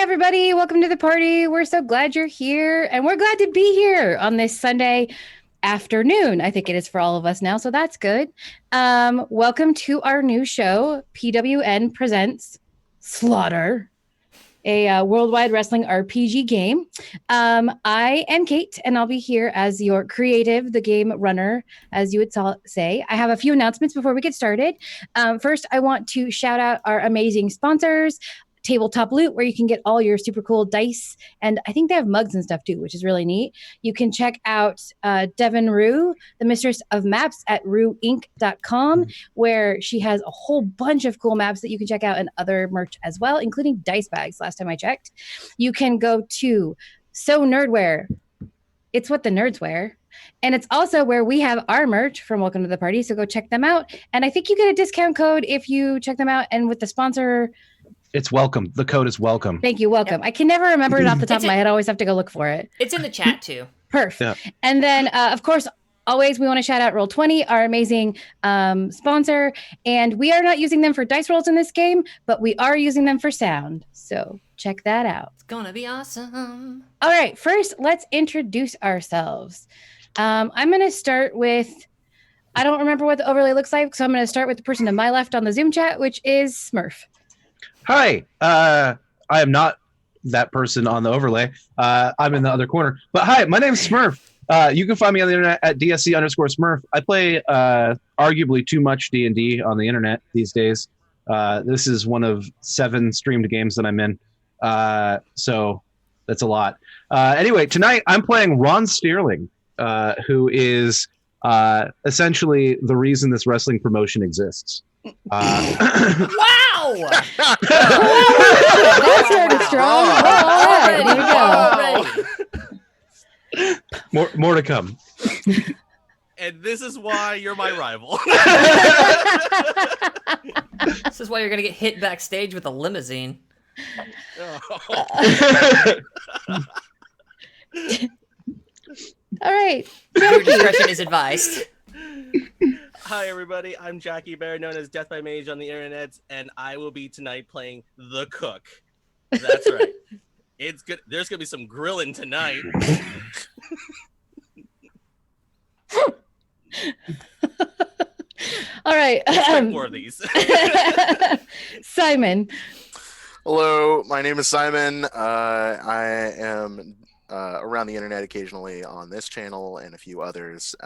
everybody. Welcome to the party. We're so glad you're here, and we're glad to be here on this Sunday afternoon. I think it is for all of us now, so that's good. Welcome to our new show, PWN Presents Slaughter, a worldwide wrestling RPG game. I am Kate, and I'll be here as your creative, the game runner, as you would say. I have a few announcements before we get started. First, I want to shout out our amazing sponsors, Tabletop Loot, where you can get all your super cool dice, and I think they have mugs and stuff too, which is really neat. You can check out Devin Rue, the mistress of maps, at rueinc.com, where she has a whole bunch of cool maps that you can check out, and other merch as well, including dice bags last time I checked. You can go to So Nerdwear. It's what the nerds wear. And it's also where we have our merch from Welcome to the Party, so go check them out. And I think you get a discount code if you check them out, and with the sponsor... It's welcome. The code is welcome. Thank you. Welcome. I can never remember it off the top of my head. I always have to go look for it. It's in the chat too. Perf. Yeah. And then, of course, always we want to shout out Roll20, our amazing sponsor. And we are not using them for dice rolls in this game, but we are using them for sound. So check that out. It's gonna be awesome. All right. First, let's introduce ourselves. I'm going to start with, I don't remember what the overlay looks like, so I'm going to start with the person to my left on the Zoom chat, which is Smurf. Hi. I am not that person on the overlay. I'm in the other corner. But hi, my name's Smurf. You can find me on the internet at DSC_Smurf. I play arguably too much D&D on the internet these days. This is one of 7 streamed games that I'm in. So that's a lot. Anyway, tonight I'm playing Ron Sterling, who is essentially the reason this wrestling promotion exists. Wow! That started strong. All right, here we go. More to come. And this is why you're my rival. This is why you're gonna get hit backstage with a limousine. All right. Your discretion is advised. Hi, everybody. I'm Jackie Bear, known as Death by Mage on the internet, and I will be tonight playing the Cook. That's right. It's good. There's gonna be some grilling tonight. All right. More of these. Simon. Hello, my name is Simon. I am around the internet occasionally on this channel and a few others.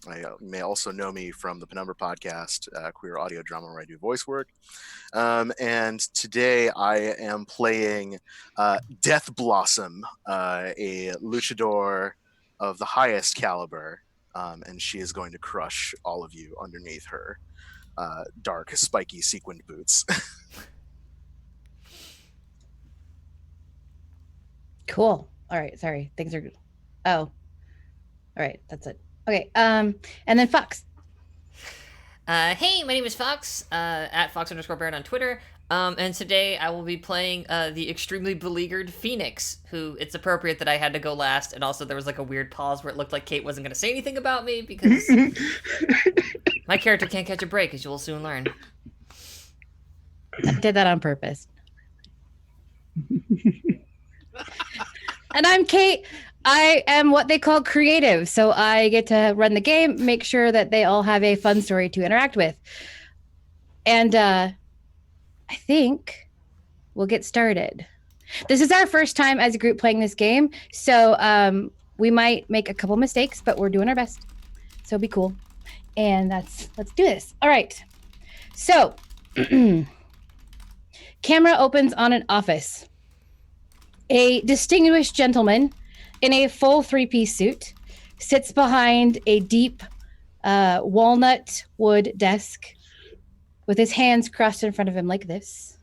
You may also know me from the Penumbra podcast, queer audio drama, where I do voice work. And today I am playing Death Blossom, a luchador of the highest caliber, and she is going to crush all of you underneath her dark, spiky, sequined boots. Cool. All right. Sorry. Things are good. Oh. All right. That's it. Okay. And then Fox. Hey, my name is Fox, at Fox_Baron on Twitter. And today I will be playing the extremely beleaguered Phoenix, who it's appropriate that I had to go last, and also there was like a weird pause where it looked like Kate wasn't going to say anything about me because my character can't catch a break, as you will soon learn. I did that on purpose. And I'm Kate. I am what they call creative, so I get to run the game, make sure that they all have a fun story to interact with. And I think we'll get started. This is our first time as a group playing this game, so we might make a couple mistakes, but we're doing our best. So be cool. And let's do this. All right. So, camera opens on an office. A distinguished gentleman in a full 3-piece suit sits behind a deep walnut wood desk with his hands crossed in front of him like this.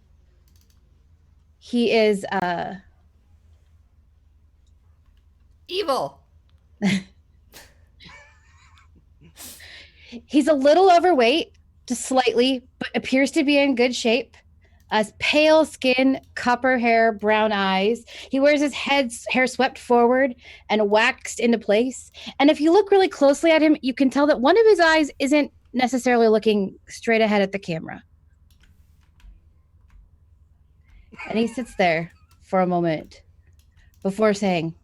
He is Evil. He's a little overweight, just slightly, but appears to be in good shape. Pale skin, copper hair, brown eyes. He wears his hair swept forward and waxed into place. And if you look really closely at him, you can tell that one of his eyes isn't necessarily looking straight ahead at the camera. And he sits there for a moment before saying,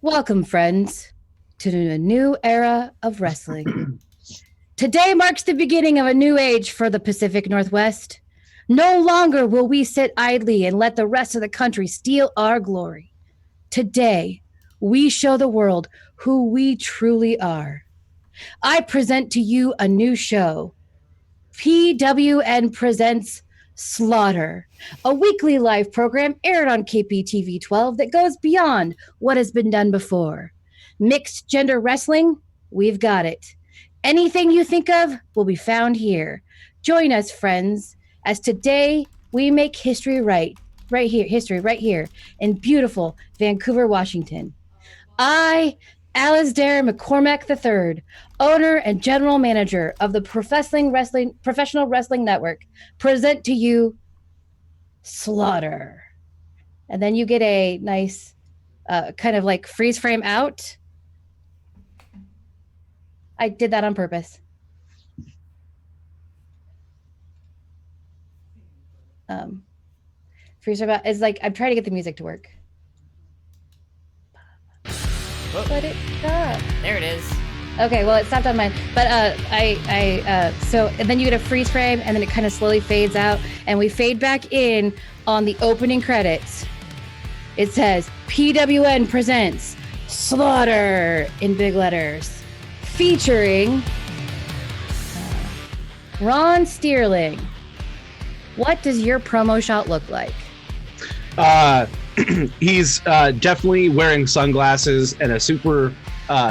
welcome, friends, to a new era of wrestling. Today marks the beginning of a new age for the Pacific Northwest. No longer will we sit idly and let the rest of the country steal our glory. Today, we show the world who we truly are. I present to you a new show. PWN presents Slaughter, a weekly live program aired on KPTV 12 that goes beyond what has been done before. Mixed gender wrestling, we've got it. Anything you think of will be found here. Join us, friends, as today we make history right here in beautiful Vancouver, Washington. I, Alasdair McCormack III, owner and general manager of the Professional Wrestling Network, present to you Slaughter. And then you get a nice kind of like freeze frame out. I did that on purpose. Freeze frame out is like, I'm trying to get the music to work. But it stopped. There it is. Okay, well, it stopped on mine. But so and then you get a freeze frame, and then it kind of slowly fades out, and we fade back in on the opening credits. It says PWN presents Slaughter in big letters, featuring Ron Steerling. What does your promo shot look like? He's definitely wearing sunglasses and a super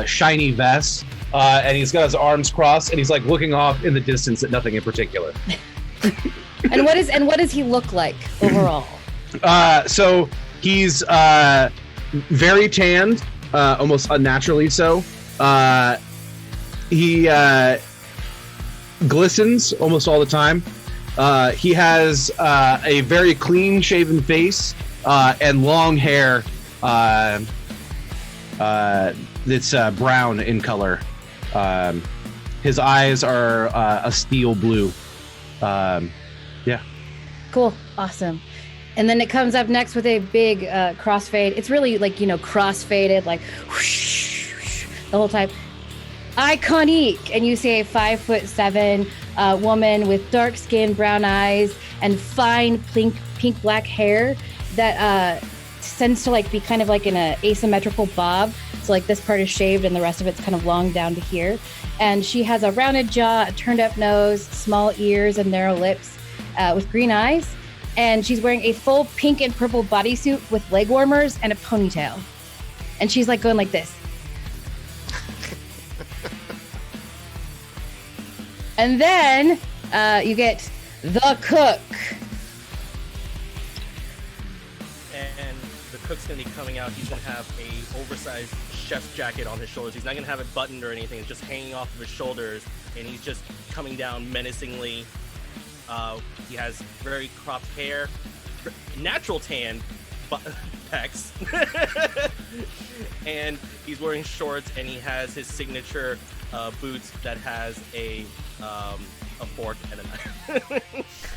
shiny vest, and he's got his arms crossed, and he's like looking off in the distance at nothing in particular. And what does he look like overall? So he's very tanned, almost unnaturally so. He glistens almost all the time. He has a very clean-shaven face and long hair that's brown in color. His eyes are a steel blue. Yeah. Cool. Awesome. And then it comes up next with a big crossfade. It's really like, crossfaded, like whoosh, whoosh, the whole time. Iconic. And you see a 5'7" woman with dark skin, brown eyes, and fine pink black hair that tends to like be kind of like in a asymmetrical bob. So like this part is shaved and the rest of it's kind of long down to here. And she has a rounded jaw, a turned up nose, small ears, and narrow lips with green eyes. And she's wearing a full pink and purple bodysuit with leg warmers and a ponytail. And she's like going like this. And then you get the Cook. And the Cook's going to be coming out. He's going to have a oversized chef's jacket on his shoulders. He's not going to have it buttoned or anything. It's just hanging off of his shoulders. And he's just coming down menacingly. He has very cropped hair, natural tan pecs. And he's wearing shorts, and he has his signature boots that has a fork and a knife.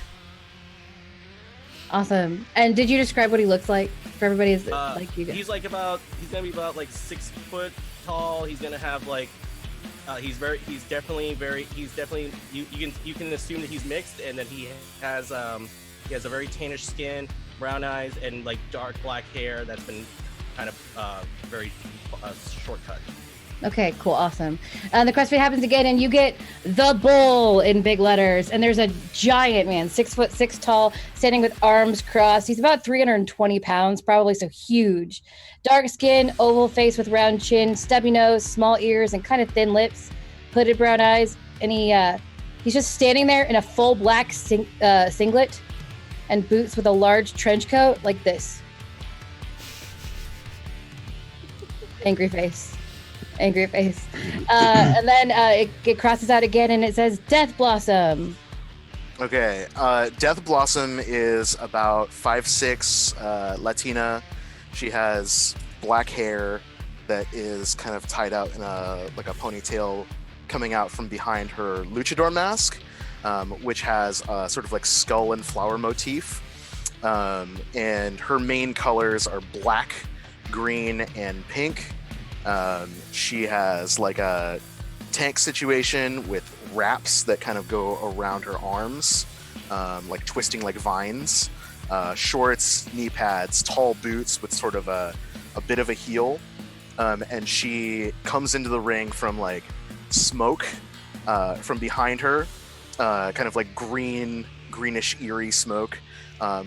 Awesome. And did you describe what he looks like for everybody? Like you guys? He's gonna be about like 6 foot tall. He's gonna have like he's definitely you can assume that he's mixed, and that he has a very tannish skin, brown eyes, and like dark black hair that's been kind of very shortcut. Okay, cool, awesome. The crossfade happens again, and you get the Bull in big letters. And there's a giant man, 6'6" tall, standing with arms crossed. He's about 320 pounds, probably, so huge. Dark skin, oval face with round chin, stubby nose, small ears, and kind of thin lips, hooded brown eyes. And he's just standing there in a full black singlet and boots with a large trench coat like this. Angry face. And then it crosses out again, and it says Death Blossom. Okay, Death Blossom is about 5'6", Latina. She has black hair that is kind of tied out in a ponytail coming out from behind her luchador mask, which has sort of like skull and flower motif. and her main colors are black, green, and pink. She has like a tank situation with wraps that kind of go around her arms, like twisting like vines. Shorts, knee pads, tall boots with sort of a bit of a heel. And she comes into the ring from like smoke from behind her, kind of like greenish, eerie smoke.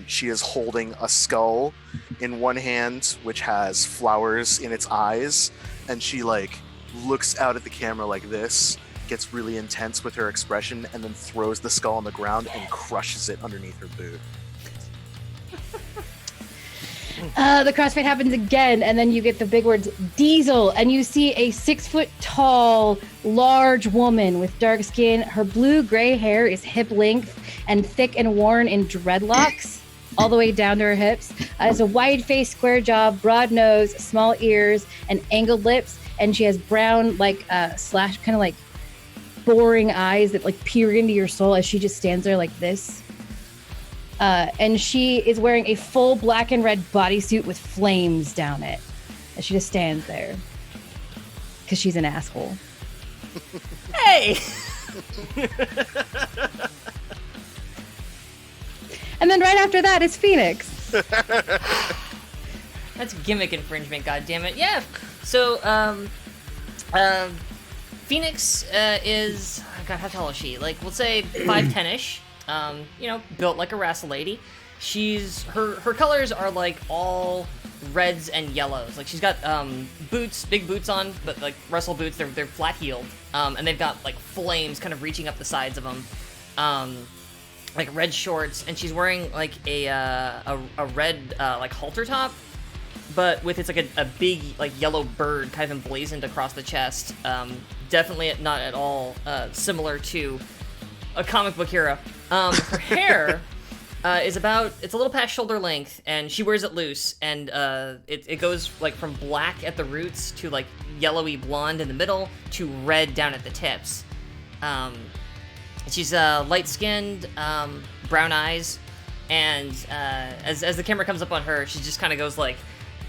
She is holding a skull in one hand, which has flowers in its eyes, and she like looks out at the camera like this, gets really intense with her expression, and then throws the skull on the ground and crushes it underneath her boot. The crossfade happens again, and then you get the big words Diesel, and you see a 6-foot-tall, large woman with dark skin. Her blue-gray hair is hip length and thick and worn in dreadlocks all the way down to her hips. Has a wide face, square jaw, broad nose, small ears, and angled lips, and she has brown, like slash, kind of like boring eyes that like peer into your soul as she just stands there like this. And she is wearing a full black and red bodysuit with flames down it. And she just stands there. Because she's an asshole. Hey! And then right after that is Phoenix. That's gimmick infringement, goddammit. Yeah. So, Phoenix is... God, how tall is she? Like, we'll say 5'10"-ish. Built like a wrestle lady. She's her colors are like all reds and yellows. Like she's got boots, big boots on, but like wrestle boots. They're flat heeled, and they've got like flames kind of reaching up the sides of them, like red shorts. And she's wearing like a red like halter top, but with it's like a big like yellow bird kind of emblazoned across the chest. Definitely not at all similar to a comic book hero. Her hair is it's a little past shoulder length, and she wears it loose, and it goes like from black at the roots to like yellowy blonde in the middle to red down at the tips. She's light-skinned, brown eyes, and as the camera comes up on her, she just kind of goes like,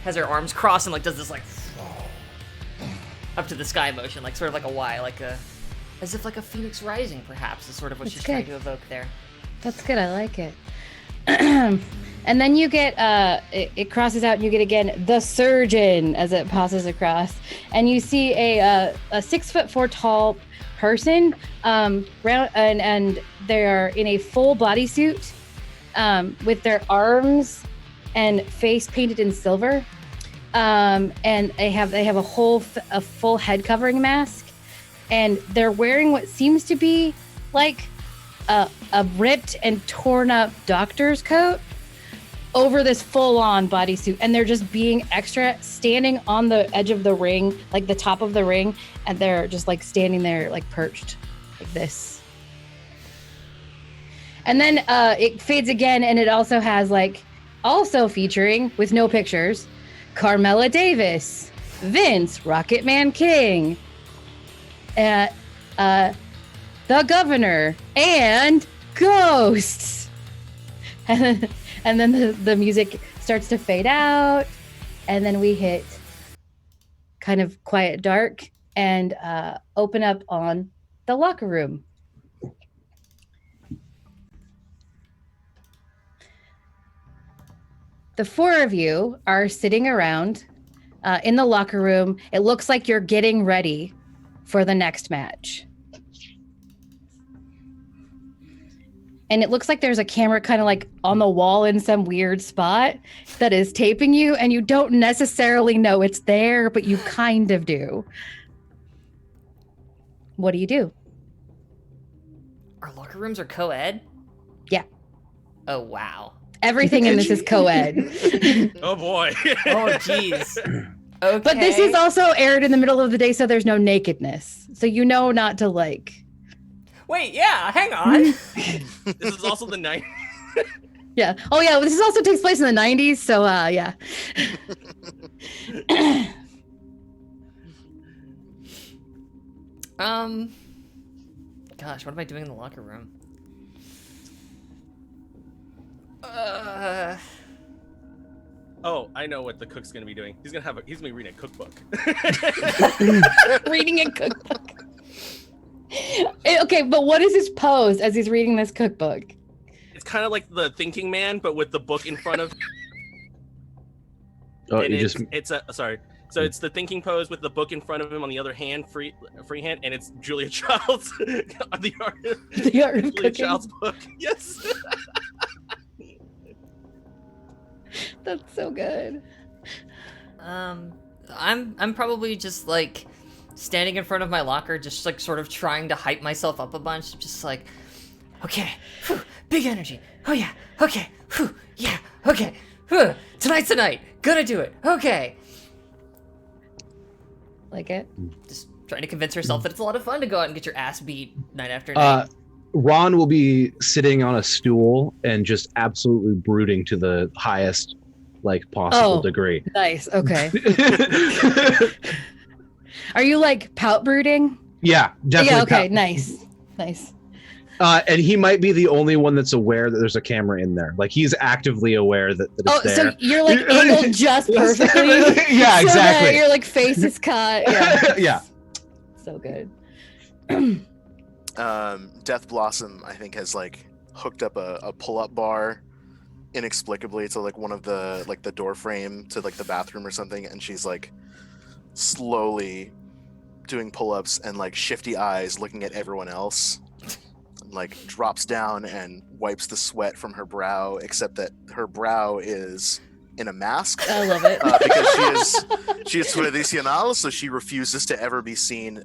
has her arms crossed and like does this like up to the sky motion, like sort of like a Y, like a... As if like a phoenix rising, perhaps, is sort of what she's trying to evoke there. That's good. I like it. And then you get, it crosses out and you get again, the surgeon as it passes across. And you see a 6'4" tall person, and they are in a full bodysuit with their arms and face painted in silver. And they have a full head covering mask. And they're wearing what seems to be like a ripped and torn up doctor's coat over this full-on bodysuit. And they're just being extra, standing on the edge of the ring, like the top of the ring. And they're just like standing there, like perched like this. And then it fades again. And it also has like, also featuring with no pictures, Carmella Davis, Vince, Rocket Man King, the governor, and ghosts. And then the music starts to fade out, and then we hit kind of quiet dark and open up on the locker room. The four of you are sitting around in the locker room. It looks like you're getting ready for the next match. And it looks like there's a camera kind of like on the wall in some weird spot that is taping you, and you don't necessarily know it's there, but you kind of do. What do? Our locker rooms are co-ed? Yeah. Oh, wow. Everything in this is co-ed. Oh boy. Oh, jeez. Okay. But this is also aired in the middle of the day, so there's no nakedness. So you know not to like... Wait, yeah, hang on. This is also the 90s. Yeah. Oh, yeah, this also takes place in the 90s, so yeah. Gosh, what am I doing in the locker room? Oh, I know what the cook's gonna be doing. He's gonna be reading a cookbook. Reading a cookbook. Okay, but what is his pose as he's reading this cookbook? It's kind of like the thinking man, but with the book in front of. Oh, and you it's the thinking pose with the book in front of him on the other hand, free hand, and it's Julia Child's the art of Julia cooking. Child's book. Yes. That's so good. I'm probably just like standing in front of my locker, just like sort of trying to hype myself up a bunch, just like, okay, whew, big energy. Oh yeah, okay, whew, yeah, okay, whew, tonight's the night. Gonna do it. Okay. Like it. Just trying to convince herself that it's a lot of fun to go out and get your ass beat night after night. Ron will be sitting on a stool and just absolutely brooding to the highest possible degree. Nice. Okay. Are you like pout brooding? Yeah, definitely. Yeah. Okay. Nice. And he might be the only one that's aware that there's a camera in there. Like he's actively aware that it's there. So you're like angled just perfectly. Yeah, so exactly. That your like face is cut. Yeah. Yeah. So good. Death Blossom, I think, has like hooked up a pull-up bar inexplicably to like one of the the door frame to like the bathroom or something, and she's like slowly doing pull-ups and like shifty eyes looking at everyone else, and, like drops down and wipes the sweat from her brow, except that her brow is in a mask. I love it. Because she is tradicional, so she refuses to ever be seen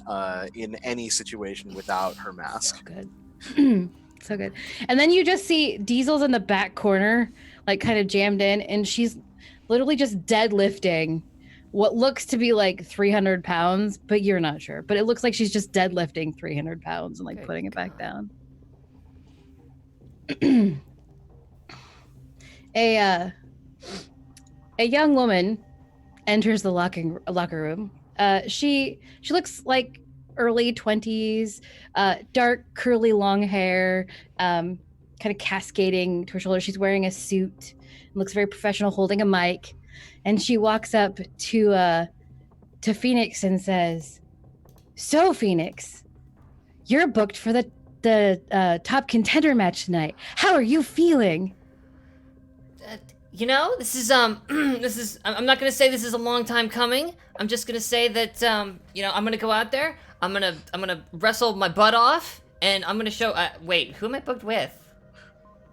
in any situation without her mask. So good. So good. And then you just see Diesel's in the back corner, like kind of jammed in, and she's literally just deadlifting what looks to be like 300 pounds, but you're not sure. But it looks like she's just deadlifting 300 pounds and like putting it back down. A young woman enters the locker room. She looks like early 20s, dark curly long hair, kind of cascading to her shoulder. She's wearing a suit, looks very professional, holding a mic, and she walks up to Phoenix and says, "So Phoenix, you're booked for the top contender match tonight. How are you feeling?" This is I'm not gonna say this is a long time coming. I'm just gonna say that I'm gonna go out there. I'm gonna wrestle my butt off, and I'm gonna show. Wait, who am I booked with?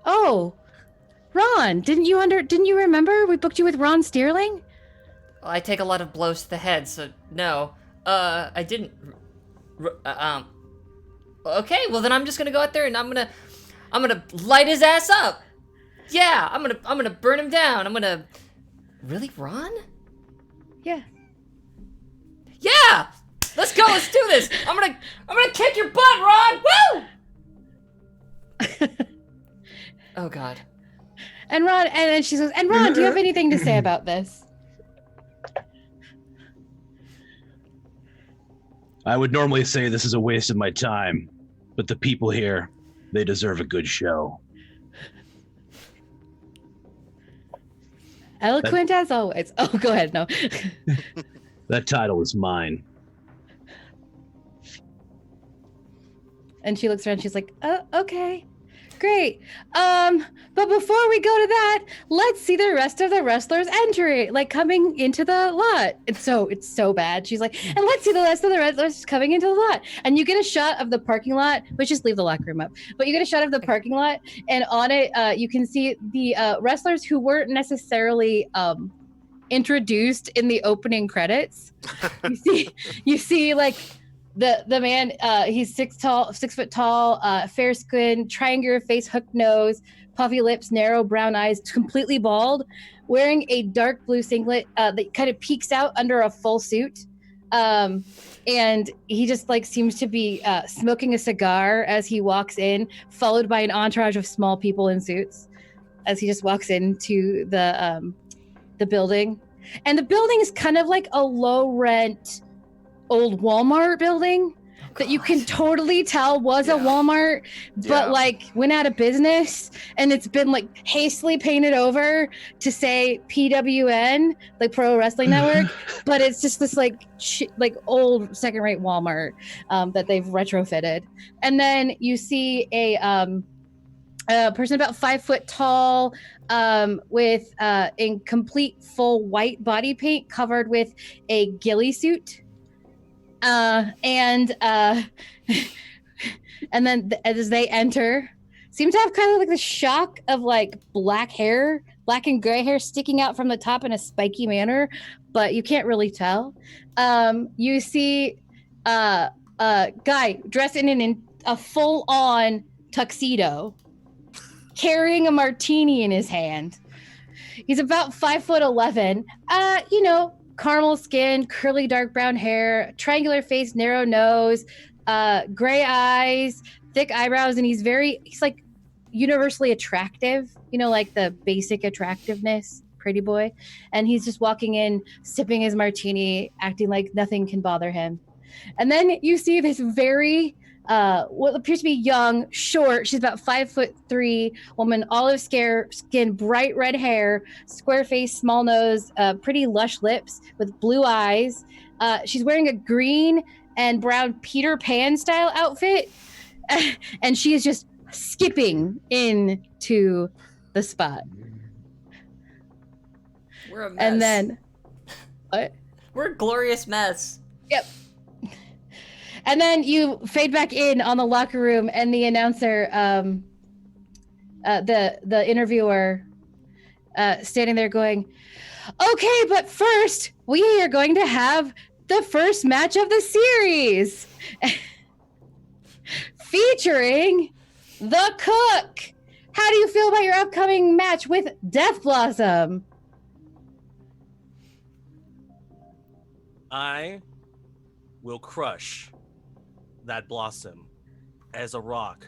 Oh, Ron, didn't you remember we booked you with Ron Steerling? Well, I take a lot of blows to the head, so no. I didn't. Okay, well then I'm just gonna go out there and I'm gonna light his ass up. Yeah, I'm gonna burn him down. Really, Ron? Yeah. Yeah! Let's go, let's do this! I'm gonna kick your butt, Ron! Woo! Oh god. And Ron, and then she says, "And Ron, do you have anything to say about this?" I would normally say this is a waste of my time, but the people here, they deserve a good show. Eloquent as always. Oh, go ahead. No. That title is mine. And she looks around. She's like, "Oh, okay, great. But before we go to that, let's see the rest of the wrestlers entry, like coming into the lot." It's so bad. She's like, "And let's see the rest of the wrestlers coming into the lot." And you get a shot of the parking lot, which just leave the locker room up. But you get a shot of the parking lot, and on it, you can see the wrestlers who weren't necessarily introduced in the opening credits. You see like the man, he's 6 foot tall, fair skin, triangular face, hooked nose, puffy lips, narrow brown eyes, completely bald, wearing a dark blue singlet that kind of peeks out under a full suit. And he just like seems to be smoking a cigar as he walks in, followed by an entourage of small people in suits as he just walks into the building. And the building is kind of like a low rent old Walmart building. that you can totally tell was a Yeah. Walmart, but Yeah. like went out of business, and it's been like hastily painted over to say PWN, like Pro Wrestling Network, but it's just this like like old second-rate Walmart that they've retrofitted. And then you see a person about 5 foot tall, with in complete full white body paint, covered with a ghillie suit, and and then as they enter, seem to have kind of like the shock of like black and gray hair sticking out from the top in a spiky manner, but you can't really tell. You see a guy dressed in a full-on tuxedo, carrying a martini in his hand. He's about 5'11". Caramel skin, curly dark brown hair, triangular face, narrow nose, gray eyes, thick eyebrows, and he's like universally attractive. Like the basic attractiveness, pretty boy. And he's just walking in, sipping his martini, acting like nothing can bother him. And then you see this very what appears to be young, short, she's about 5'3" woman, olive skin, bright red hair, square face, small nose, pretty lush lips with blue eyes. She's wearing a green and brown Peter Pan style outfit, and she is just skipping into the spot. We're a mess. And then what? We're a glorious mess. Yep. And then you fade back in on the locker room, and the announcer, the interviewer, standing there going, "Okay, but first we are going to have the first match of the series, featuring the Cook. How do you feel about your upcoming match with Death Blossom?" I will crush that blossom as a rock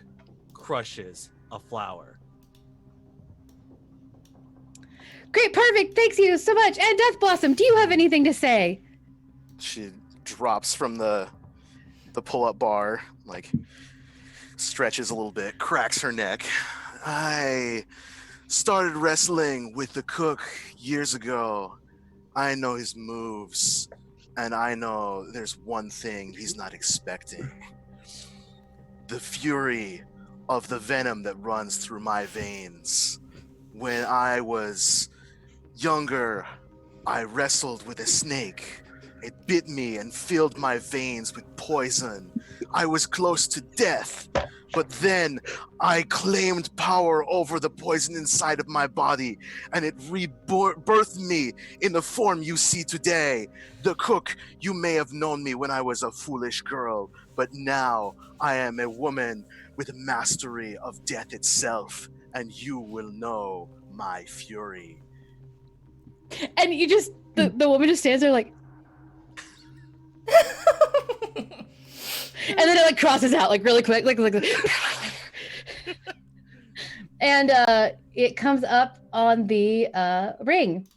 crushes a flower. Great, perfect. Thanks you so much. And Death Blossom, do you have anything to say? She drops from the pull-up bar, like stretches a little bit, cracks her neck. I started wrestling with the Cook years ago. I know his moves, and I know there's one thing he's not expecting. The fury of the venom that runs through my veins. When I was younger, I wrestled with a snake. It bit me and filled my veins with poison. I was close to death, but then I claimed power over the poison inside of my body, and it rebirthed me in the form you see today. The Cook, you may have known me when I was a foolish girl, but now I am a woman with mastery of death itself, and you will know my fury. And you just, the woman just stands there like, and then it like crosses out like really quick, like and it comes up on the ring.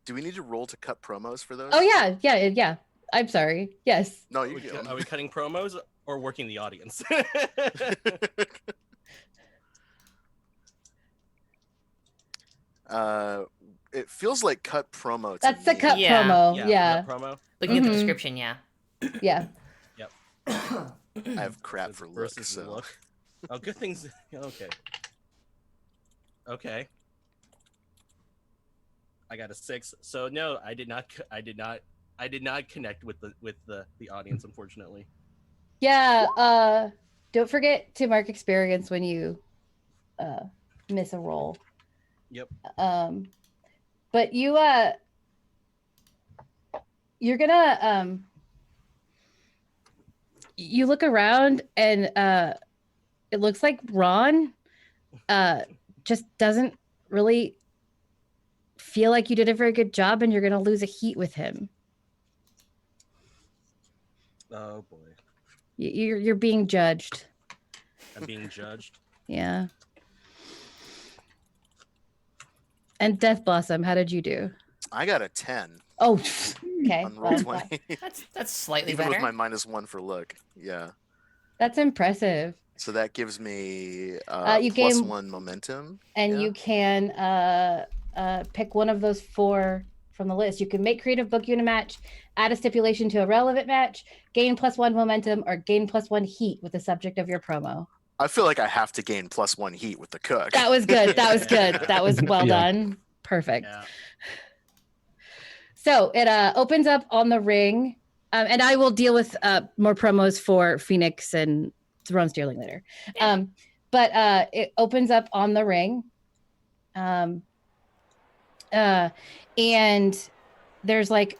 Do we need to roll to cut promos for those? Oh yeah. I'm sorry. Yes. No, Are we cutting promos or working the audience? It feels like cut promo. To That's the me. cut Yeah. promo. Yeah. Promo. Looking at the Mhm. description, yeah. Yeah. I have crap for looks. Versus So. look. Oh, good things. Okay. I got a 6. So no, I did not connect with the audience, unfortunately. Yeah. Don't forget to mark experience when you miss a roll. Yep. But you're gonna you look around, and it looks like Ron just doesn't really feel like you did a very good job, and you're gonna lose a heat with him. Oh boy. You're being judged. I'm being judged. Yeah. And Death Blossom, how did you do? I got a 10 Oh, okay. on roll 20. That's slightly Even better. with my -1 for look. Yeah. That's impressive. So that gives me You plus gain, 1 momentum. and Yeah. you can pick one of those 4 from the list. You can make creative, book you in a match, add a stipulation to a relevant match, gain +1 momentum, or gain +1 heat with the subject of your promo. I feel like I have to gain +1 heat with the cook. That was good. That was good. That was well Yeah. done. Perfect. Yeah. So it opens up on the ring, and I will deal with more promos for Phoenix and Throne Steerling later. Yeah. But it opens up on the ring, and there's like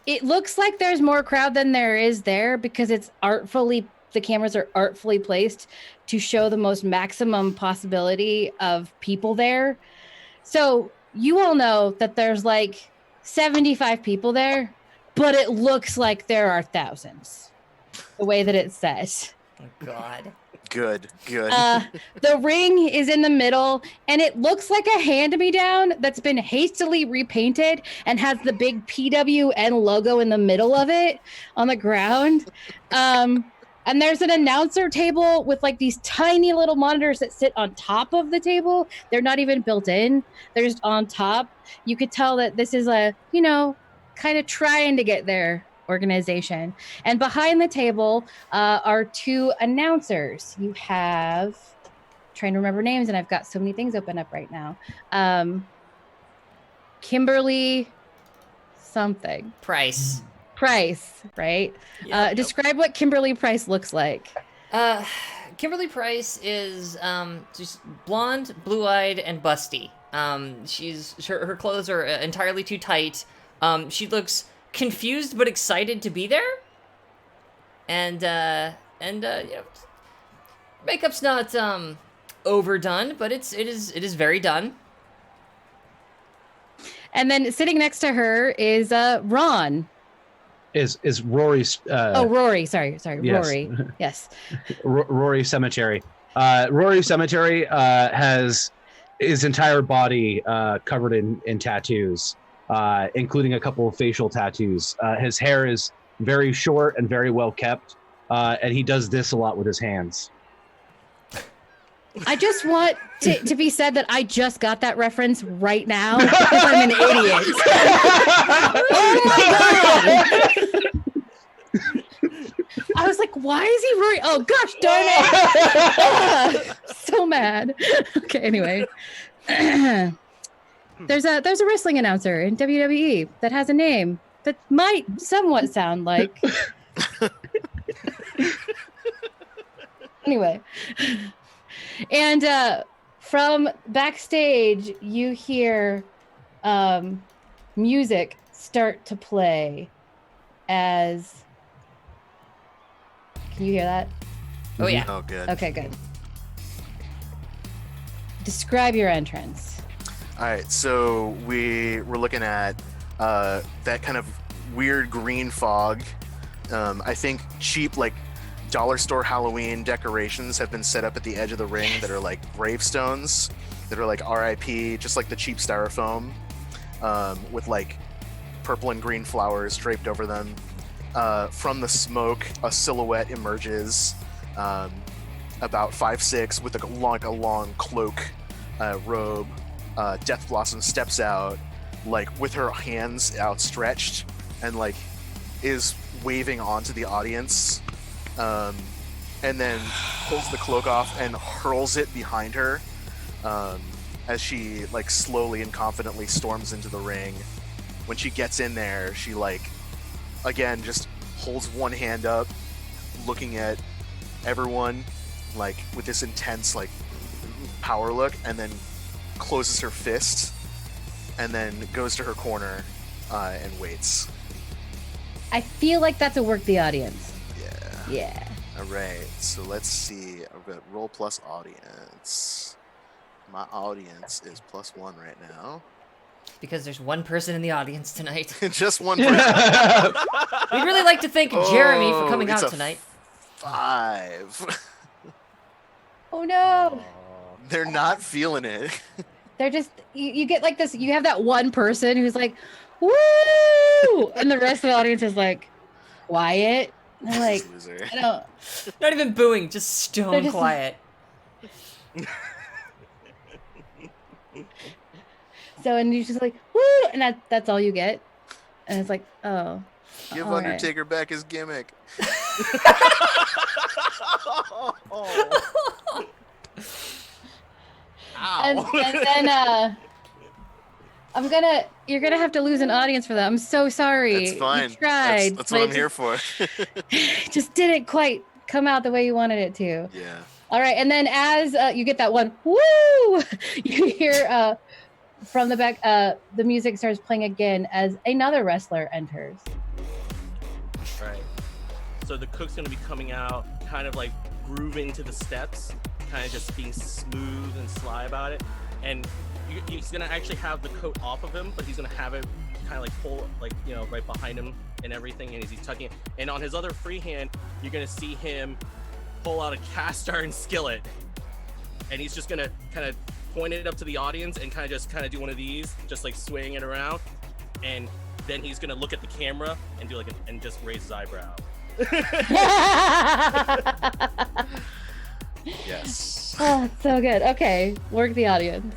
it looks like there's more crowd than there is there because it's the cameras are artfully placed to show the most maximum possibility of people there. So you all know that there's like 75 people there, but it looks like there are thousands, the way that it's set. Oh, God. Good. The ring is in the middle, and it looks like a hand-me-down that's been hastily repainted and has the big PWN logo in the middle of it on the ground. And there's an announcer table with like these tiny little monitors that sit on top of the table. They're not even built in. They're just on top. You could tell that this is a, kind of trying to get there organization. And behind the table are 2 announcers. You have, trying to remember names, and I've got so many things open up right now. Kimberly something. Price, right? Yep. Describe what Kimberly Price looks like. Kimberly Price is just blonde, blue-eyed, and busty. Her clothes are entirely too tight. She looks confused but excited to be there. And makeup's not overdone, but it is very done. And then sitting next to her is Ron. Is Rory's Rory. Sorry, yes. Rory. Yes. Rory Cemetery. Rory Cemetery has his entire body covered in tattoos, including a couple of facial tattoos. His hair is very short and very well kept, and he does this a lot with his hands. I just want to be said that I just got that reference right now because I'm an idiot. Oh my God! I was like, why is he Rory? Oh gosh, darn it! So mad. Okay, anyway. There's a wrestling announcer in WWE that has a name that might somewhat sound like. Anyway. And from backstage, you hear music start to play as... Can you hear that? Oh, yeah. Oh, good. Okay, good. Describe your entrance. All right, so we're looking at that kind of weird green fog. I think cheap, like, dollar store Halloween decorations have been set up at the edge of the ring that are like gravestones that are like RIP, just like the cheap styrofoam, with like purple and green flowers draped over them. From the smoke, a silhouette emerges, about 5'6", with a long cloak, robe. Death Blossom steps out, like with her hands outstretched, and like is waving onto the audience. And then pulls the cloak off and hurls it behind her as she like slowly and confidently storms into the ring. When she gets in there, she like again just holds one hand up, looking at everyone like with this intense like power look, and then closes her fist and then goes to her corner and waits. I feel like that's a work the audience. Yeah. All right, so let's see. I've got roll plus audience. My audience is +1 right now. Because there's one person in the audience tonight. Just one person. We'd really like to thank Jeremy for coming out tonight. 5. Oh no. They're not feeling it. They're just, you get like this, you have that one person who's like, woo! And the rest of the audience is like, quiet. I'm like, Loser. I don't. Not even booing, just stone just- quiet. So and you're just like, woo, and that's all you get, and it's like, oh, Give all right. Undertaker back his gimmick. And then you're gonna have to lose an audience for that. I'm so sorry. That's fine. You tried. That's but what I'm it here for. just didn't quite come out the way you wanted it to. Yeah. All right, and then as you get that one, woo, you hear from the back, the music starts playing again as another wrestler enters. Right. So the cook's gonna be coming out, kind of like grooving to the steps, kind of just being smooth and sly about it, and he's gonna actually have the coat off of him, but he's gonna have it kind of like pull, like, you know, right behind him and everything, and he's tucking it. And on his other free hand, you're gonna see him pull out a cast iron skillet, and he's just gonna kind of point it up to the audience and kind of do one of these, just like swaying it around, and then he's gonna look at the camera and do and just raise his eyebrow. Yes. Oh, so good. Okay, work the audience.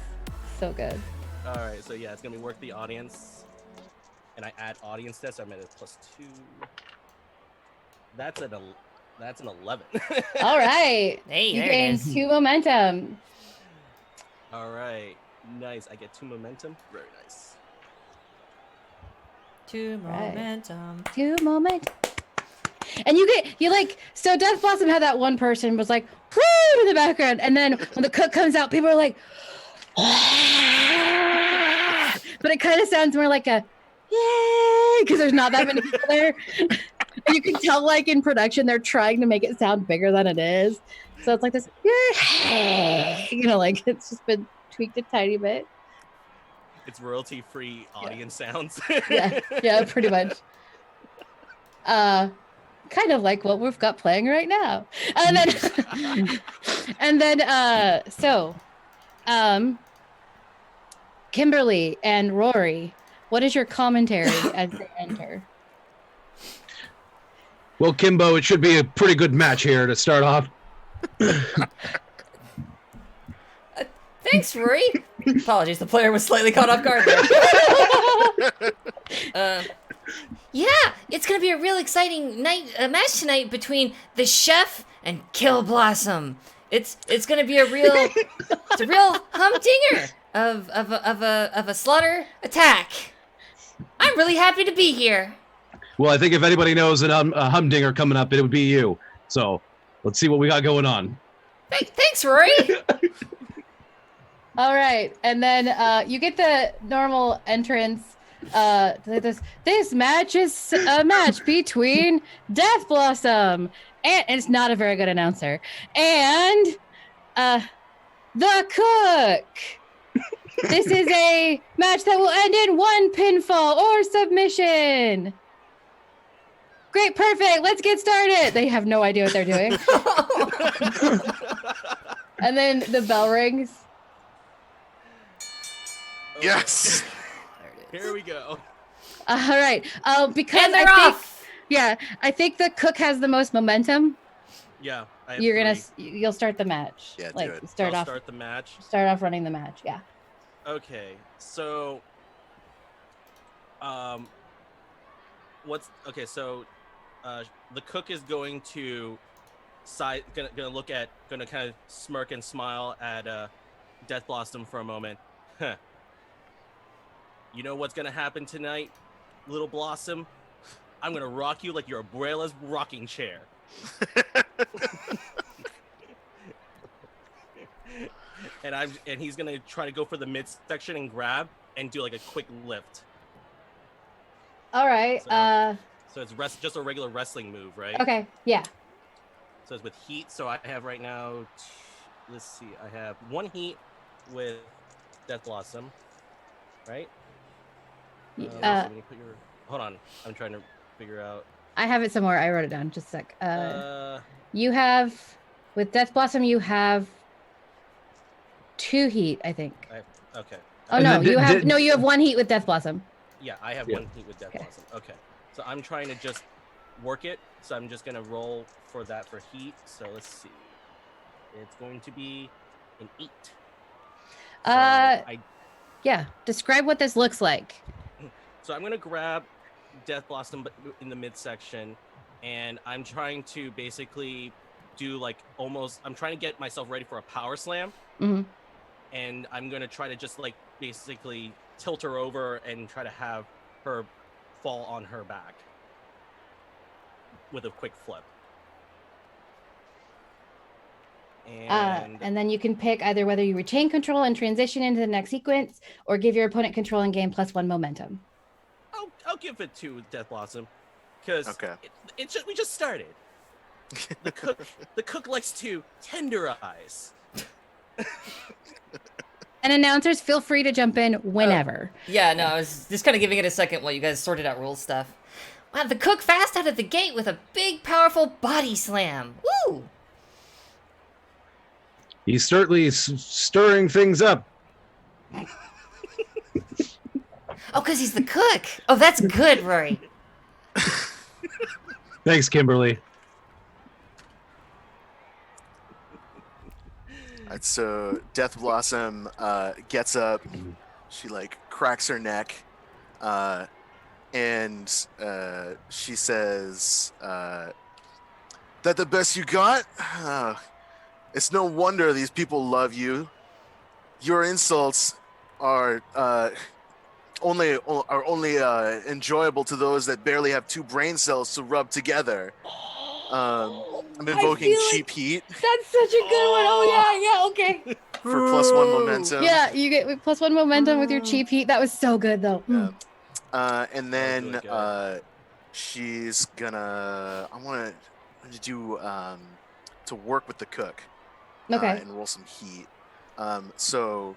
So good. All right, so yeah, it's gonna be work the audience, and I add audience test. I'm at a +2. That's an 11. All right. Hey, You there it gain is. 2 momentum. All right, nice. I get 2 momentum. Very nice. 2 Right. momentum. 2 momentum. And so Death Blossom had that one person was like, whoo, in the background. And then when the cook comes out, people are like, but it kind of sounds more like a, yay, because there's not that many people there. You can tell, like, in production, they're trying to make it sound bigger than it is. So it's like this, yay, like it's just been tweaked a tiny bit. It's royalty-free audience sounds. Yeah, pretty much. Kind of like what we've got playing right now. And then Kimberly and Rory, what is your commentary as they enter? Well, Kimbo, it should be a pretty good match here to start off. Thanks, Rory. Apologies, the player was slightly caught off guard there. Yeah, it's gonna be a real exciting match tonight between the chef and Kill Blossom. It's gonna be a real humdinger of a slaughter attack. I'm really happy to be here. Well, I think if anybody knows a humdinger coming up, it would be you. So let's see what we got going on. Thanks, Rory. All right, and then you get the normal entrance. This match is a match between Death Blossom and it's not a very good announcer and the Cook. This is a match that will end in 1 pinfall or submission. Great, perfect. Let's get started. They have no idea what they're doing. And then the bell rings. Yes. Here we go. All right. Because And they're I think, off. yeah, I think the Cook has the most momentum. Yeah. I have You're 3. you'll start the match. Yeah, do like it. start I'll off start the match. start off running the match. Yeah. Okay, so the Cook is going to gonna kind of smirk and smile at Death Blossom for a moment. Huh. You know what's gonna happen tonight, little Blossom? I'm gonna rock you like your abuela's rocking chair. And he's gonna try to go for the midsection and grab and do like a quick lift. All right. So it's just a regular wrestling move, right? Okay. Yeah. So it's with heat. So I have right now, let's see, I have 1 heat with Death Blossom, right? Let me put hold on, I'm trying to figure out. I have it somewhere. I wrote it down. Just a sec. You have with Death Blossom. You have 2 heat, I think. Okay. Oh And no, then you have 1 heat with Death Blossom. Yeah, I have Yeah. 1 heat with Death Okay. Blossom. Okay. So I'm trying to just work it. So I'm just gonna roll for that for heat. So let's see. It's going to be an 8. Yeah. Describe what this looks like. So I'm gonna grab Death Blossom in the midsection, and I'm trying to basically do like almost. I'm trying to get myself ready for a power slam, and I'm gonna try to just like basically tilt her over and try to have her fall on her back with a quick flip. And then you can pick either whether you retain control and transition into the next sequence, or give your opponent control and gain +1 momentum. I'll give it to Death Blossom, because we just started. The cook likes to tenderize. And announcers, feel free to jump in whenever. Yeah, no, I was just kind of giving it a second while you guys sorted out rule stuff. Wow, the cook fast out of the gate with a big, powerful body slam. Woo! He's certainly stirring things up. Oh, because he's the cook. Oh, that's good, Rory. Thanks, Kimberly. Alright, so Death Blossom gets up. She like cracks her neck, and she says, "That the best you got? It's no wonder these people love you. Your insults are only enjoyable to those that barely have 2 brain cells to rub together." I'm invoking cheap heat. That's such a good one. Oh yeah, okay. For +1 momentum. Yeah, you get +1 momentum with your cheap heat. That was so good though. Yeah. And then she's gonna. I want to do to work with the cook. Okay. And roll some heat. So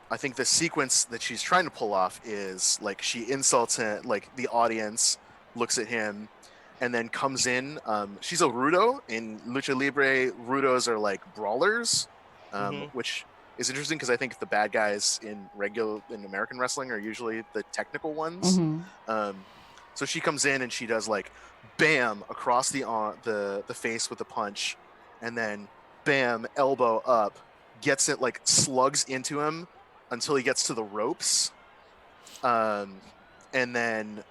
I think the sequence that she's trying to pull off is like she insults him, like the audience looks at him, and then comes in. She's a Rudo. In Lucha Libre, Rudos are like brawlers, which is interesting because I think the bad guys in American wrestling are usually the technical ones. So she comes in and she does like bam across the face with a punch, and then bam elbow up, gets it like slugs into him until he gets to the ropes, and then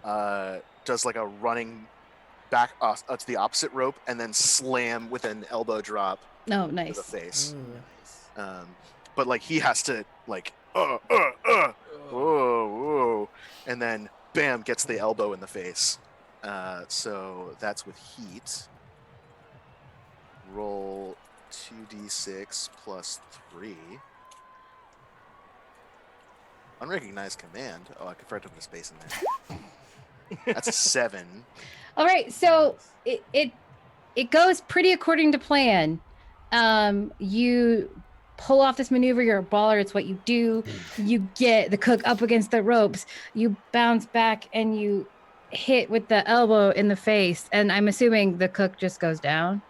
does like a running back to the opposite rope and then slam with an elbow drop Oh, nice. to the face. But like he has to like whoa, and then bam gets the elbow in the face. So that's with heat. Roll 2d6 plus 3. Unrecognized command. Oh, I forgot to put a space in there. That's a 7. All right, so it goes pretty according to plan. You pull off this maneuver. You're a baller. It's what you do. You get the cook up against the ropes. You bounce back and you hit with the elbow in the face. And I'm assuming the cook just goes down.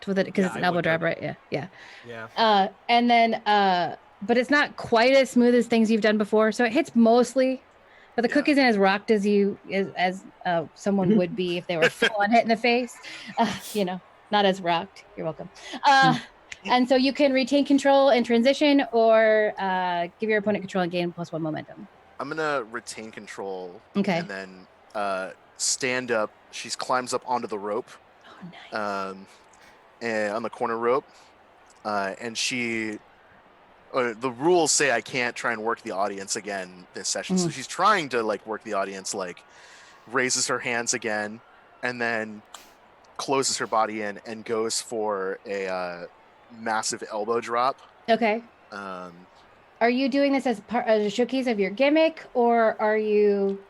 Because it's an elbow drop, right? Yeah. And then, but it's not quite as smooth as things you've done before. So it hits mostly, but the cook isn't as rocked as someone would be if they were full on hit in the face. Not as rocked. You're welcome. And so you can retain control and transition, or give your opponent control and gain +1 momentum. I'm gonna retain control. Okay. And then stand up. She climbs up onto the rope. Oh, nice. And on the corner rope, and she. The rules say I can't try and work the audience again this session, so she's trying to like work the audience, like raises her hands again, and then closes her body in and goes for a massive elbow drop. Okay. Are you doing this as part of a showcase of your gimmick, or are you?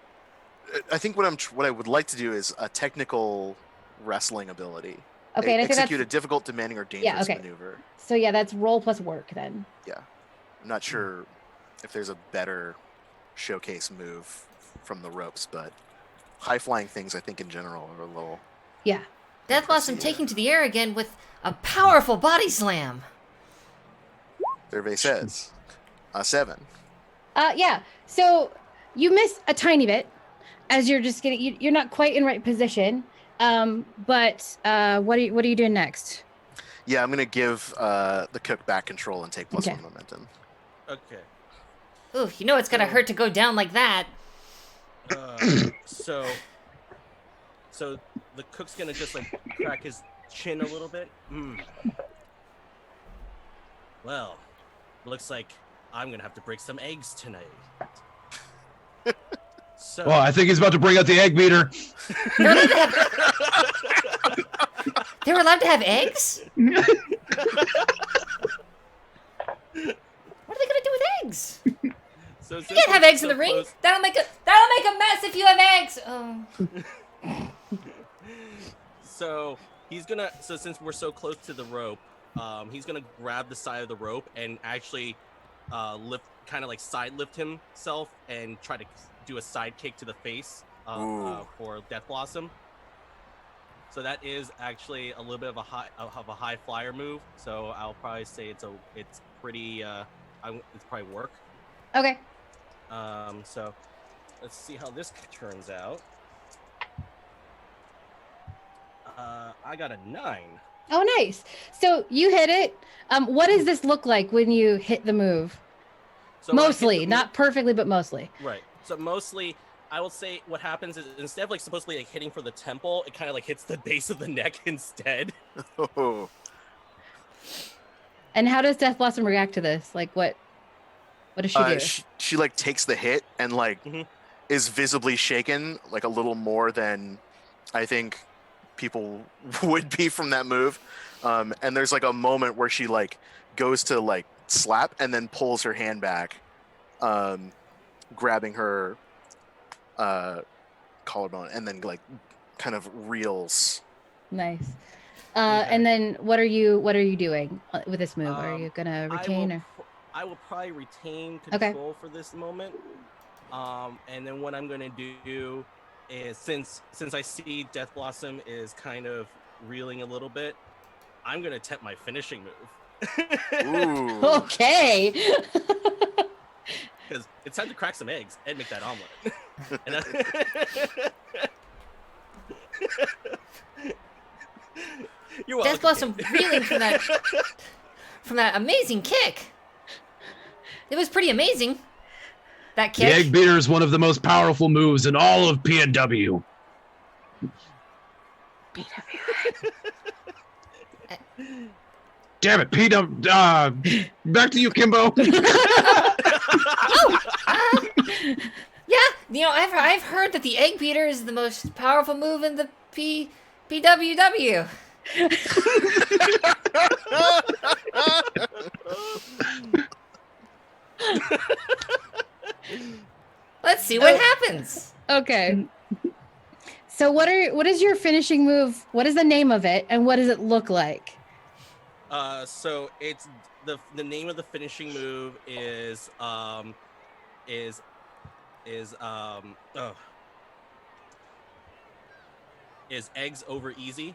I think what I would like to do is a technical wrestling ability. Okay, and I think execute a difficult, demanding, or dangerous maneuver. So yeah, that's roll plus work then. Yeah, I'm not sure if there's a better showcase move from the ropes, but high flying things I think in general are a little. Yeah. Death Blossom taking to the air again with a powerful body slam. Survey says 7. Yeah. So you miss a tiny bit, as you're just getting, you're not quite in right position. But what are you doing next? Yeah, I'm gonna give the cook back control and take plus Okay. 1 momentum. Okay. Ooh, you know it's gonna hurt to go down like that. So the cook's gonna just like crack his chin a little bit. Well, looks like I'm gonna have to break some eggs tonight. So Well, I think he's about to bring out the egg beater. They were allowed to have eggs? What are they gonna do with eggs? so You can't have eggs in the ring. close- That'll make a mess if you have eggs. Oh. So since we're so close to the rope, he's gonna grab the side of the rope and actually kind of like side lift himself and try to do a side kick to the face for Death Blossom. So that is actually a little bit of a high flyer move. So I'll probably say it's pretty it's probably work. Okay. So let's see how this turns out. I got a 9. Oh, nice. So you hit it. What does this look like when you hit the move? So when I hit Mostly, the not perfectly, but mostly. Right. So mostly, I will say what happens is instead of like supposedly like hitting for the temple, it kind of like hits the base of the neck instead. Oh. And how does Death Blossom react to this? Like, what does she do? She like takes the hit and like is visibly shaken, like a little more than I think people would be from that move. And there's like a moment where she like goes to like slap and then pulls her hand back, grabbing her collarbone, and then like kind of reels. Nice. And then what are you doing with this move? Are you gonna retain I will probably retain control for this moment. And then what I'm gonna do is since I see Death Blossom is kind of reeling a little bit, I'm gonna attempt my finishing move. Ooh. Okay. Because it's time to crack some eggs and make that omelet. You're welcome. Death Blossom reeling from that amazing kick. It was pretty amazing. That The kick. egg beater is one of the most powerful moves in all of PNW. Damn it, PW. Back to you, Kimbo. Yeah, you know, I've heard that the egg beater is the most powerful move in the PWW. Let's see what happens. Okay. So what is your finishing move? What is the name of it, and what does it look like? So it's the name of the finishing move is eggs over easy.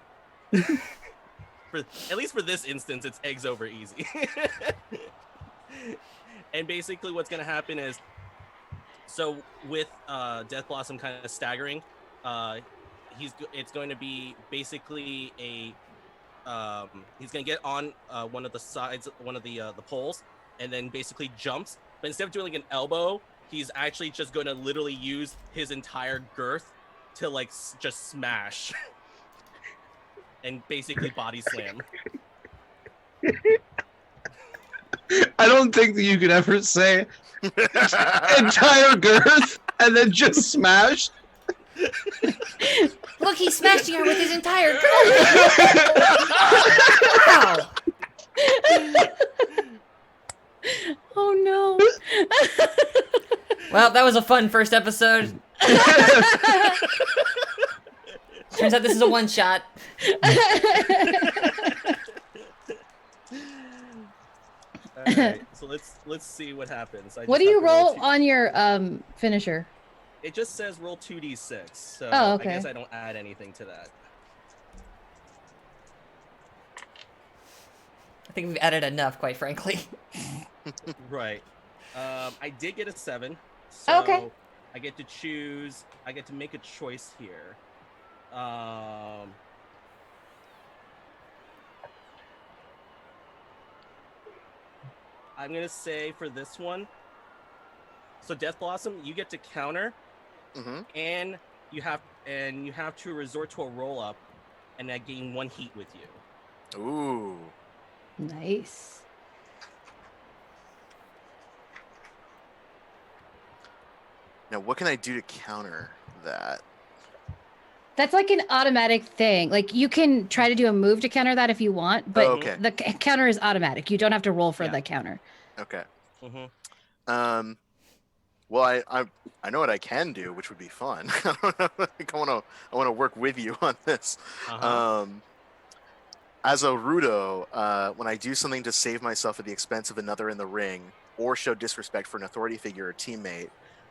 At least for this instance, it's eggs over easy. And basically what's going to happen is, so with Death Blossom kind of staggering, it's going to be basically he's going to get on one of the sides, one of the poles, and then basically jumps. But instead of doing like an elbow, he's actually just going to literally use his entire girth to like just smash and basically body slam. I don't think that you could ever say entire girth and then just smash. Look, he's smashing her with his entire girth. Wow. Oh no. Well, that was a fun first episode. Turns out this is a one shot. All right, so let's see what happens. What do you roll on your finisher? It just says roll 2d6, so Oh, okay. I guess I don't add anything to that. I think we've added enough, quite frankly. Right. I did get a 7. So Okay. I get to choose. I get to make a choice here. I'm gonna say for this one. So Death Blossom, you get to counter, and you have to resort to a roll up, and I gain 1 heat with you. Ooh. Nice. Now, what can I do to counter that? That's like an automatic thing. Like you can try to do a move to counter that if you want, but the counter is automatic. You don't have to roll for the counter. Okay. Well, I know what I can do, which would be fun. I want to work with you on this. As a Rudo, when I do something to save myself at the expense of another in the ring, or show disrespect for an authority figure or teammate,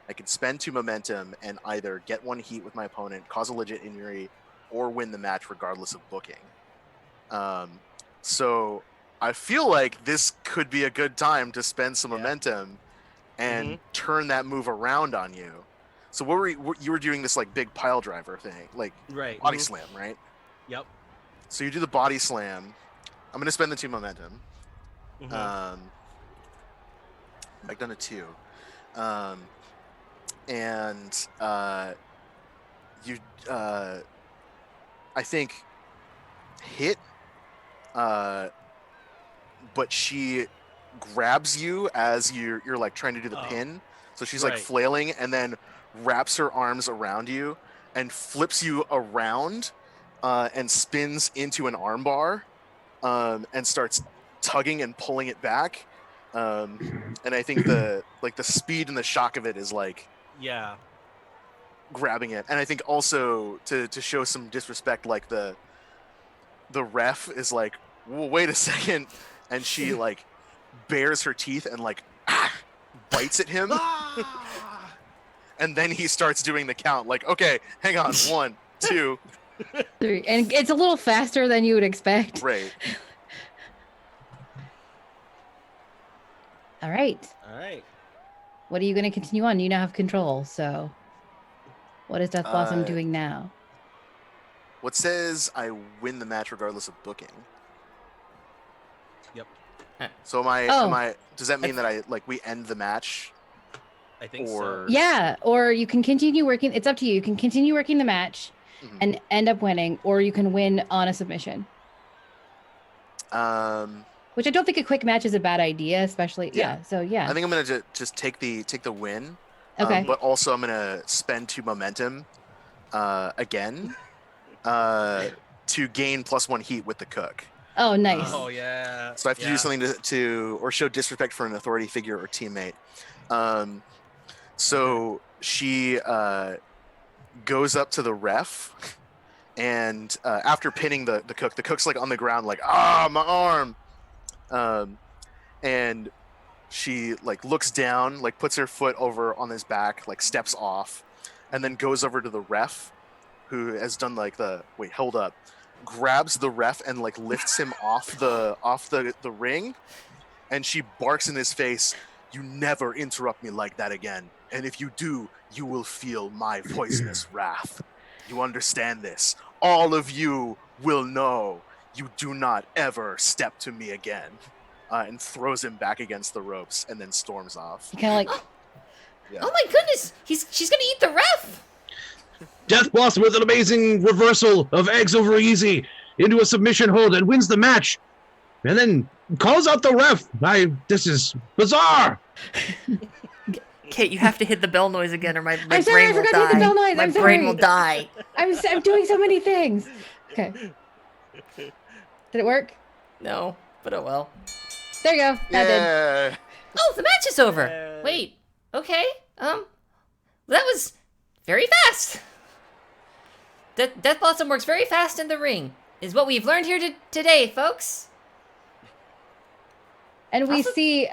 I can spend 2 momentum and either get 1 heat with my opponent, cause a legit injury, or win the match regardless of booking. So I feel like this could be a good time to spend some momentum and turn that move around on you. So you were doing this like big pile driver thing, like body slam, right? Yep. So you do the body slam. I'm going to spend the 2 momentum. I've done a 2. And you, I think, hit, but she grabs you as you're like trying to do the pin. So she's like flailing and then wraps her arms around you and flips you around and spins into an armbar and starts tugging and pulling it back. And I think the speed and the shock of it is like grabbing it. And I think also to show some disrespect, like the ref is like, well, wait a second, and she like bares her teeth and like bites at him. And then he starts doing the count, like, okay, hang on, 1, 2, 3, and it's a little faster than you would expect. Right. All right. What are you going to continue on? You now have control. So, what is Death Blossom doing now? What says I win the match regardless of booking? Yep. So am I? Does that mean that we end the match? I think so. Yeah, or you can continue working. It's up to you. You can continue working the match and end up winning, or you can win on a submission. Which I don't think a quick match is a bad idea, especially So I think I'm gonna just take the win. Okay. But also I'm gonna spend 2 momentum again to gain +1 heat with the cook. Oh, nice. Oh yeah. So I have to do something to or show disrespect for an authority figure or teammate. So she goes up to the ref, and after pinning the cook's like on the ground, like, my arm. And she like looks down, like puts her foot over on his back, like steps off, and then goes over to the ref, who has done like hold up, grabs the ref and like lifts him off the ring, and she barks in his face, "You never interrupt me like that again, and if you do, you will feel my poisonous wrath. You understand this? All of you will know. You do not ever step to me again." And throws him back against the ropes and then storms off. Kind of like, oh my goodness, she's gonna eat the ref. Death Blossom with an amazing reversal of eggs over easy into a submission hold and wins the match, and then calls out the ref. This is bizarre. Kate, you have to hit the bell noise again, or my I'm sorry, brain will I forgot to hit the die. bell noise. My brain will die. I'm doing so many things. Okay. Did it work? No, but oh well. There you go. That did. Oh, the match is over. Wait. Okay. That was very fast. Death Blossom works very fast in the ring, is what we've learned here today, folks. And we see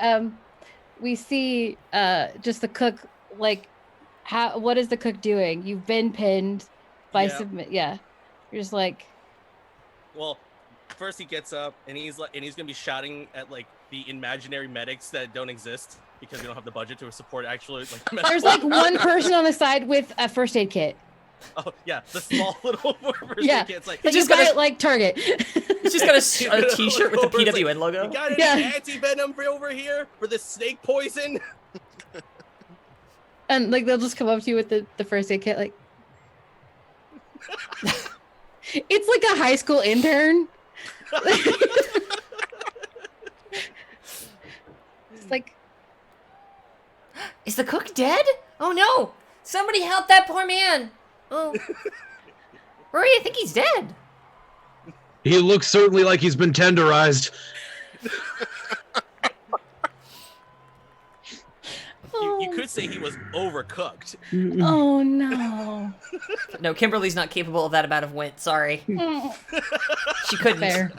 just the cook, like, what is the cook doing? You've been pinned by submit. Yeah. You're just like. Well, first he gets up and he's gonna be shouting at like the imaginary medics that don't exist. because we don't have the budget to support actually like. There's like one person on the side with a first aid kit. Oh yeah, the small little first Yeah. aid kit's like. He just got it like Target. He's just got a T-shirt with the PWN logo. You got any anti-venom over here for the snake poison? And like they'll just come up to you with the first aid kit, like. It's like a high school intern. It's like, is the cook dead? Oh no! Somebody help that poor man! Oh, Rory, I think he's dead. He looks certainly like he's been tenderized. You could say he was overcooked. oh no. No, Kimberly's not capable of that amount of wint. Sorry, she couldn't. Fair.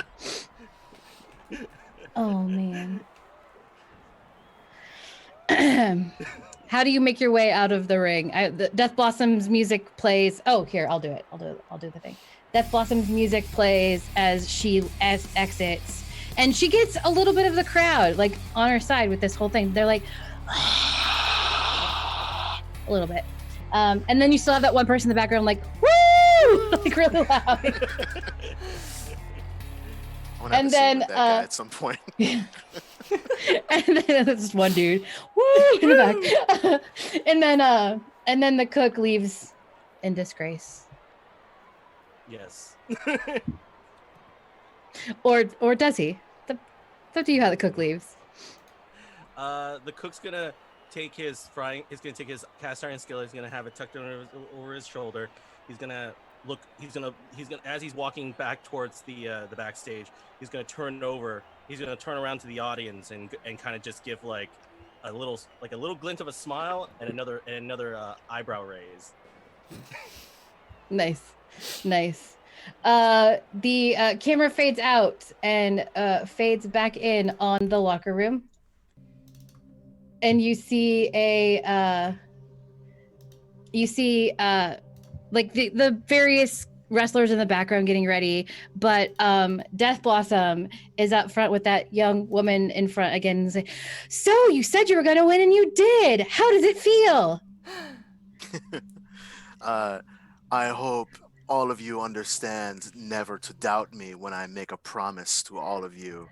Oh man. How do you make your way out of the ring? The Death Blossom's music plays. Oh, here, I'll do it. I'll do the thing. Death Blossom's music plays as she exits, and she gets a little bit of the crowd like on her side with this whole thing. They're like a little bit, and then you still have that one person in the background like woo, like really loud. And then that guy at some point. And then there's just one dude, woo, in the back. And then the cook leaves in disgrace. Yes. Or does he? It's up to you how the cook leaves. The cook's gonna take his cast iron skillet. He's gonna have it tucked over his shoulder. He's gonna look. He's gonna as he's walking back towards the backstage. He's gonna turn over. He's gonna turn around to the audience and kind of just give like a little glint of a smile and another eyebrow raise. Nice. The camera fades out and fades back in on the locker room, and you see like the various wrestlers in the background getting ready, but Death Blossom is up front with that young woman in front again and say, so you said you were going to win and you did. How does it feel? I hope all of you understand never to doubt me when I make a promise to all of you.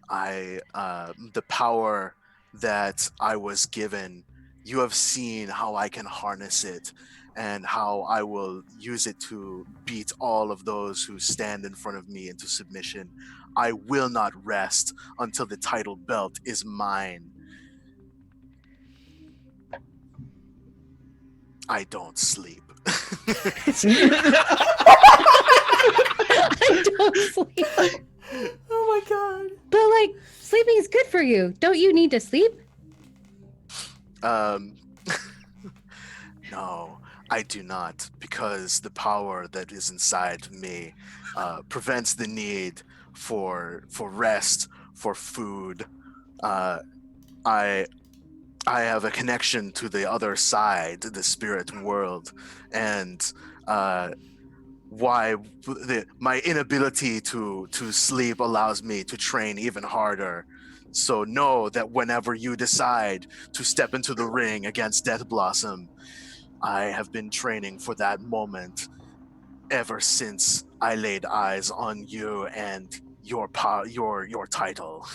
The power that I was given, you have seen how I can harness it and how I will use it to beat all of those who stand in front of me into submission. I will not rest until the title belt is mine. I don't sleep. I don't sleep. Oh my god. But like, sleeping is good for you. Don't you need to sleep? No, I do not, because the power that is inside me prevents the need for rest, for food. I have a connection to the other side, the spirit world, and my inability to sleep allows me to train even harder. So know that whenever you decide to step into the ring against Death Blossom, I have been training for that moment ever since I laid eyes on you and your title.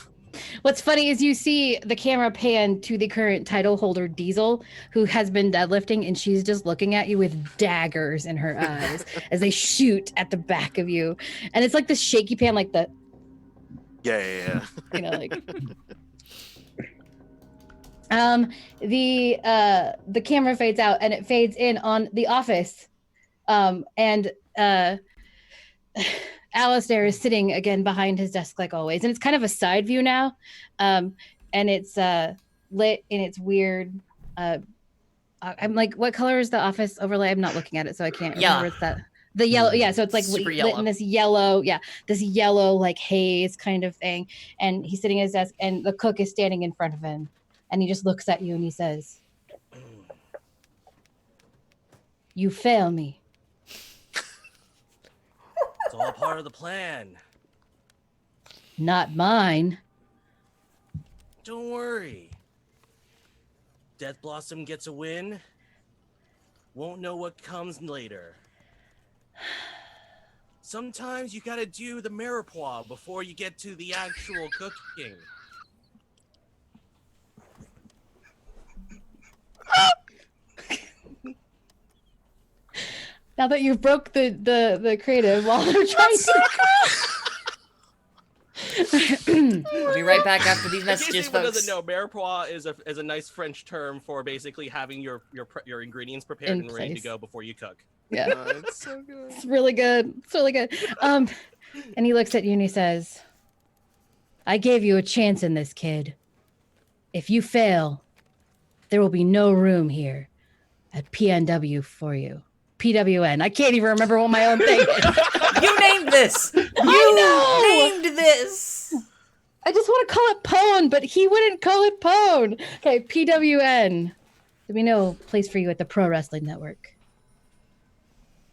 What's funny is you see the camera pan to the current title holder, Diesel, who has been deadlifting, and she's just looking at you with daggers in her eyes as they shoot at the back of you. And it's like the shaky pan, like the... Yeah. You know, like... The camera fades out and it fades in on the office. And Alistair is sitting again behind his desk like always, and it's kind of a side view now, and it's lit in its weird. I'm like, what color is the office overlay? I'm not looking at it, so I can't remember. It's that the yellow, yeah. So it's like lit in this yellow, this yellow like haze kind of thing. And he's sitting at his desk, and the cook is standing in front of him, and he just looks at you and he says, "You fail me." It's all part of the plan. Not mine. Don't worry. Death Blossom gets a win, won't know what comes later. Sometimes you gotta do the mirepoix before you get to the actual cooking. Now that you've broke the creative while they're trying to... We'll be right back after these In case messages, anyone folks. doesn't know, mirepoix is a nice French term for basically having your ingredients prepared In and ready to place. go before you cook. Yeah, It's so good. it's really good. It's really good. And he looks at you and he says, I gave you a chance in this, kid. If you fail, there will be no room here at PNW for you. PWN. I can't even remember what my own thing. You named this. You named this. I just want to call it Pwn, but he wouldn't call it Pwn. Okay, PWN. There'll be no place for you at the Pro Wrestling Network.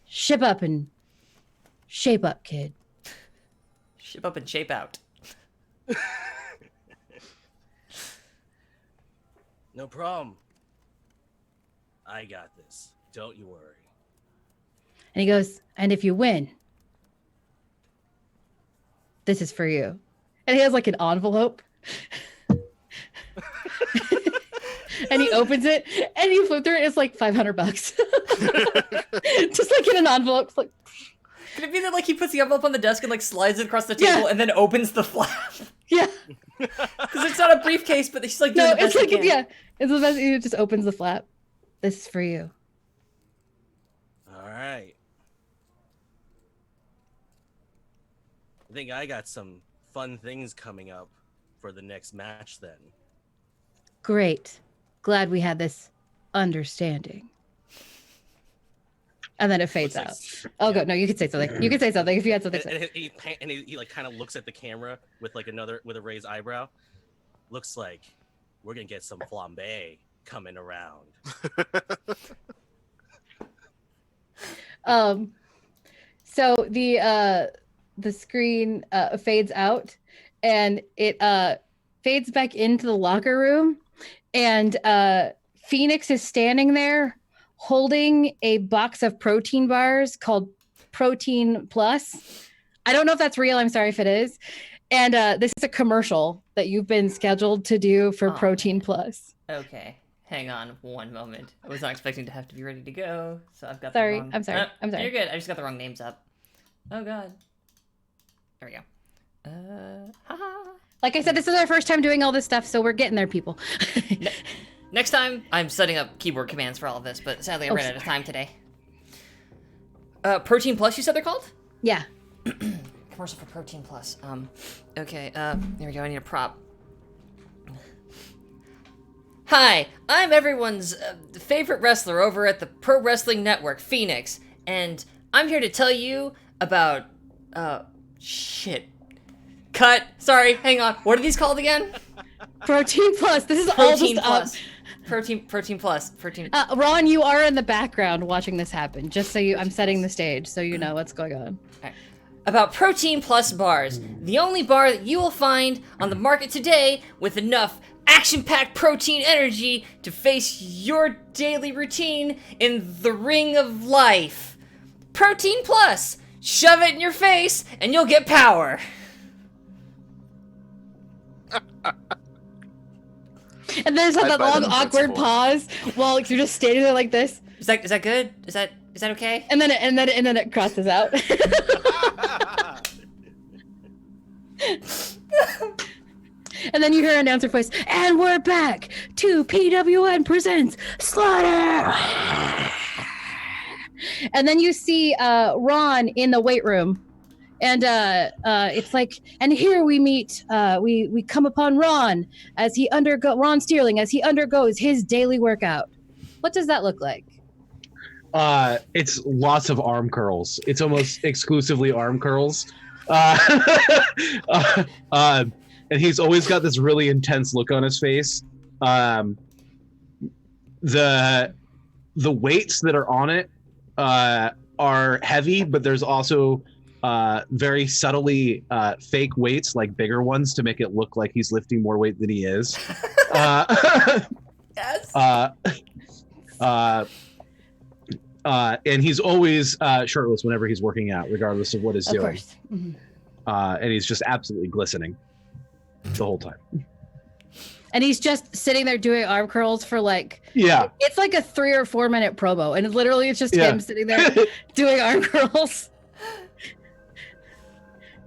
Ship up and shape up, kid. Ship up and shape out. No problem. I got this. Don't you worry. And he goes, and if you win, this is for you. And he has like an envelope. And he opens it and you flip through it. It's like $500. Just like in an envelope. It's like, Could it be that like he puts the envelope on the desk and like slides it across the table and then opens the flap? yeah. Because it's not a briefcase, but he's like doing No, the best it's like, he can. yeah. It's the best. He just opens the flap. This is for you. All right. I think I got some fun things coming up for the next match then. Great. Glad we had this understanding. And then it fades out. Oh, go. No, you could say something. You could say something if you had something to say. And he like kind of looks at the camera with like with a raised eyebrow. Looks like we're gonna get some flambe coming around. So the screen fades out and it fades back into the locker room, and Phoenix is standing there holding a box of protein bars called Protein Plus. I don't know if that's real. I'm sorry if it is. And this is a commercial that you've been scheduled to do for Protein Plus. Okay. Hang on one moment. I was not expecting to have to be ready to go, so I've got Sorry, the wrong... I'm sorry. I'm sorry. You're good. I just got the wrong names up. Oh, God. There we go. Haha. Like I said, this is our first time doing all this stuff, so we're getting there, people. Next time, I'm setting up keyboard commands for all of this, but sadly I ran out of time today. Protein Plus, you said they're called? Yeah. Commercial for Protein Plus. Okay, there we go. I need a prop. Hi, I'm everyone's favorite wrestler over at the Pro Wrestling Network, Phoenix, and I'm here to tell you about, shit. Cut. Sorry, hang on. What are these called again? Protein Plus. This is Protein all Plus. just Protein Plus. Protein. Ron, you are in the background watching this happen, just so I'm setting the stage so you know what's going on. Right. About Protein Plus bars, the only bar that you will find on the market today with enough action-packed protein energy to face your daily routine in the ring of life. Protein Plus. Shove it in your face and you'll get power. And then there's like I'd that buy long, that in awkward principle. pause while you're just standing there like this, Is that good? Is that okay? and then it crosses out. And then you hear an announcer voice, and we're back to PWN presents Slaughter. And then you see Ron in the weight room, and it's like, and here we meet, we come upon Ron Ron Steerling as he undergoes his daily workout. What does that look like? It's lots of arm curls. It's almost exclusively arm curls. And he's always got this really intense look on his face. The weights that are on it are heavy, but there's also very subtly fake weights, like bigger ones, to make it look like he's lifting more weight than he is. Yes. And he's always shirtless whenever he's working out, regardless of what he's doing. Of course. Mhm. And he's just absolutely glistening the whole time. And he's just sitting there doing arm curls for like, Yeah. it's like a 3 or 4 minute promo, and literally it's just Yeah. him sitting there doing arm curls.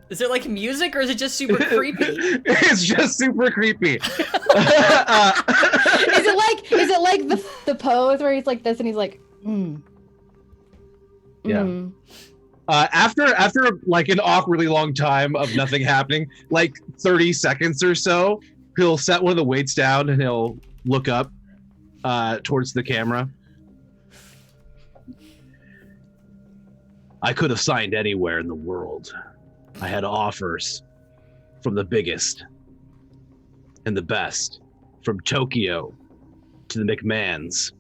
Is it like music or is it just super creepy? It's just super creepy. Is it like the pose where he's like this and he's like, Yeah. After like an awkwardly long time of nothing happening, like 30 seconds or so, he'll set one of the weights down and he'll look up towards the camera. I could have signed anywhere in the world. I had offers from the biggest and the best, from Tokyo to the McMahons.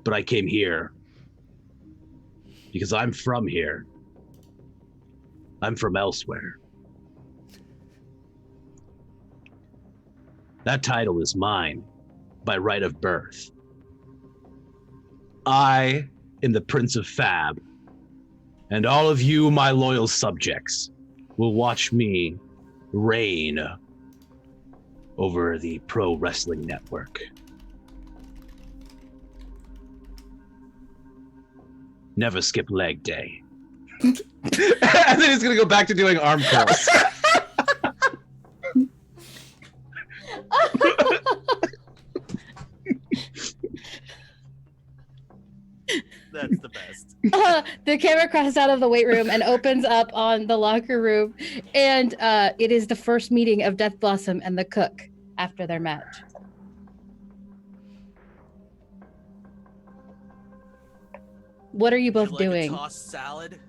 But I came here because I'm from here. I'm from elsewhere. That title is mine by right of birth. I am the Prince of Fab, and all of you, my loyal subjects, will watch me reign over the Pro Wrestling Network. Never skip leg day. And then he's gonna go back to doing arm curls. That's the best. The camera crosses out of the weight room and opens up on the locker room, and it is the first meeting of Death Blossom and the Cook after their match. What are you both Like doing? A tossed salad.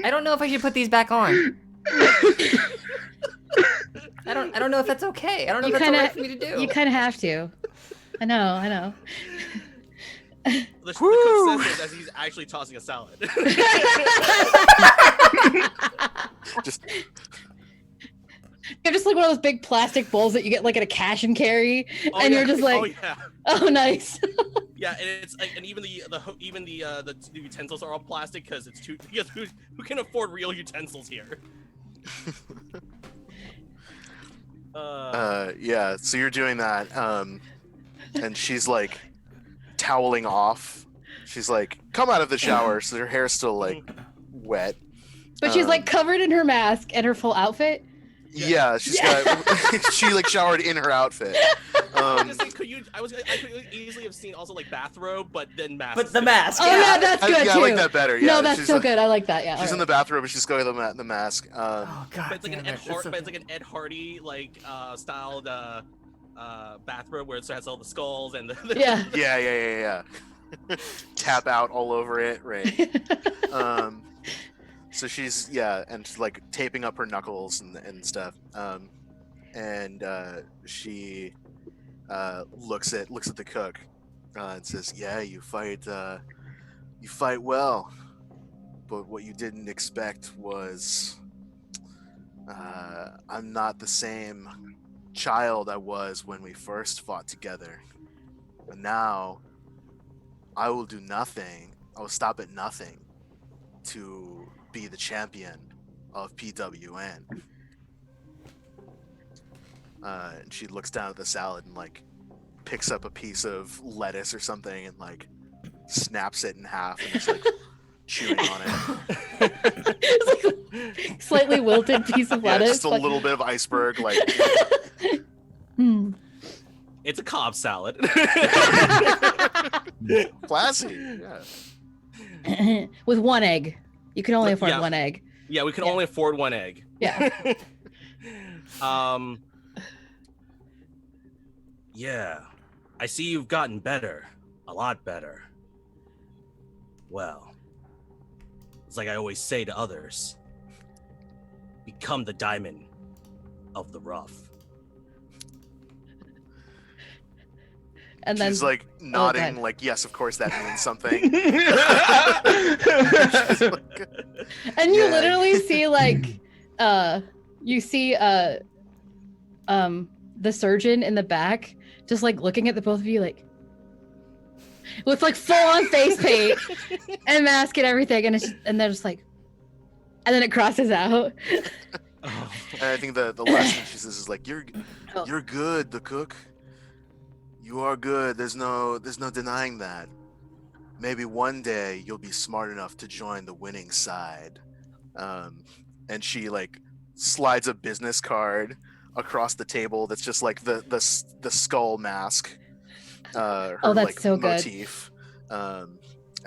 I don't know if I should put these back on. I don't know if that's okay. I don't know if that's all right for me to do. You kind of have to. I know. The cook says it as he's actually tossing a salad. Just They're just like one of those big plastic bowls that you get like at a cash and carry, Oh, and yeah. you're just like, oh, nice. Yeah, and it's like, and even the utensils are all plastic because it's too. Because who can afford real utensils here? Yeah, so you're doing that, and she's like toweling off. She's like, come out of the shower, so her hair's still like wet. But she's like covered in her mask and her full outfit. Yeah, she's got. She like showered in her outfit. I could easily have seen also like bathrobe, but then mask. But the mask. Oh yeah, that's good too. I like that better. Yeah, No, that's she's so like, good. I like that. Yeah. She's in the bathrobe, but she's got the mask. Oh god. But it's like damn an it. Ed Hart, but it's like an Ed Hardy like styled bathrobe where it has all the skulls and the Yeah. Yeah. Tap out all over it, right? So she's and she's like taping up her knuckles and stuff. And she looks at the cook and says, "Yeah, you fight well, but what you didn't expect was I'm not the same child I was when we first fought together. But now I will do nothing. I will stop at nothing to be the champion of PWN." And she looks down at the salad and like picks up a piece of lettuce or something and like snaps it in half and is like chewing on it. It's like a slightly wilted piece of Yeah, lettuce. just a little bit of iceberg, like. It's a Cobb salad. Classy, yeah. With one egg. You can only afford Yeah. one egg. Yeah, we can only afford one egg. Yeah. Yeah. I see you've gotten better. A lot better. Well, It's like I always say to others, become the diamond of the rough. And then She's like nodding, God. like, yes, of course that means something. And you Yeah. literally see like you see the surgeon in the back just like looking at the both of you like with like full on face paint and mask and everything, and and they're just like, and then it crosses out. And I think the last thing she says is like, you're good, the cook. You are good. There's no denying that. Maybe one day you'll be smart enough to join the winning side. And she like slides a business card across the table that's just like the skull mask. Her that's like so good. motif. And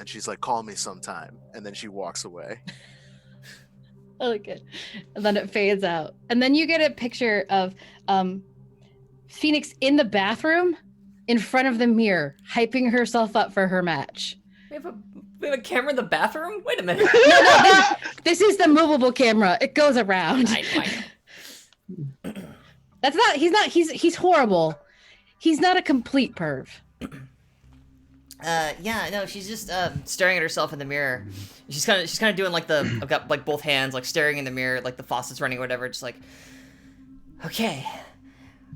she's like, call me sometime. And then she walks away. I like it. And then it fades out. And then you get a picture of Phoenix in the bathroom in front of the mirror, hyping herself up for her match. We have a camera in the bathroom? Wait a minute. No, this is the movable camera. It goes around. I know. He's horrible. He's not a complete perv. Yeah, no, she's just staring at herself in the mirror. She's kind of doing like I've got like both hands like staring in the mirror, like the faucet's running or whatever, just like, okay,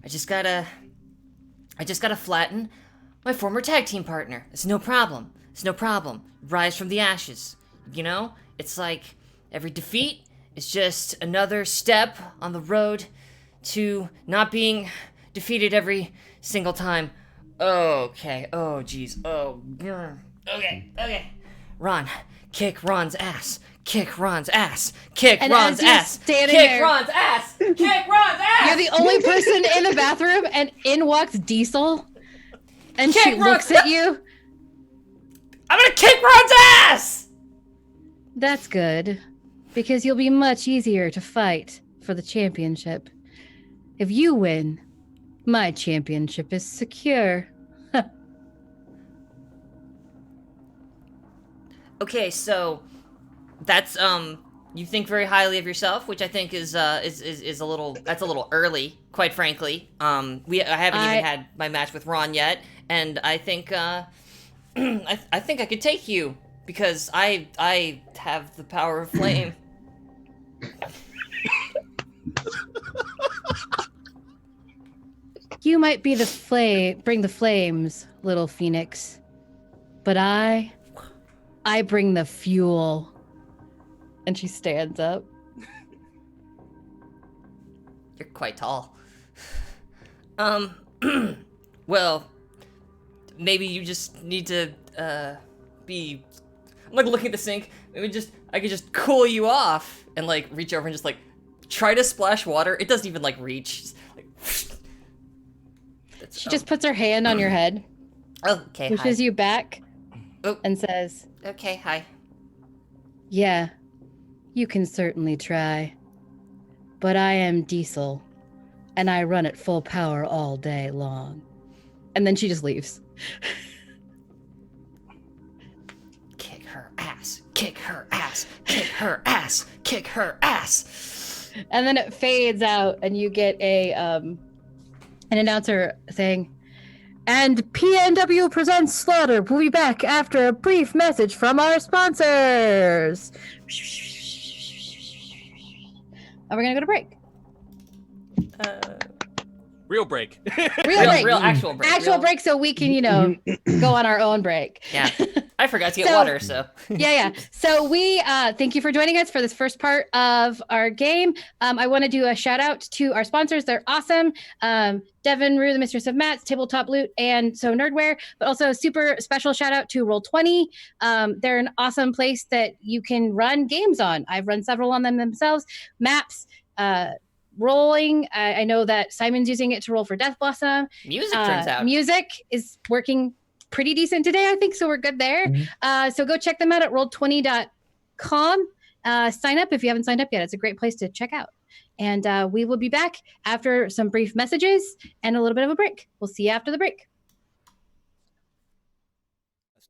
I just gotta flatten my former tag team partner. It's no problem. Rise from the ashes. You know, it's like every defeat is just another step on the road to not being defeated every single time. Okay. Oh, geez. Oh, okay. Ron, kick Ron's ass. Kick Ron's ass. Kick Ron's ass. Kick Ron's ass. Kick Ron's ass. You're the only person in the bathroom, and in walks Diesel, and she looks at you. I'm gonna kick Ron's ass. That's good, because you'll be much easier to fight for the championship. If you win, my championship is secure. Okay, so that's you think very highly of yourself, which I think is a little early, quite frankly. I haven't even had my match with Ron yet, and I think I think I could take you because I have the power of flame. You might be bring the flames, little Phoenix, but I bring the fuel. And she stands up. You're quite tall. Well, maybe you just need to be. I'm like looking at the sink. Maybe I could just cool you off and like reach over and just like try to splash water. It doesn't even like reach. Just, like, she just puts her hand on your head. Okay. Pushes you back. And says, "Okay, hi." Yeah, you can certainly try, but I am Diesel, and I run at full power all day long. And then she just leaves. Kick her ass! Kick her ass! Kick her ass! Kick her ass! And then it fades out, and you get an announcer saying, "And PNW presents Slaughter. We'll be back after a brief message from our sponsors." And we're gonna go to break. Real break. Real actual break. Actual break, so we can, go on our own break. Yeah, I forgot to get water, so. Yeah. So we thank you for joining us for this first part of our game. I want to do a shout out to our sponsors. They're awesome. Devin Rue, the Mistress of Mats, Tabletop Loot, and So Nerdware, but also a super special shout out to Roll20. They're an awesome place that you can run games on. I've run several on them themselves. Maps, rolling. I know that Simon's using it to roll for Death Blossom. Music turns out. Music is working pretty decent today, I think, so we're good there. Mm-hmm. So go check them out at roll20.com. Sign up if you haven't signed up yet. It's a great place to check out. And we will be back after some brief messages and a little bit of a break. We'll see you after the break.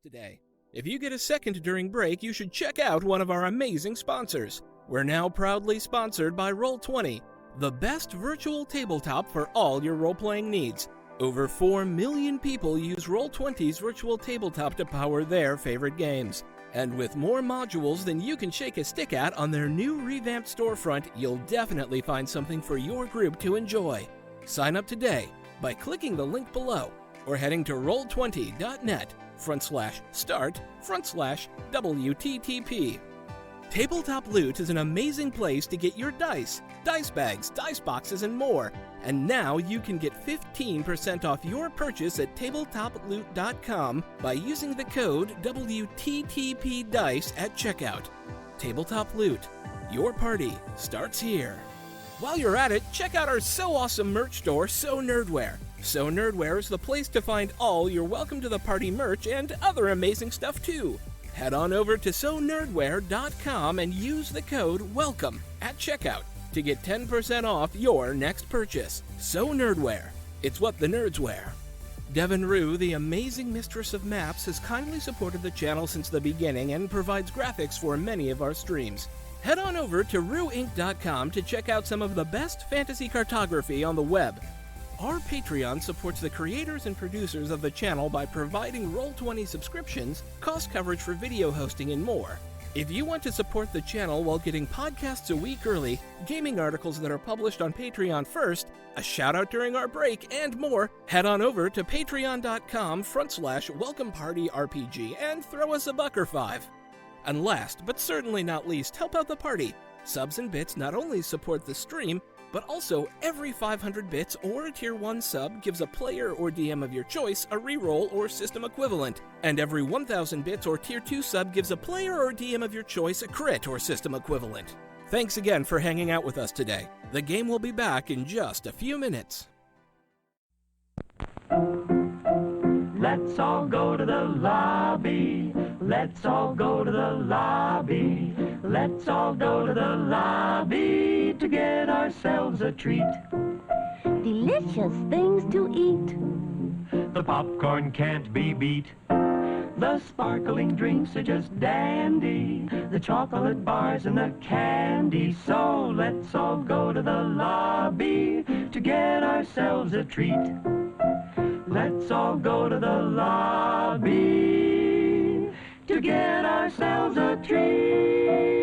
Today, If you get a second during break, you should check out one of our amazing sponsors. We're now proudly sponsored by Roll20, the best virtual tabletop for all your role-playing needs. Over 4 million people use Roll20's virtual tabletop to power their favorite games. And with more modules than you can shake a stick at on their new revamped storefront, you'll definitely find something for your group to enjoy. Sign up today by clicking the link below or heading to roll20.net/start/WTTP. Tabletop Loot is an amazing place to get your dice bags, dice boxes, and more. And now you can get 15% off your purchase at tabletoploot.com by using the code WTTPDICE at checkout. Tabletop Loot. Your party starts here. While you're at it, check out our so awesome merch store, So Nerdware. So Nerdware is the place to find all your Welcome to the Party merch and other amazing stuff too. Head on over to sonerdware.com and use the code WELCOME at checkout to get 10% off your next purchase. So Nerdware. It's what the nerds wear. Devin Rue, the amazing mistress of maps, has kindly supported the channel since the beginning and provides graphics for many of our streams. Head on over to rueinc.com to check out some of the best fantasy cartography on the web. Our Patreon supports the creators and producers of the channel by providing Roll20 subscriptions, cost coverage for video hosting, and more. If you want to support the channel while getting podcasts a week early, gaming articles that are published on Patreon first, a shout out during our break, and more, head on over to patreon.com/welcomepartyrpg and throw us a buck or $5. And last, but certainly not least, help out the party. Subs and bits not only support the stream, but also every 500 bits or a tier 1 sub gives a player or DM of your choice a reroll or system equivalent, and every 1000 bits or tier 2 sub gives a player or DM of your choice a crit or system equivalent. Thanks again for hanging out with us today. The game will be back in just a few minutes. Let's all go to the lobby. Let's all go to the lobby. Let's all go to the lobby to get ourselves a treat. Delicious things to eat. The popcorn can't be beat. The sparkling drinks are just dandy. The chocolate bars and the candy. So let's all go to the lobby to get ourselves a treat. Let's all go to the lobby to get ourselves a treat.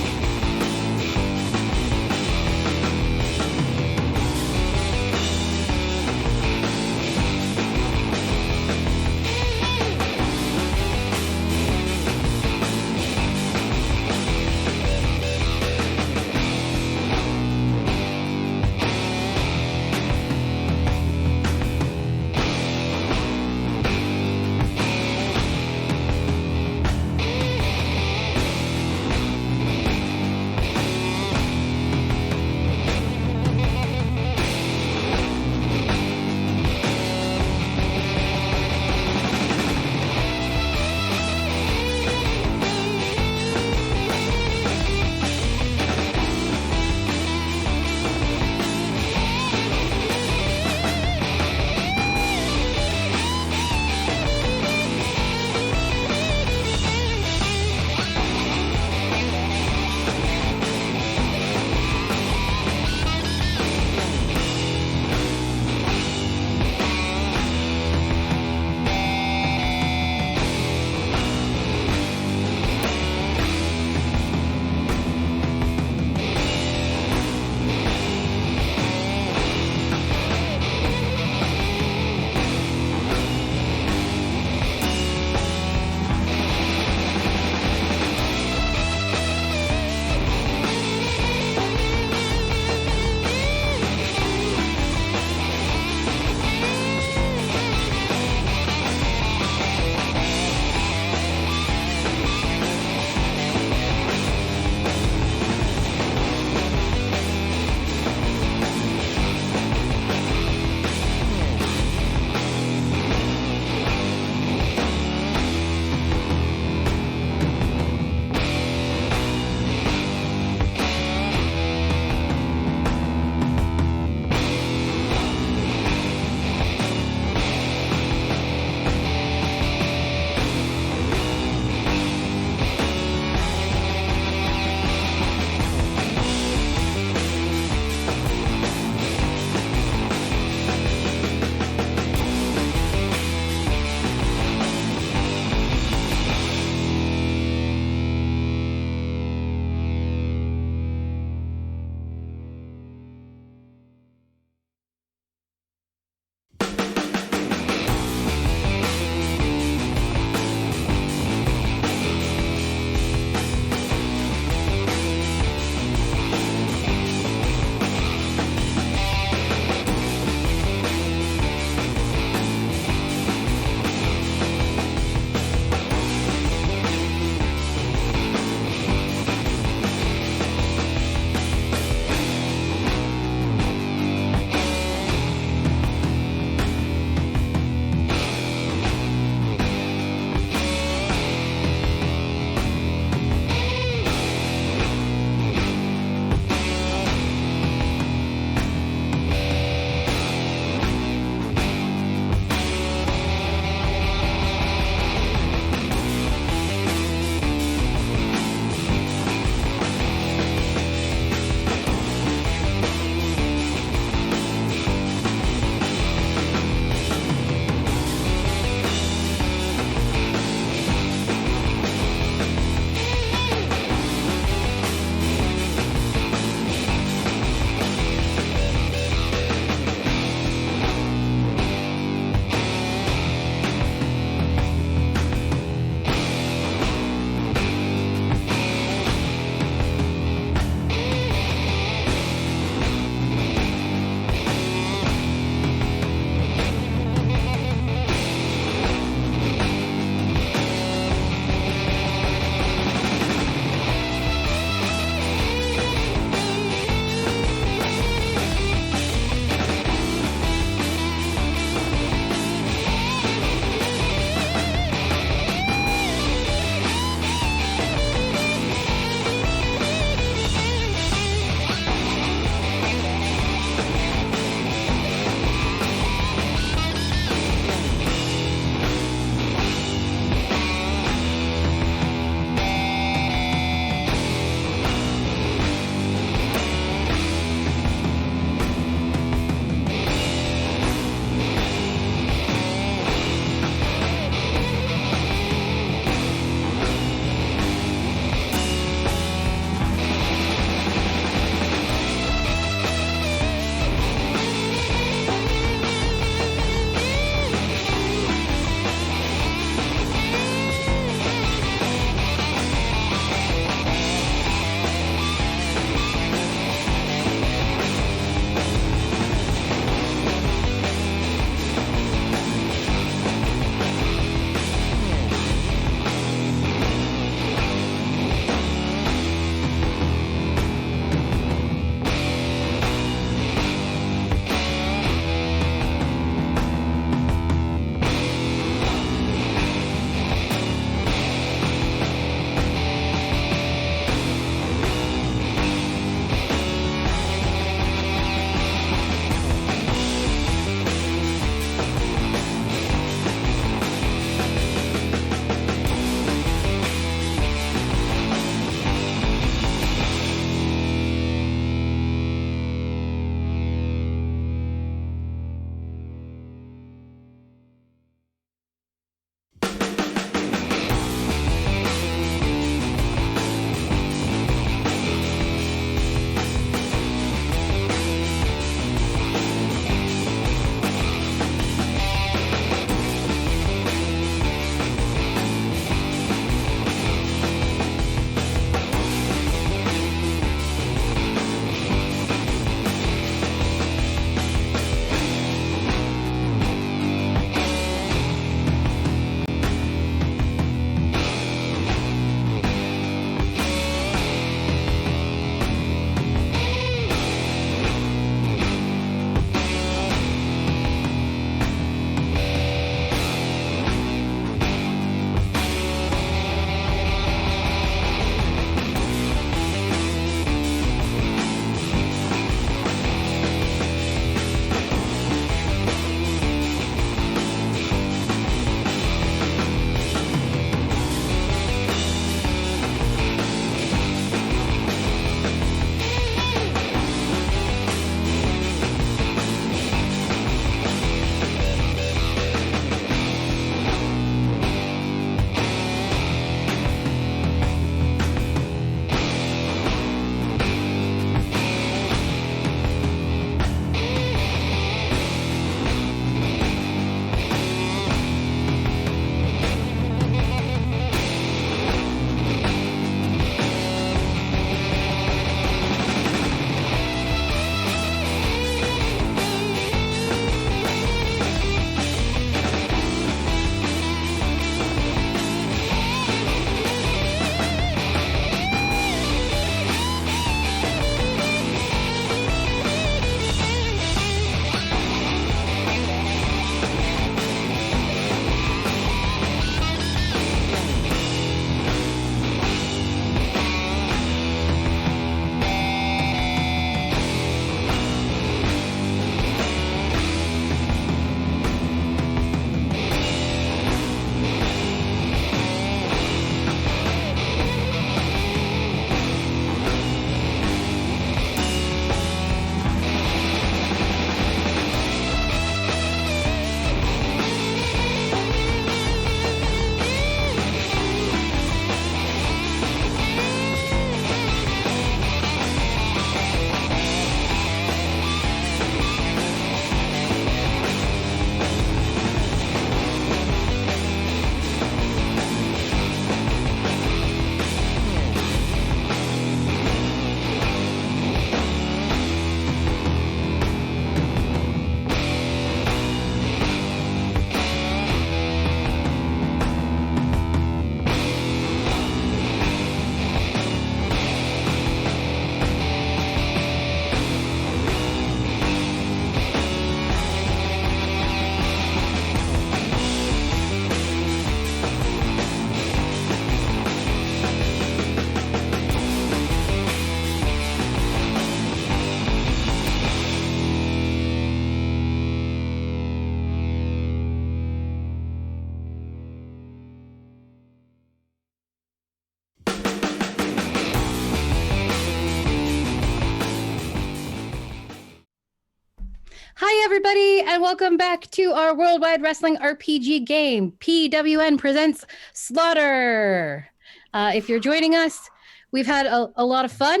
everybody, and welcome back to our Worldwide Wrestling RPG game. PWN presents Slaughter. If you're joining us, we've had a lot of fun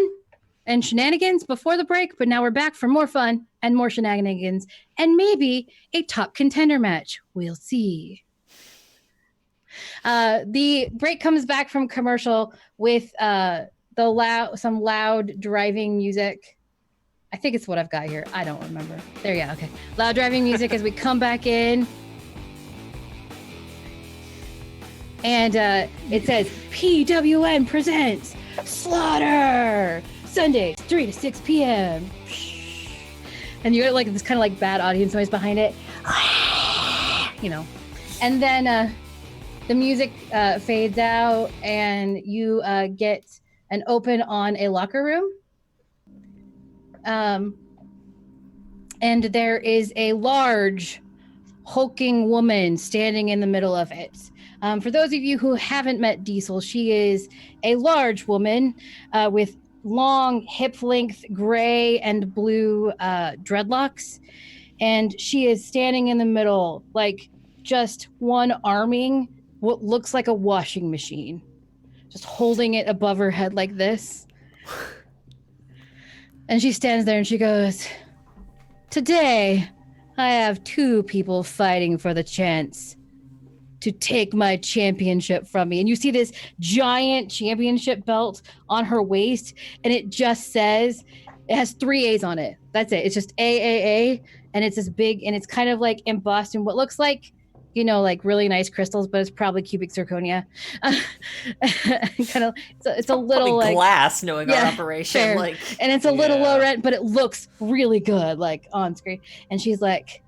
and shenanigans before the break, but now we're back for more fun and more shenanigans, and maybe a top contender match. We'll see. The break comes back from commercial with some loud driving music. I think it's what I've got here. I don't remember. There you go. Okay. Loud driving music as we come back in. And it says PWN presents Slaughter Sundays 3 to 6 p.m. And you got like this kind of like bad audience noise behind it. You know. And then the music fades out and you get an open on a locker room. And there is a large hulking woman standing in the middle of it. For those of you who haven't met Diesel, she is a large woman with long hip-length gray and blue dreadlocks. And she is standing in the middle, like just one arming what looks like a washing machine, just holding it above her head like this. And she stands there and she goes, "Today, I have two people fighting for the chance to take my championship from me." And you see this giant championship belt on her waist, and it just says, it has 3 A's on it. That's it. It's just AAA, and it's this big, and it's kind of like embossed in what looks like, you know, like really nice crystals, but it's probably cubic zirconia. Kind of, it's a little like glass, knowing our operation, fair. like, and it's a little low rent, but it looks really good, like on screen. And she's like,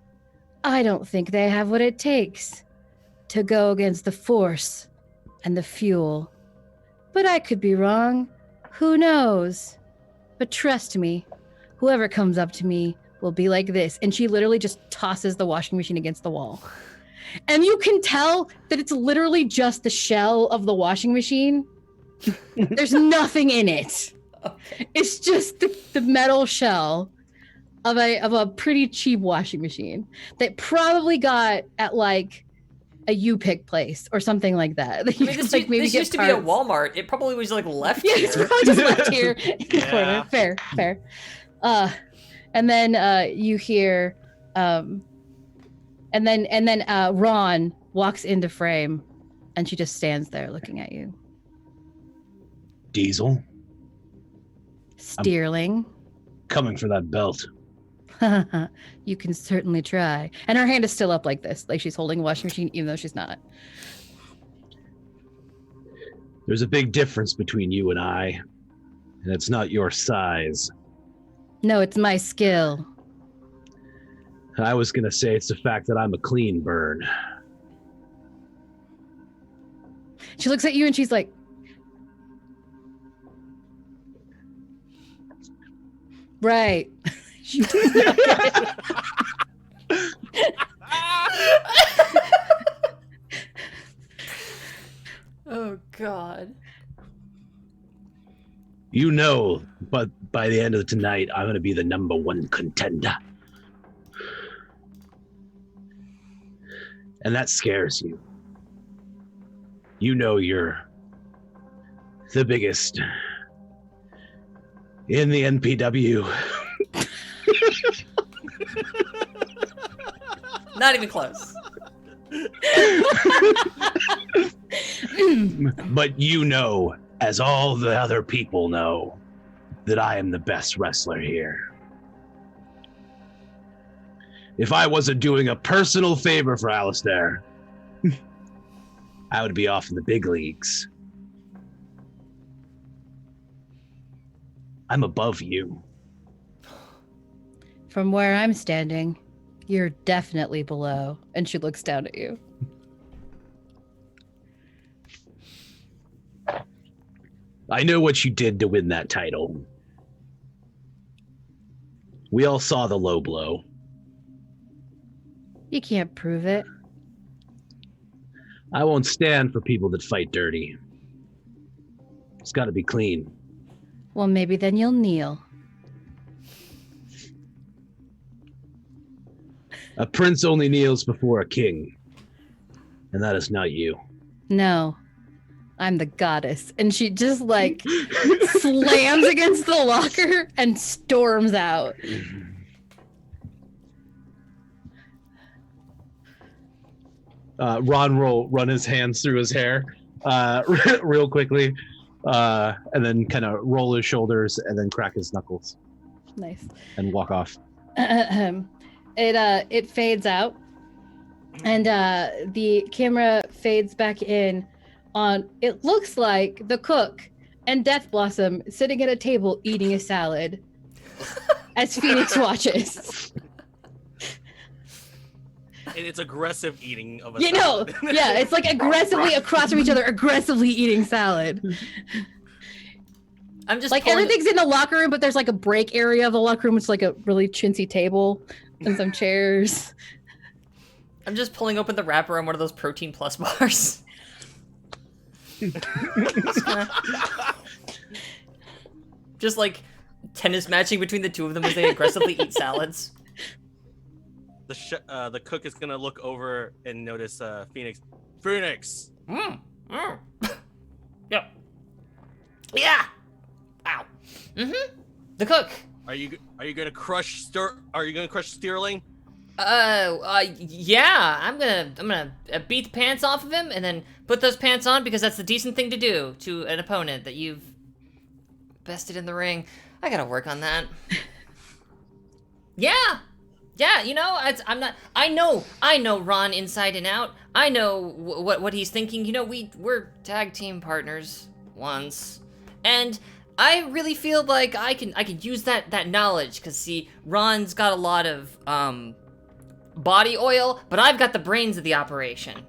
"I don't think they have what it takes to go against the force and the fuel, but I could be wrong. Who knows? But trust me, whoever comes up to me will be like this." And she literally just tosses the washing machine against the wall. And you can tell that it's literally just the shell of the washing machine. There's nothing in it. Okay. It's just the metal shell of a pretty cheap washing machine that probably got at like a U-Pick place or something like that. I mean, this, like, this used to be a Walmart. It probably was like left here. It's probably just left here in the corner. Fair. And then you hear And then Ron walks into frame, and she just stands there looking at you. Diesel? Steerling? Coming for that belt. You can certainly try. And her hand is still up like this, like she's holding a washing machine, even though she's not. There's a big difference between you and I, and it's not your size. No, it's my skill. I was going to say it's the fact that I'm a clean burn. She looks at you and she's like, "Right." Oh, God. You know, but by the end of tonight, I'm going to be the #1 contender. And that scares you. You know you're the biggest in the NPW. Not even close. But you know, as all the other people know, that I am the best wrestler here. If I wasn't doing a personal favor for Alistair, I would be off in the big leagues. I'm above you. From where I'm standing, you're definitely below. And she looks down at you. I know what you did to win that title. We all saw the low blow. You can't prove it. I won't stand for people that fight dirty. It's got to be clean. Well, maybe then you'll kneel. A prince only kneels before a king. And that is not you. No, I'm the goddess. And she just like slams against the locker and storms out. Ron will run his hands through his hair real quickly, and then kind of roll his shoulders and then crack his knuckles. Nice. And walk off. It fades out, and the camera fades back in on, it looks like the cook and Death Blossom sitting at a table eating a salad as Phoenix watches. And it's aggressive eating of a You know, salad. yeah, it's like aggressively across from each other, aggressively eating salad. I'm just like pulling... everything's in the locker room, but there's like a break area of the locker room, which is like a really chintzy table and some chairs. I'm just pulling open the wrapper on one of those Protein Plus bars. Just like tennis matching between the two of them as they aggressively eat salads. The cook is gonna look over and notice Phoenix. Phoenix. Yeah. Yeah. Ow. The cook. Are you gonna crush Sterling? Yeah. I'm gonna beat the pants off of him and then put those pants on because that's the decent thing to do to an opponent that you've bested in the ring. I gotta work on that. Yeah, you know, I know Ron inside and out. I know what he's thinking. You know, we're tag team partners once, and I really feel like I can use that knowledge, because see, Ron's got a lot of body oil, but I've got the brains of the operation.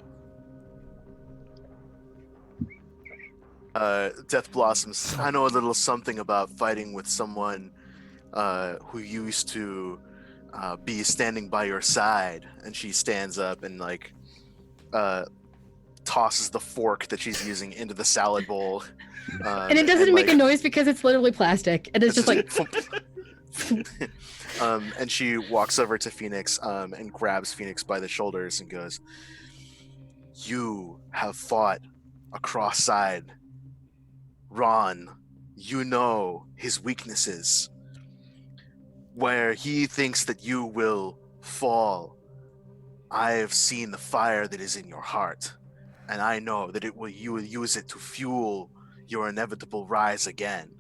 Death Blossoms, I know a little something about fighting with someone who used to be standing by your side. And she stands up and like tosses the fork that she's using into the salad bowl. And it doesn't make a noise because it's literally plastic. And it's just like... and she walks over to Phoenix and grabs Phoenix by the shoulders and goes, "You have fought across side. Ron, you know his weaknesses. Where he thinks that you will fall, I have seen the fire that is in your heart, and I know that you will use it to fuel your inevitable rise again.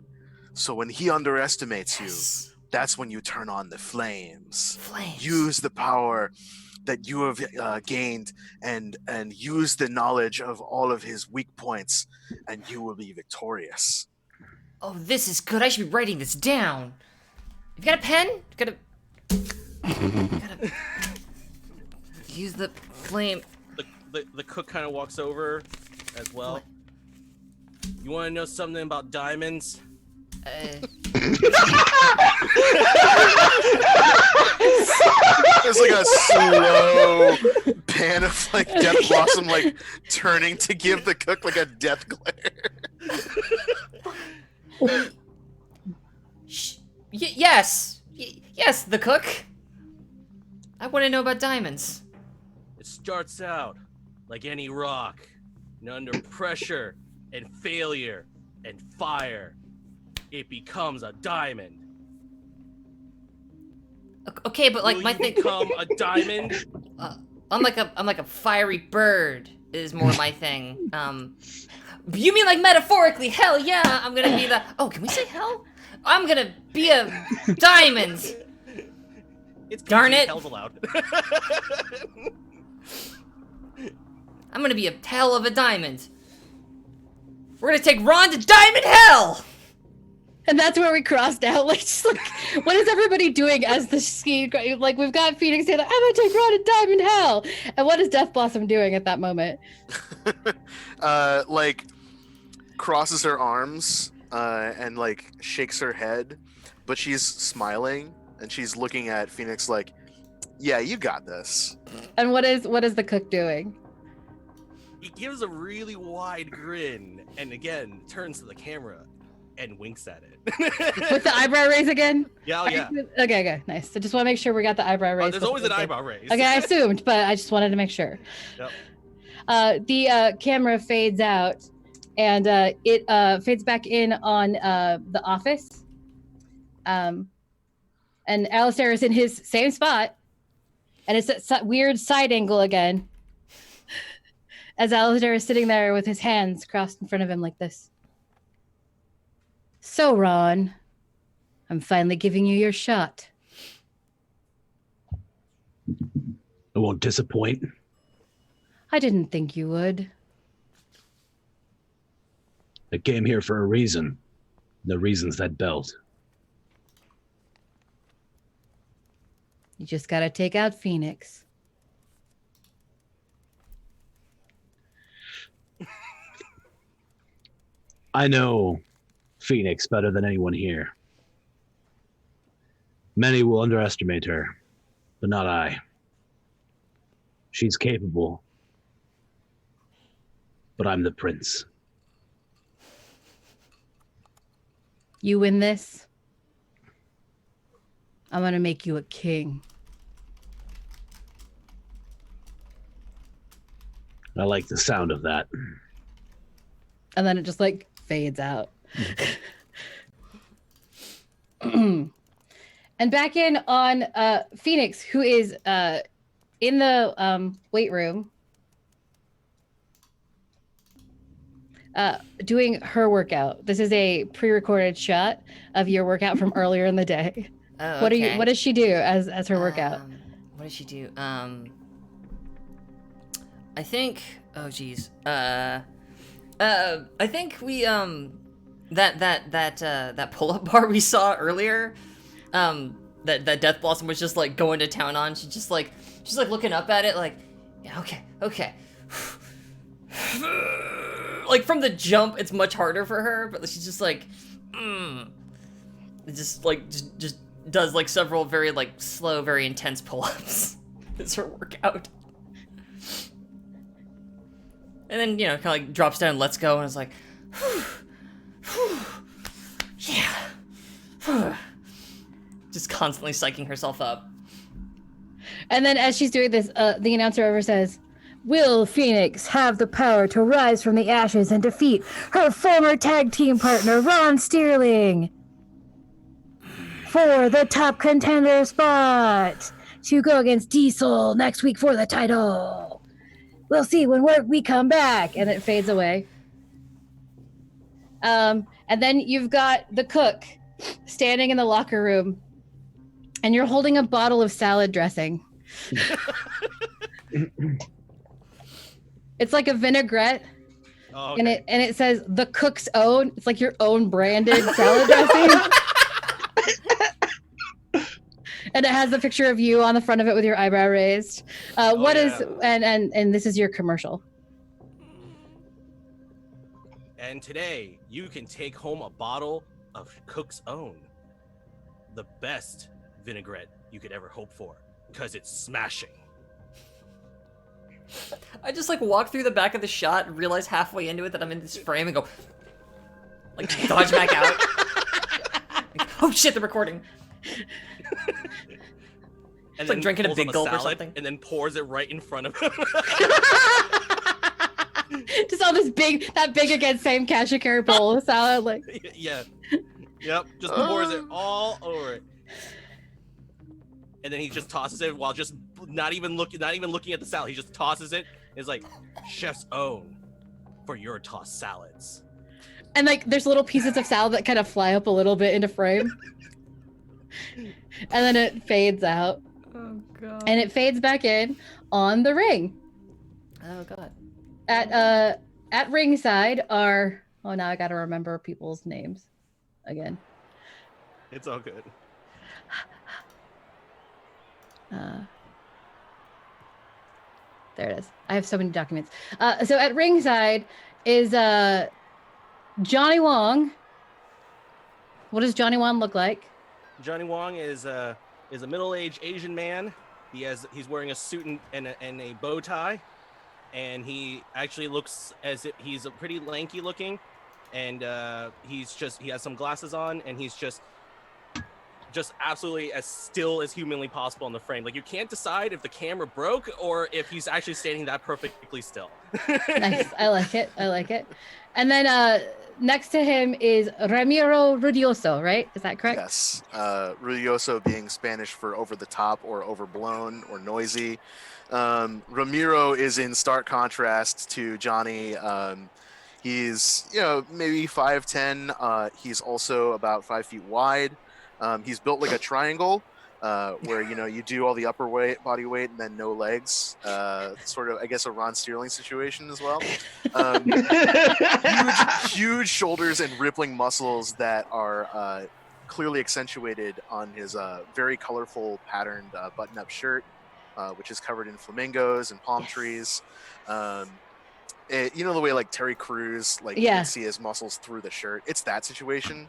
So when he underestimates you, that's when you turn on the flames. Use the power that you have gained and use the knowledge of all of his weak points, and you will be victorious." Oh, this is good. I should be writing this down. You got a pen? Gotta use the flame. The cook kind of walks over as well. What? You want to know something about diamonds? There's like a slow pan of like Death Blossom like turning to give the cook like a death glare. Yes, the cook. I want to know about diamonds. It starts out like any rock, and under pressure and failure and fire, it becomes a diamond. Okay, but like my thing. Become a diamond. I'm like a fiery bird is more my thing. You mean like metaphorically? Hell yeah, I'm gonna be the. Oh, can we say hell? I'm gonna be a diamond. It's darn it. Hell's allowed. I'm gonna be a hell of a diamond. We're gonna take Ron to diamond hell. And that's where we crossed out. Like, just like, what is everybody doing as the ski? Like, we've got Phoenix saying, like, I'm gonna take Ron to diamond hell. And what is Death Blossom doing at that moment? Like, crosses her arms and like shakes her head, but she's smiling and she's looking at Phoenix like, "Yeah, you got this." And what is the cook doing? He gives a really wide grin and again turns to the camera and winks at it. With the eyebrow raise again? Yeah, yeah. Okay, nice. I just want to make sure we got the eyebrow raise. There's always an eyebrow raise. Okay, I assumed, but I just wanted to make sure. Yep. The camera fades out, and it fades back in on the office. And Alistair is in his same spot, and it's that weird side angle again. As Alistair is sitting there with his hands crossed in front of him like this. So, Ron, I'm finally giving you your shot. I won't disappoint. I didn't think you would. I came here for a reason. The reason's that belt. You just gotta take out Phoenix. I know Phoenix better than anyone here. Many will underestimate her, but not I. She's capable, but I'm the prince. You win this, I'm gonna make you a king. I like the sound of that. And then it just like fades out. And back in on Phoenix, who is in the weight room doing her workout. This is a pre-recorded shot of your workout from earlier in the day. Oh, okay. What does she do as her workout? What does she do? I think. Oh, geez. I think we that pull-up bar we saw earlier, that Death Blossom was just like going to town on. She's like looking up at it like, yeah, okay. Like from the jump, it's much harder for her, but she's just like, it just does like several very like slow, very intense pull-ups. It's her workout. And then, kind of like drops down, lets go, and is like, yeah. Just constantly psyching herself up. And then as she's doing this, the announcer over says, will Phoenix have the power to rise from the ashes and defeat her former tag team partner, Ron Steerling, for the top contender spot to go against Diesel next week for the title? We'll see when we come back. And it fades away. And then you've got the cook standing in the locker room, and you're holding a bottle of salad dressing. It's like a vinaigrette. Oh, okay. and it says the cook's own. It's like your own branded salad dressing. And it has the picture of you on the front of it with your eyebrow raised. And this is your commercial. And today you can take home a bottle of Cook's Own, the best vinaigrette you could ever hope for, because it's smashing. I just like walk through the back of the shot and realize halfway into it that I'm in this frame and go, like dodge back out. Like, oh shit, the recording. And it's like drinking a big gulp or something. And then pours it right in front of him. Just all this that big again, same cash and carry bowl of salad. Like, yeah. Yep. Just pours it all over it. And then he just tosses it while just not even looking at the salad. He just tosses it. It's like, chef's own for your tossed salads. And like there's little pieces of salad that kind of fly up a little bit into frame. And then it fades out. Oh god. And it fades back in on the ring. Oh god. At ringside are now I gotta remember people's names again. It's all good. There it is. I have so many documents. So at ringside is Johnny Wong. What does Johnny Wong look like? Johnny Wong is a middle-aged Asian man. He's wearing a suit and a bow tie, and he actually looks as if he's a pretty lanky looking. and he has some glasses on, and he's just absolutely as still as humanly possible in the frame. Like, you can't decide if the camera broke or if he's actually standing that perfectly still. Nice. I like it. And then next to him is Ramiro Rudioso, right? Is that correct? Yes. Ruidoso being Spanish for over the top or overblown or noisy. Ramiro is in stark contrast to Johnny. He's, maybe 5'10". He's also about 5 feet wide. He's built like a triangle, where, you do all the upper body weight and then no legs. Sort of, I guess, a Ron Sterling situation as well. Huge shoulders and rippling muscles that are clearly accentuated on his very colorful patterned button-up shirt, which is covered in flamingos and palm trees. The way like Terry Crews, like you can see his muscles through the shirt. It's that situation.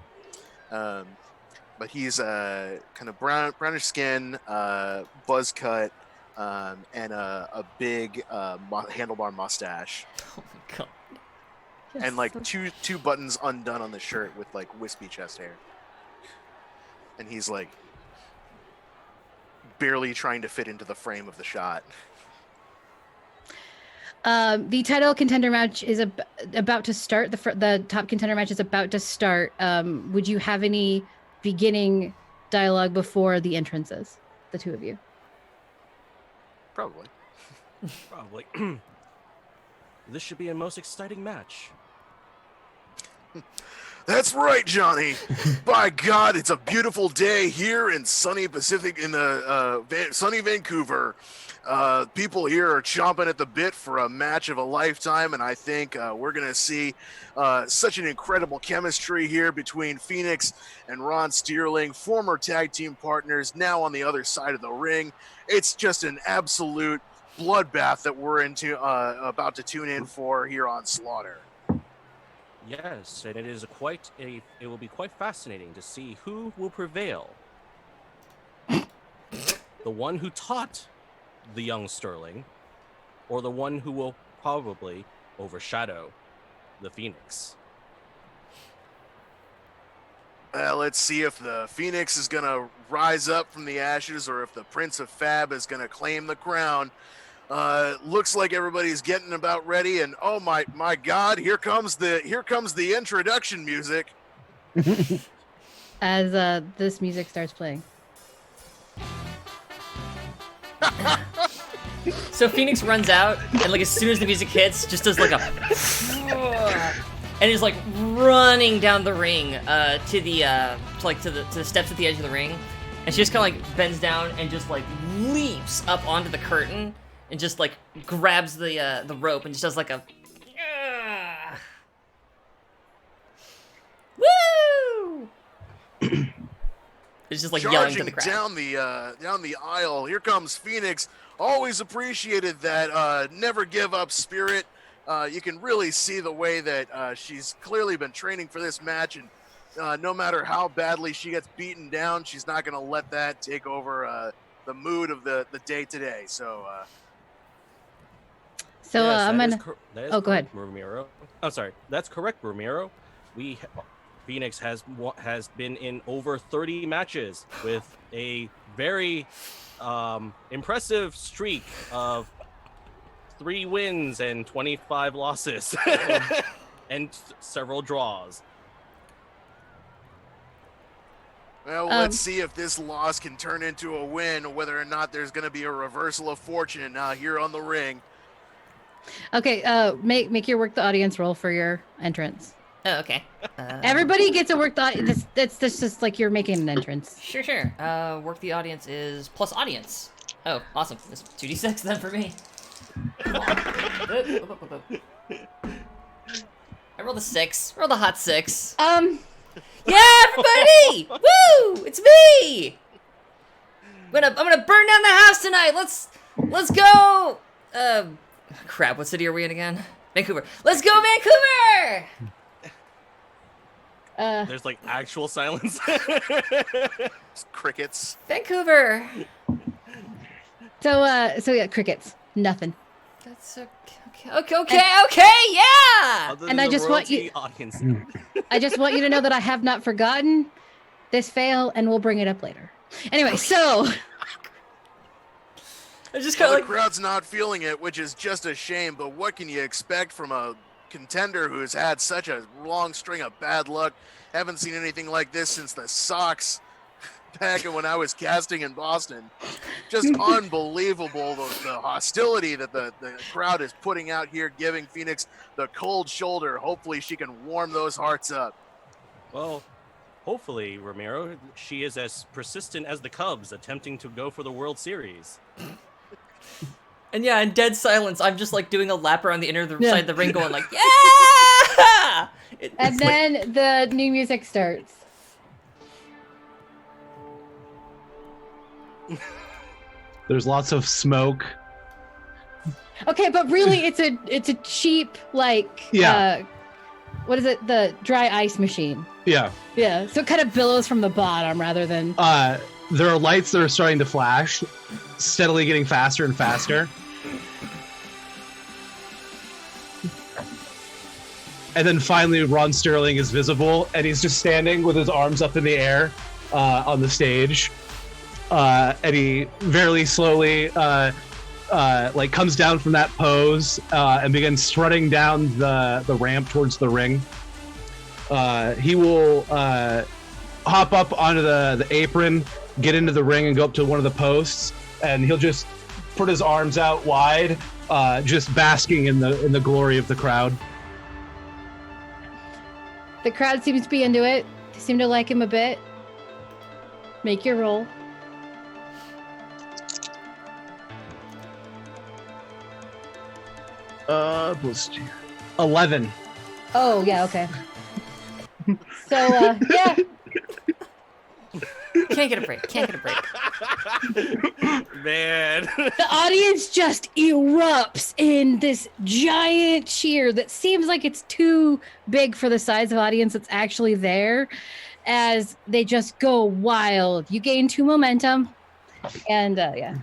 But he's kind of brownish skin, buzz cut, and a big handlebar mustache. Oh my god! And like two buttons undone on the shirt with like wispy chest hair. And he's like barely trying to fit into the frame of the shot. The title contender match is about to start. The top contender match is about to start. Would you have any beginning dialogue before the entrances, the two of you? Probably. This should be a most exciting match. That's right, Johnny. By God, it's a beautiful day here in sunny sunny Vancouver. People here are chomping at the bit for a match of a lifetime, and I think we're going to see such an incredible chemistry here between Phoenix and Ron Sterling, former tag team partners, now on the other side of the ring. It's just an absolute bloodbath that we're about to tune in for here on Slaughter. Yes, and it will be quite fascinating to see who will prevail. The one who taught the young Sterling, or the one who will probably overshadow the Phoenix. Let's see if the Phoenix is going to rise up from the ashes or if the Prince of Fab is going to claim the crown. Looks like everybody's getting about ready, and oh my God, here comes the introduction music. As this music starts playing. So Phoenix runs out, and like as soon as the music hits, just does like a, and is like running down the ring to the steps at the edge of the ring, and she just kind of like bends down and just like leaps up onto the curtain and just like grabs the rope and just does like a, woo! It's just like yelling to the crowd. Down the aisle. Here comes Phoenix. Always appreciated that never give up spirit. You can really see the way that she's clearly been training for this match, and no matter how badly she gets beaten down, she's not going to let that take over the mood of the day today. So I'm gonna. Go ahead, Ramiro. I'm sorry. That's correct, Ramiro. Phoenix has been in over 30 matches with a very impressive streak of 3 wins and 25 losses and several draws. Well, let's see if this loss can turn into a win, whether or not there's going to be a reversal of fortune here on the ring. Okay, make your work the audience roll for your entrance. Oh, okay. Everybody gets a work the audience. That's just like you're making an entrance. Sure. Work the audience is plus audience. Oh, awesome. That's 2d6 then for me. Come on. I rolled a 6. Roll the hot 6. Yeah, everybody! Woo! It's me! I'm gonna burn down the house tonight. Let's go. Crap. What city are we in again? Vancouver. Let's go, Vancouver! There's like actual silence. Crickets. Vancouver. So yeah, crickets. Nothing. That's Okay, yeah. Other And than I the just want royalty you- audience. I just want you to know that I have not forgotten this fail, and we'll bring it up later. Anyway, so I just Well, kind the of crowd's not feeling it, which is just a shame. But what can you expect from a contender who's had such a long string of bad luck? Haven't seen anything like this since the Sox back when I was casting in Boston. Just unbelievable the hostility that the crowd is putting out here, giving Phoenix the cold shoulder. Hopefully she can warm those hearts up. Well, hopefully, Ramiro, she is as persistent as the Cubs attempting to go for the World Series. And yeah, in dead silence, I'm just like doing a lap around the inner Yeah. side of the ring, going like, yeah. and then the new music starts. There's lots of smoke. Okay, but really, it's a cheap what is it? The dry ice machine. Yeah. Yeah, so it kind of billows from the bottom rather than. There are lights that are starting to flash, steadily getting faster and faster. And then finally, Ron Sterling is visible, and he's just standing with his arms up in the air on the stage. And he very slowly comes down from that pose and begins strutting down the ramp towards the ring. He will hop up onto the apron, get into the ring, and go up to one of the posts, and he'll just put his arms out wide, just basking in the glory of the crowd. The crowd seems to be into it. They seem to like him a bit. Make your roll. Plus 11. Oh, yeah, okay. So, yeah. Can't get a break. Man. The audience just erupts in this giant cheer that seems like it's too big for the size of audience that's actually there, as they just go wild. You gain 2 momentum, and yeah,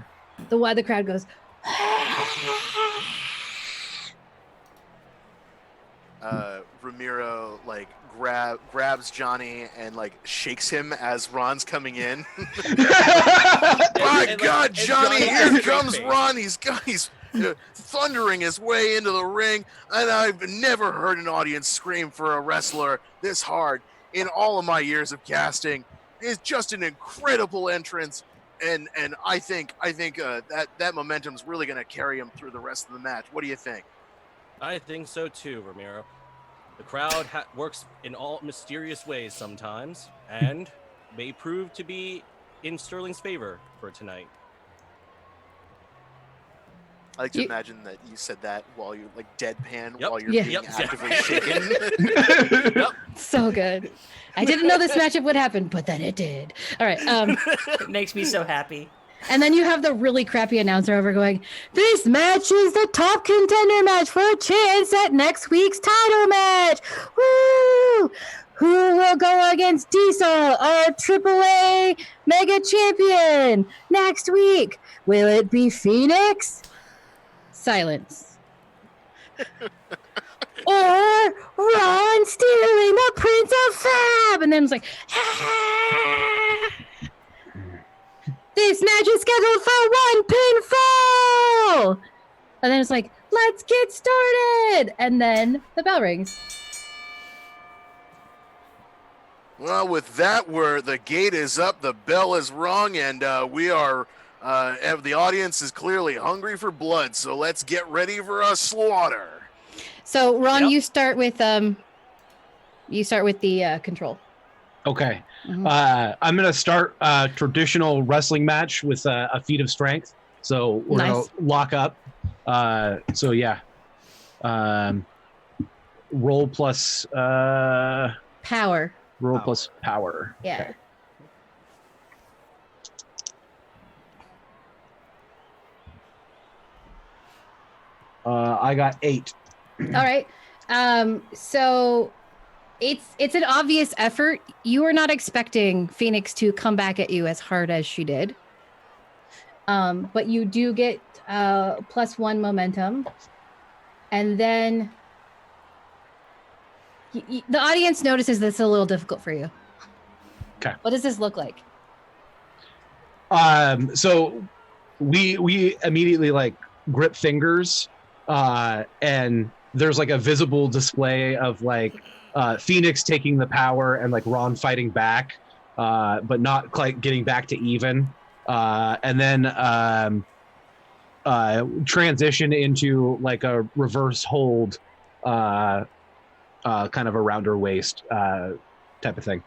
the crowd goes. Ramiro grabs Johnny and shakes him as Ron's coming in. My God, Johnny! Here comes Ron. He's thundering his way into the ring, and I've never heard an audience scream for a wrestler this hard in all of my years of casting. It's just an incredible entrance, and I think that momentum's really going to carry him through the rest of the match. What do you think? I think so too, Ramiro. The crowd works in all mysterious ways sometimes, and may prove to be in Sterling's favor for tonight. I like to imagine that you said that while you're deadpan, Yep. while you're Yeah. being Yep. actively shaken. Yep. So good. I didn't know this matchup would happen, but then it did. All right. It makes me so happy. And then you have the really crappy announcer over going, "This match is the top contender match for a chance at next week's title match. Woo! Who will go against Diesel, our AAA Mega Champion, next week? Will it be Phoenix?" Silence. Or Ron Sterling, the Prince of Fab. And then it's like, ah! This match is scheduled for 1 pinfall. And then it's like, let's get started. And then the bell rings. Well, with that, the gate is up, the bell is rung, and we are. The audience is clearly hungry for blood, so let's get ready for a slaughter. So Ron, Yep. you start with the control. Okay. Mhm. I'm going to start a traditional wrestling match with a feat of strength. So we're going Nice. to lock up. So yeah. Roll plus Power. plus power. Yeah. Okay. I got 8. All right. So it's an obvious effort. You are not expecting Phoenix to come back at you as hard as she did. But you do get +1 momentum. And then the audience notices this is a little difficult for you. Okay. What does this look like? So we immediately like grip fingers, and there's like a visible display of like Phoenix taking the power and like Ron fighting back, but not quite getting back to even. And then transition into like a reverse hold, kind of around her waist, type of thing.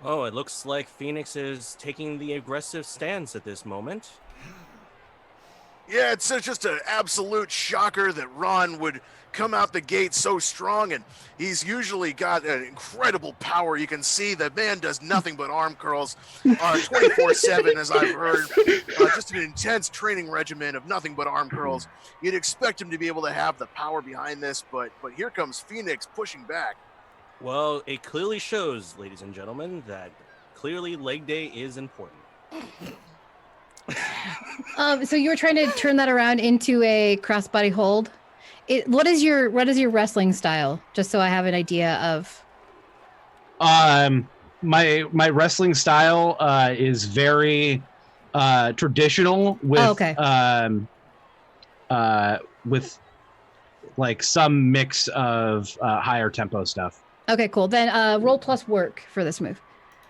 Oh, it looks like Phoenix is taking the aggressive stance at this moment. Yeah, it's just an absolute shocker that Ron would come out the gate so strong, and he's usually got an incredible power. You can see the man does nothing but arm curls 24/7, as I've heard. Just an intense training regimen of nothing but arm curls. You'd expect him to be able to have the power behind this, but here comes Phoenix pushing back. Well, it clearly shows, ladies and gentlemen, that clearly leg day is important. So you were trying to turn that around into a crossbody hold. What is your wrestling style? Just so I have an idea of. My wrestling style is very traditional with with like some mix of higher tempo stuff. Okay, cool. Then roll plus work for this move.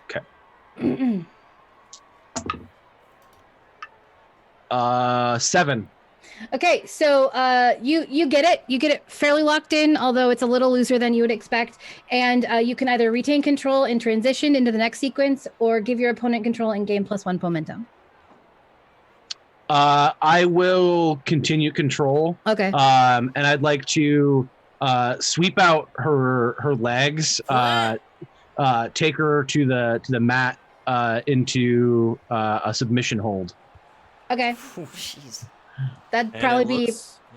Okay. 7. Okay, so you get it. You get it fairly locked in, although it's a little looser than you would expect. And you can either retain control and transition into the next sequence, or give your opponent control and gain +1 momentum. I will continue control. Okay. And I'd like to sweep out her legs, take her to the mat, into a submission hold. Okay. Oh, jeez. That'd probably be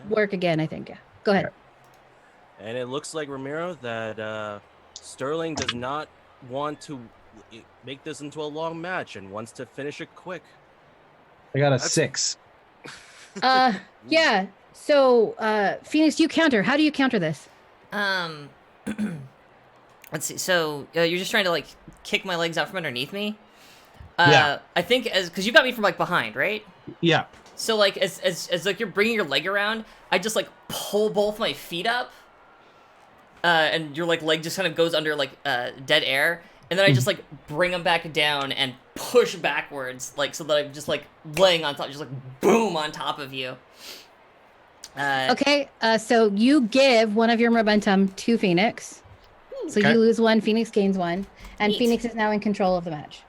work again, I think. Yeah. Go ahead. And it looks like, Ramiro, that Sterling does not want to make this into a long match and wants to finish it quick. I got a 6. Yeah. So, Phoenix, you counter. How do you counter this? Let's see. So you're just trying to like kick my legs out from underneath me. Yeah. I think because you got me from like behind, right? Yeah. So like as like you're bringing your leg around, I just like pull both my feet up, and your like leg just kind of goes under like dead air, and then I just like bring them back down and push backwards, like so that I'm just like laying on top, just like boom on top of you. Okay. So you give one of your momentum to Phoenix. So Okay. you lose 1, Phoenix gains 1, and Neat. Phoenix is now in control of the match.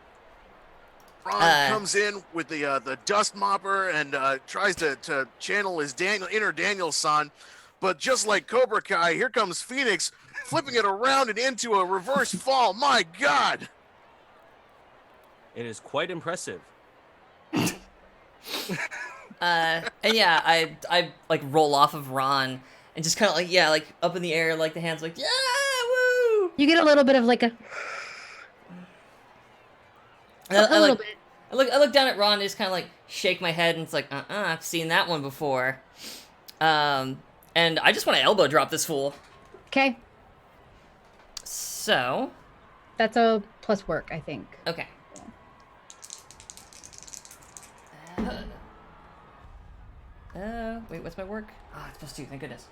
Ron comes in with the dust mopper and tries to channel his inner Daniel-san, but just like Cobra Kai, here comes Phoenix flipping it around and into a reverse fall. My God! It is quite impressive. And yeah, I like roll off of Ron and just kind of like like up in the air, like the hands like woo. You get a little bit of like a little bit. I look down at Ron and just kind of like shake my head and it's like I've seen that one before. And I just want to elbow drop this fool. Okay. So That's a plus work, I think. okay. Wait, what's my work? It's plus 2, thank goodness.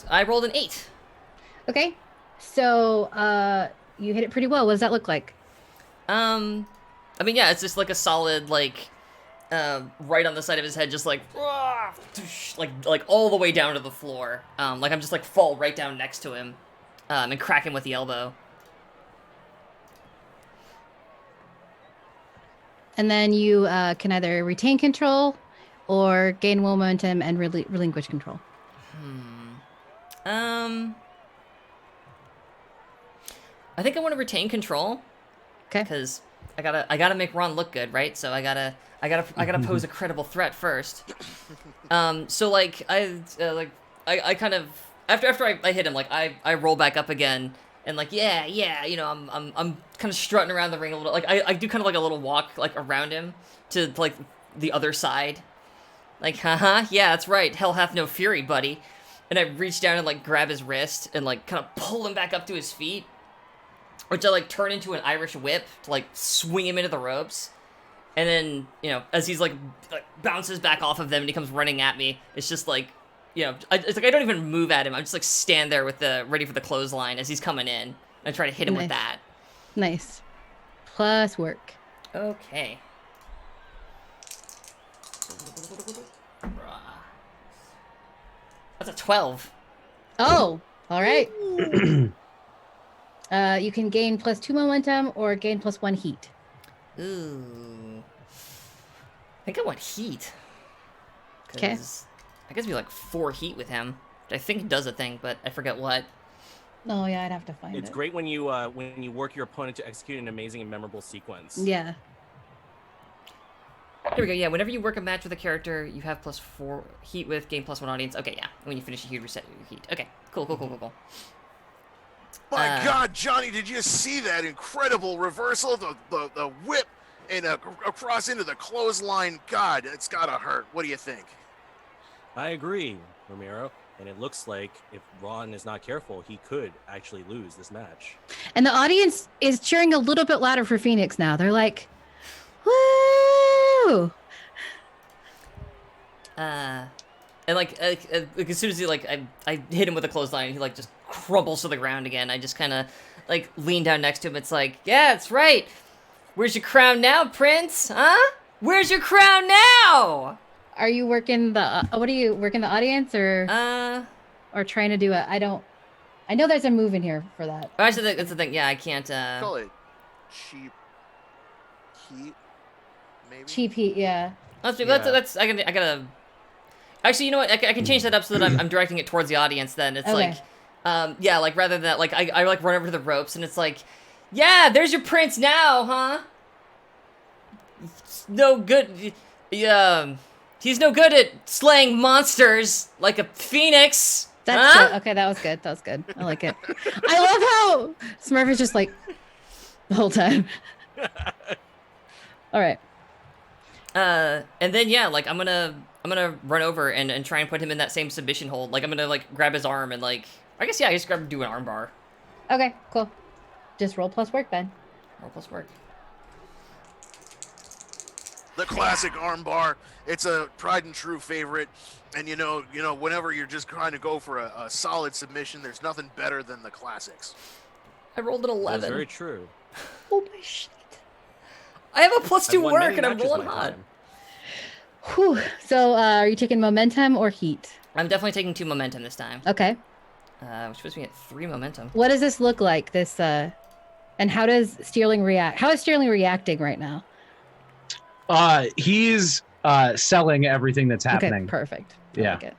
I rolled an 8. Okay. So you hit it pretty well. What does that look like? I mean, yeah, it's just like a solid, like, right on the side of his head, just like all the way down to the floor. Like I'm just like fall right down next to him, and crack him with the elbow. And then you can either retain control or gain momentum and relinquish control. I think I want to retain control. Okay. Because I gotta make Ron look good, right? So I gotta pose a credible threat first. So like I kind of after I hit him, like I roll back up again and like yeah, you know, I'm kind of strutting around the ring a little. Like I do kind of like a little walk like around him to like the other side. Like, haha, yeah, that's right. Hell hath no fury, buddy. And I reach down and, like, grab his wrist and, like, kind of pull him back up to his feet. Which I, like, turn into an Irish whip to, like, swing him into the ropes. And then, you know, as he's, like bounces back off of them and he comes running at me, it's just, like, you know, it's like I don't even move at him. I'm just, like, stand there with ready for the clothesline as he's coming in. And try to hit him with that. Nice. Plus work. Okay. That's a 12. Oh, all right. You can gain +2 momentum or gain +1 heat. Ooh. I think I want heat. Okay. I guess it'd be like 4 heat with him. Which I think does a thing, but I forget what. Oh yeah, I'd have to find it. It's great when you work your opponent to execute an amazing and memorable sequence. Yeah. Here we go. Yeah, whenever you work a match with a character, you have +4 heat with, gain +1 audience. Okay, yeah. When you finish, you reset your heat. Okay, cool. My God, Johnny, did you see that incredible reversal? The whip and across into the clothesline. God, it's gotta hurt. What do you think? I agree, Romero. And it looks like if Ron is not careful, he could actually lose this match. And the audience is cheering a little bit louder for Phoenix now. They're like, "Woo!" And like as soon as he I hit him with a clothesline, he like just crumbles to the ground again. I just kind of like lean down next to him. It's like, yeah, that's right. Where's your crown now, Prince? Huh? Where's your crown now? Are you working the? What are you working the audience or trying to do it? I know there's a move in here for that. Oh, actually, that's the thing. Yeah, I can't. Call it cheap heat, maybe. Cheap heat, yeah. That's I gotta. Actually, you know what? I can change that up so that I'm directing it towards the audience. Then it's Okay. like, yeah, like rather than that, like I like run over to the ropes and it's like, yeah, there's your prince now, huh? No good. Yeah. He's no good at slaying monsters like a phoenix. That's huh? good. Okay, that was good. That was good. I like it. I love how Smurf is just like the whole time. All right. And then yeah, like I'm gonna run over and try and put him in that same submission hold. Like I'm gonna like grab his arm and like I guess just do an arm bar. Okay, cool. Just roll plus work then. Roll plus work. The classic armbar. It's a tried and true favorite. And you know, whenever you're just trying to go for a solid submission, there's nothing better than the classics. I rolled an 11. That's very true. Oh my shit. I have a +2 I've won work many and I'm matches rolling my hot. time. Whew. So, are you taking momentum or heat? I'm definitely taking 2 momentum this time. Okay. Which puts me at 3 momentum. What does this look like? This and how does Sterling react? How is Sterling reacting right now? He's selling everything that's happening. Okay, perfect. I Yeah. like it.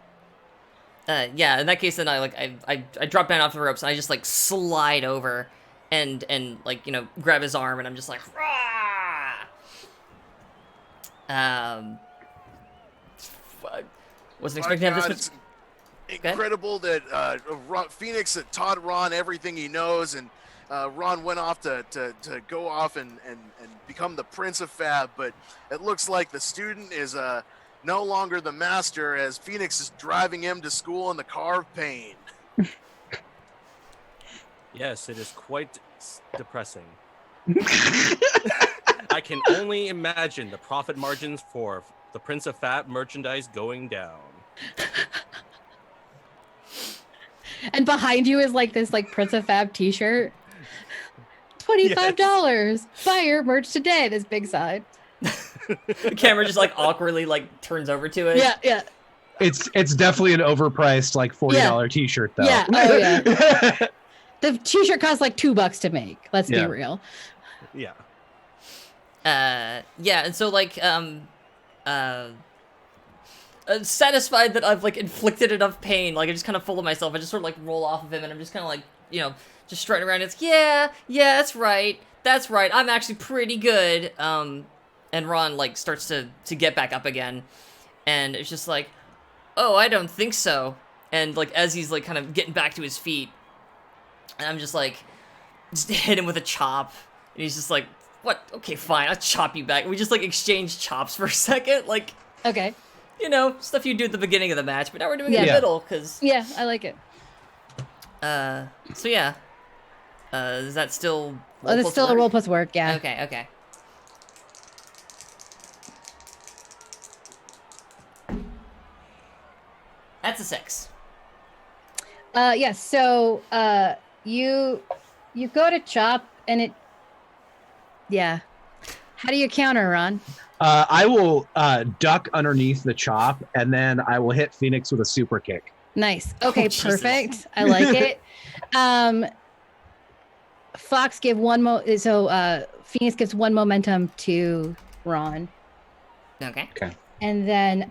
Yeah, in that case, then I drop down off the ropes and I just like slide over and like grab his arm and I'm just like, rah! Wasn't expecting to have this much. It's incredible that Phoenix had taught Ron everything he knows, and Ron went off to go off and become the Prince of Fab, but it looks like the student is no longer the master as Phoenix is driving him to school in the car of pain. Yes, it is quite depressing. I can only imagine the profit margins for the Prince of Fab merchandise going down. And behind you is like this Prince of Fab t-shirt. $25. Buy your merch today. This big sign. The camera just like awkwardly like turns over to it. Yeah. It's definitely an overpriced $40 t-shirt though. Yeah. Oh yeah. The t-shirt costs like $2 to make. Let's be real. Yeah. Yeah, and so like satisfied that I've like inflicted enough pain, like I just kind of full of myself. I just sort of like roll off of him and I'm just kind of like, just strutting around. It's yeah, that's right. I'm actually pretty good. And Ron like starts to get back up again, and it's just like, oh, I don't think so. And like as he's like kind of getting back to his feet, and I'm just like, just hit him with a chop, and he's just like, what? Okay, fine, I'll chop you back. We just like exchange chops for a second, like. Okay. You know, stuff you do at the beginning of the match, but now we're doing it in Yeah. the middle, because... Yeah, I like it. So yeah. Is that still... Oh, that's still a roll plus work, yeah. Okay. That's a 6. Yeah, so you go to chop and it How do you counter, Ron? I will duck underneath the chop, and then I will hit Phoenix with a super kick. Nice. Okay, Jesus. perfect. I like it. Fox give Phoenix gives 1 momentum to Ron. Okay. And then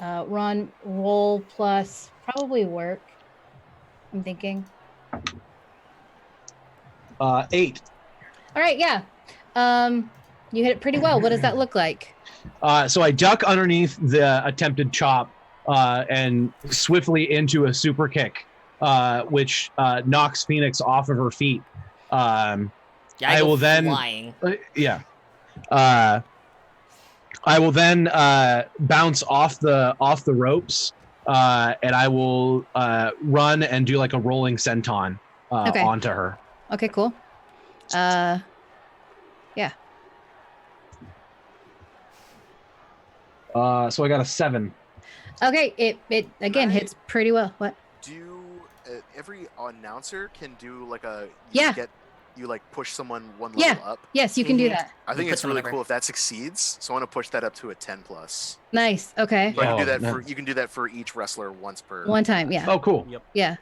Ron roll plus probably work. I'm thinking. 8. All right, yeah. You hit it pretty well. What does that look like? So I duck underneath the attempted chop and swiftly into a super kick, which knocks Phoenix off of her feet. Yeah, I will then flying. I will then bounce off the ropes, and I will run and do like a rolling senton onto her. Okay, cool. Yeah. So I got a 7. Okay, it again hits pretty well. What? Do every announcer can do like a Yeah. You like push someone one Yeah. level up? Yes, you can do that. I think Put it's really whatever. cool if that succeeds. So I want to push that up to a 10+. Nice. Okay. So I can do Oh, that no. you can do that for each wrestler once per. One time. Yeah. Oh, cool. Yep. Yeah.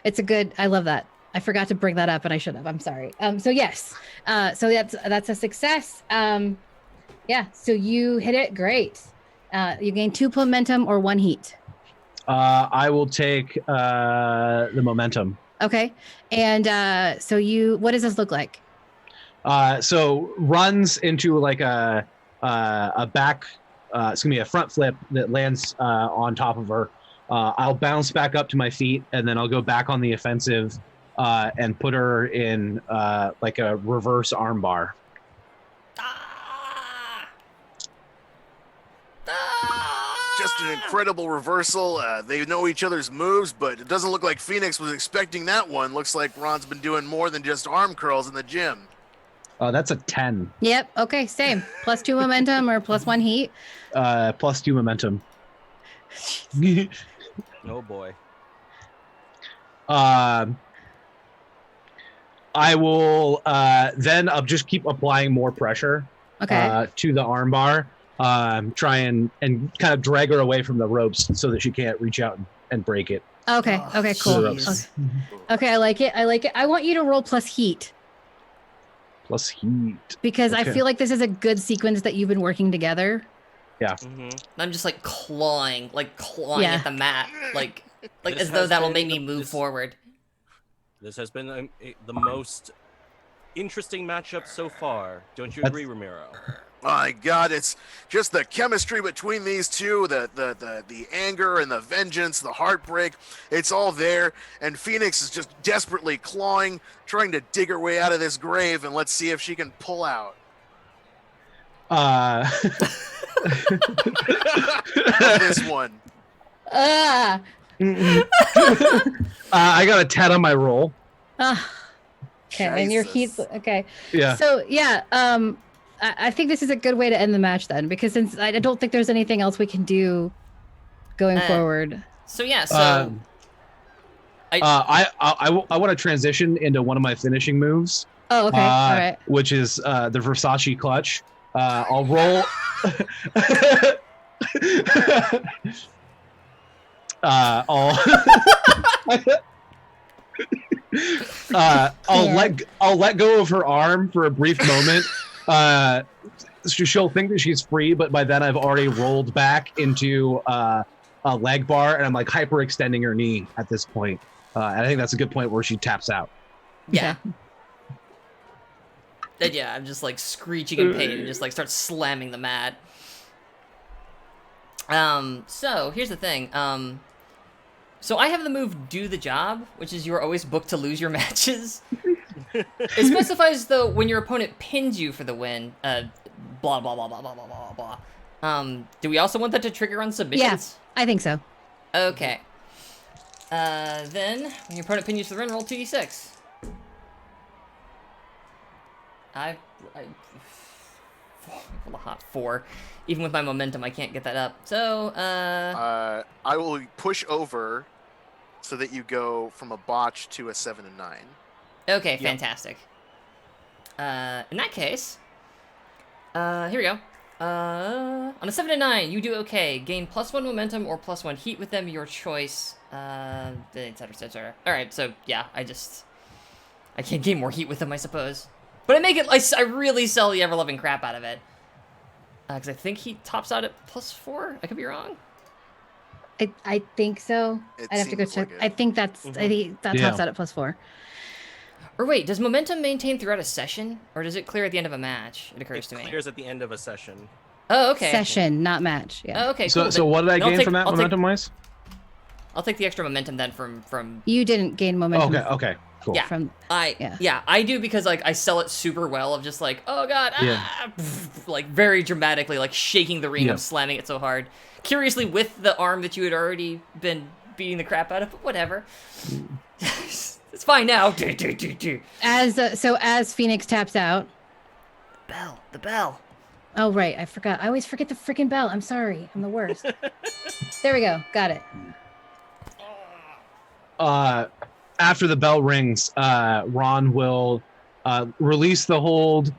It's a good. I love that. I forgot to bring that up, and I should have. I'm sorry. So yes. So that's a success. Yeah. So you hit it. Great. You gain 2 momentum or 1 heat. I will take the momentum. Okay. And so what does this look like? So runs into like a back, it's gonna be a front flip that lands on top of her. I'll bounce back up to my feet, and then I'll go back on the offensive and put her in like a reverse armbar. Just an incredible reversal. They know each other's moves, but it doesn't look like Phoenix was expecting that one. Looks like Ron's been doing more than just arm curls in the gym. That's a 10. Yep. Okay. Same. Plus 2 momentum or plus 1 heat. Plus 2 momentum. Oh boy. I will then I'll just keep applying more pressure Okay. to the armbar. Try and kind of drag her away from the ropes so that she can't reach out and break it. Okay. Oh, Okay. Cool. jeez. Okay. I like it. I want you to roll plus heat Plus heat. because I Okay. feel like this is a good sequence that you've been working together. Mm-hmm. I'm just like clawing Yeah. at the mat, like This as though has that'll been make me the- move this- forward. This has been the most interesting matchup so far. Don't you That's- agree, Ramiro? My God, it's just the chemistry between these two, the anger and the vengeance, the heartbreak. It's all there, and Phoenix is just desperately clawing, trying to dig her way out of this grave, and let's see if she can pull out. This one. Ah. I got a 10 on my roll. Okay. And your heat's Jesus. okay. Yeah. So yeah. I think this is a good way to end the match then, because since I don't think there's anything else we can do going forward. So yeah, I want to transition into one of my finishing moves. Oh, okay. All right. Which is the Versace clutch. I'll roll. I'll let go of her arm for a brief moment. She'll think that she's free, but by then I've already rolled back into a leg bar, and I'm like hyperextending her knee at this point. And I think that's a good point where she taps out. yeah. And yeah, I'm just like screeching in pain and just like start slamming the mat. So here's the thing. So I have the move Do the Job, which is you're always booked to lose your matches. It specifies though when your opponent pins you for the win, blah blah blah blah blah blah blah blah. Do we also want that to trigger on submissions? I think so. Okay. Then, when your opponent pins you to the ring, roll 2d6. I rolled a hot 4. Even with my momentum, I can't get that up. So, I will push over so that you go from a botch to a 7 and 9. Okay, fantastic. In that case, here we go. On a 7 and 9, you do okay. Gain +1 momentum or +1 heat with them, your choice. Etc. etc. All right, so yeah, I can't gain more heat with them, I suppose. But I make it. I really sell the ever-loving crap out of it. Because I think he tops out at +4. I could be wrong. I think so. I'd have to go check. I think that's. I think that tops out at +4. Or wait, does momentum maintain throughout a session, or does it clear at the end of a match? It occurs to me. It clears at the end of a session. Oh, okay. Session, not match. Yeah. Oh, okay. Cool. So what did I gain from that momentum-wise? I'll take the extra momentum then from. You didn't gain momentum. Okay. Cool. Yeah. Yeah, I do because like I sell it super well of just like, oh god, like very dramatically, like shaking the ring of slamming it so hard. Curiously, with the arm that you had already been beating the crap out of, but whatever. It's fine now. As Phoenix taps out. The bell. Oh right, I forgot. I always forget the freaking bell. I'm sorry. I'm the worst. There we go. Got it. After the bell rings, Ron will release the hold,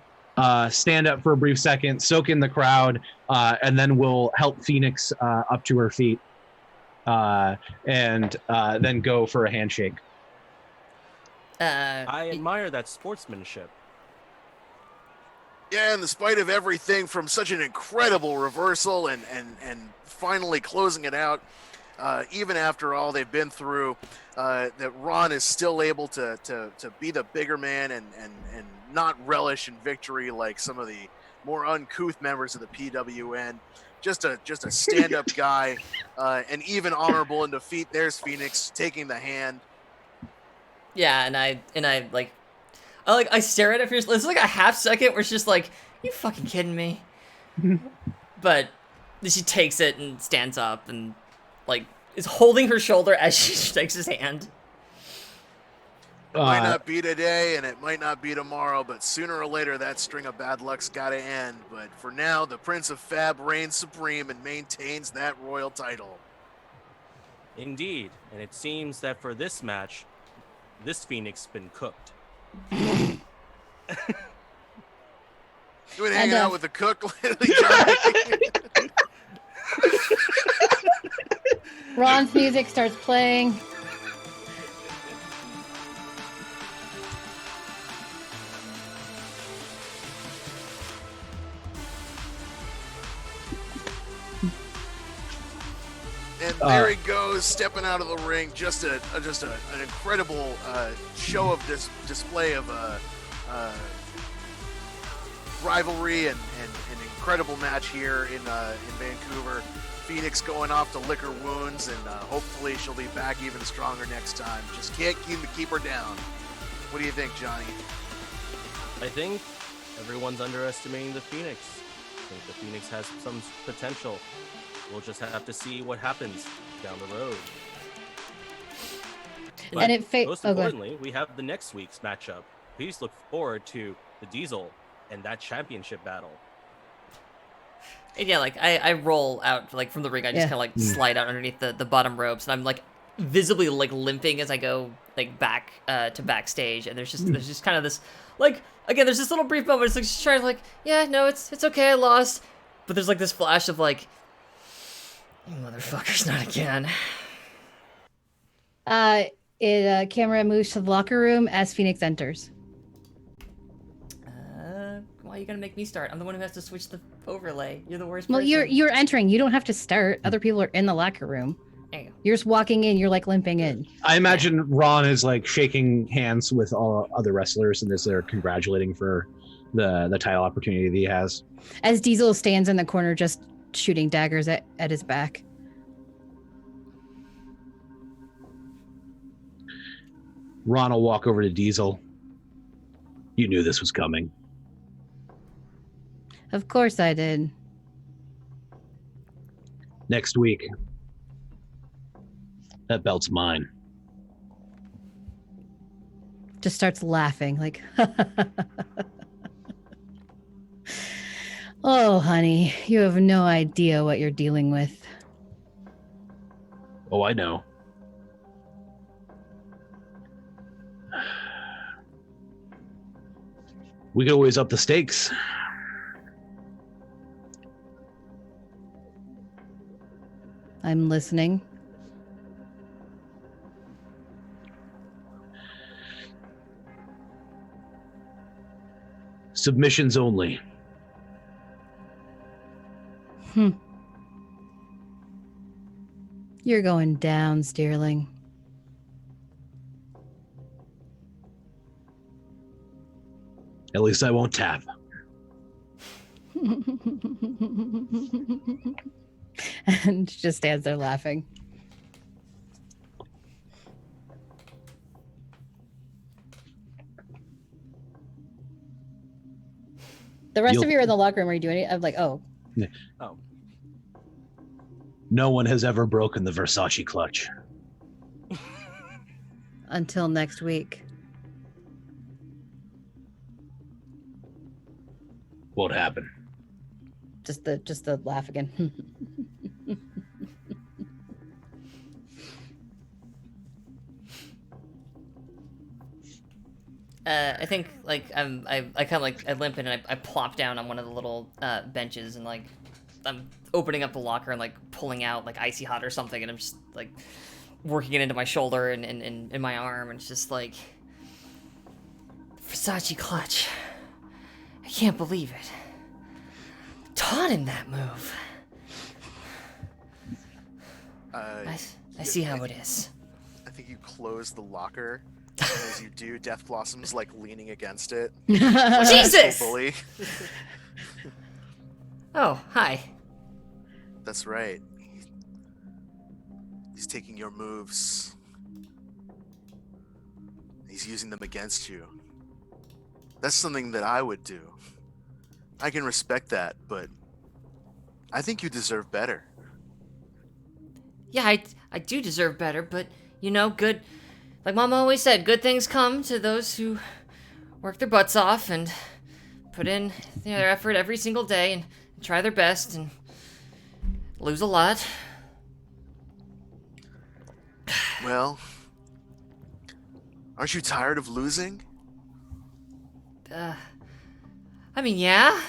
stand up for a brief second, soak in the crowd, and then will help Phoenix up to her feet, and then go for a handshake. I admire that sportsmanship. Yeah, in spite of everything from such an incredible reversal and finally closing it out, even after all they've been through, that Ron is still able to be the bigger man and not relish in victory like some of the more uncouth members of the PWN. Just a stand-up guy, and even honorable in defeat. There's Phoenix taking the hand. Yeah, and I stare at it fiercely. It's like a half second where it's just like, you fucking kidding me? But she takes it and stands up and like is holding her shoulder as she shakes his hand. It might not be today and it might not be tomorrow, but sooner or later that string of bad luck's gotta end. But for now, the Prince of Fab reigns supreme and maintains that royal title. Indeed, and it seems that for this match, this Phoenix been cooked. You been hanging out with the cook lately, Johnny? Ron's music starts playing. And there he goes, stepping out of the ring. Just an incredible show of display of rivalry and an incredible match here in Vancouver. Phoenix going off to lick her wounds, and hopefully she'll be back even stronger next time. Just can't keep her down. What do you think, Johnny? I think everyone's underestimating the Phoenix. I think the Phoenix has some potential. We'll just have to see what happens down the road. But most importantly, we have the next week's matchup. Please look forward to the Diesel and that championship battle. And yeah, like I roll out like from the ring. I just kind of like slide out underneath the bottom ropes, and I'm like visibly like limping as I go like back to backstage. And there's just kind of this like again, there's this little brief moment. It's like she's trying to like, yeah, no, it's okay, I lost. But there's like this flash of like, you motherfuckers, not again. Camera moves to the locker room as Phoenix enters. Why are you gonna make me start? I'm the one who has to switch the overlay. You're the worst Well, person. you're entering. You don't have to start. Other people are in the locker room. There you go. You're just walking in. You're like limping in. I imagine Ron is like shaking hands with all other wrestlers and as they're congratulating for the title opportunity that he has. As Diesel stands in the corner just shooting daggers at his back. Ron will walk over to Diesel. You knew this was coming. Of course I did. Next week. That belt's mine. Just starts laughing like, oh, honey, you have no idea what you're dealing with. Oh, I know. We could always up the stakes. I'm listening. Submissions only. You're going down, Steerling. At least I won't tap. And she just stands there laughing. The rest of you are in the locker room. Are you doing it? I'm like, oh. Oh. No one has ever broken the Versace clutch. Until next week. Won't happen. Just the laugh again. I think like I kind of like I limp in and I plop down on one of the little benches and like I'm opening up the locker and like pulling out like icy hot or something and I'm just like working it into my shoulder and in my arm and it's just like Versace clutch. I can't believe it. Taught him that move. I see how it is. I think you close the locker. And as you do, Death Blossom's like leaning against it. Jesus! Bully. Oh, hi. That's right. He's taking your moves. He's using them against you. That's something that I would do. I can respect that, but I think you deserve better. Yeah, I do deserve better, but you know, good. Like Mama always said, good things come to those who work their butts off and put in their effort every single day and try their best and lose a lot. Well, aren't you tired of losing? I mean, yeah.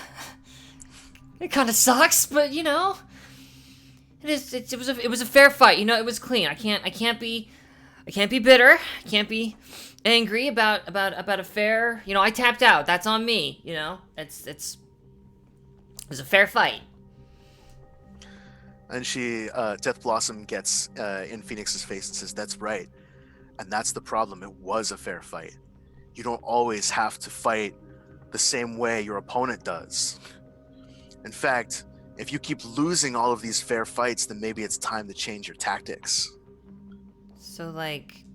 It kind of sucks, but you know, it was a fair fight. You know, it was clean. I can't be bitter. I can't be angry about a fair. You know, I tapped out. That's on me. You know, it was a fair fight. And she, Death Blossom gets in Phoenix's face and says, "That's right, and that's the problem. It was a fair fight. You don't always have to fight the same way your opponent does. In fact, if you keep losing all of these fair fights, then maybe it's time to change your tactics." So like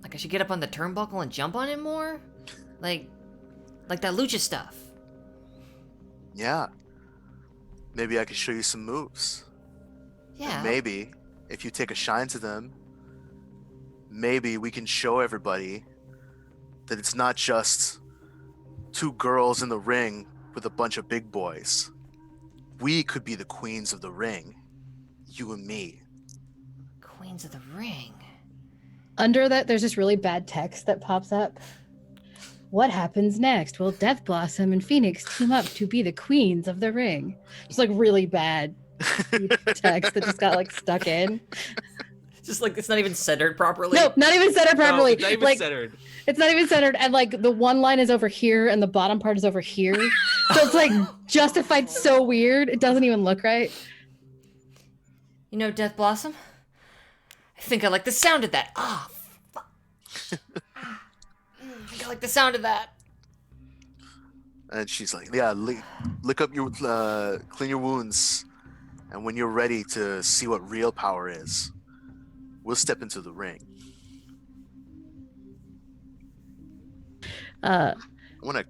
I should get up on the turnbuckle and jump on him more? Like that lucha stuff. Yeah. Maybe I could show you some moves. Yeah. And maybe, if you take a shine to them, maybe we can show everybody that it's not just two girls in the ring with a bunch of big boys. We could be the queens of the ring. You and me. Queens of the Ring. Under that, there's this really bad text that pops up. What happens next? Will Death Blossom and Phoenix team up to be the queens of the ring? Just like really bad text that just got like stuck in. Just like it's not even centered properly. No, not even centered properly. No, it's not even like, centered. It's not even centered, and like the one line is over here, and the bottom part is over here. So it's like justified so weird. It doesn't even look right. You know, Death Blossom? I think I like the sound of that. Ah, fuck. I think I like the sound of that. And she's like, "Yeah, lick up your, clean your wounds. And when you're ready to see what real power is, we'll step into the ring." I want to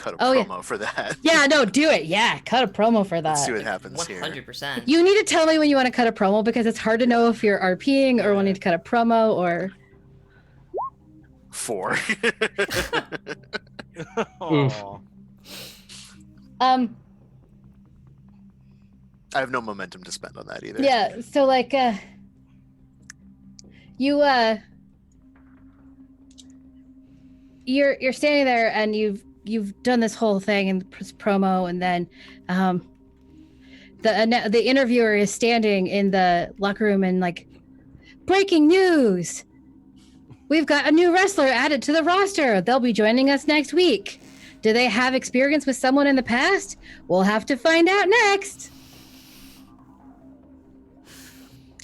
cut a Oh, yeah. promo for that. Yeah, no, do it. Yeah, cut a promo for that. Let's see what happens here. 100%. You need to tell me when you want to cut a promo because it's hard to know if you're RPing or wanting to cut a promo or. 4. Aw. I have no momentum to spend on that either. Yeah, so like you're standing there and you've done this whole thing in the promo, and then the interviewer is standing in the locker room and like, breaking news, we've got a new wrestler added to the roster, they'll be joining us next week. Do they have experience with someone in the past? We'll have to find out next.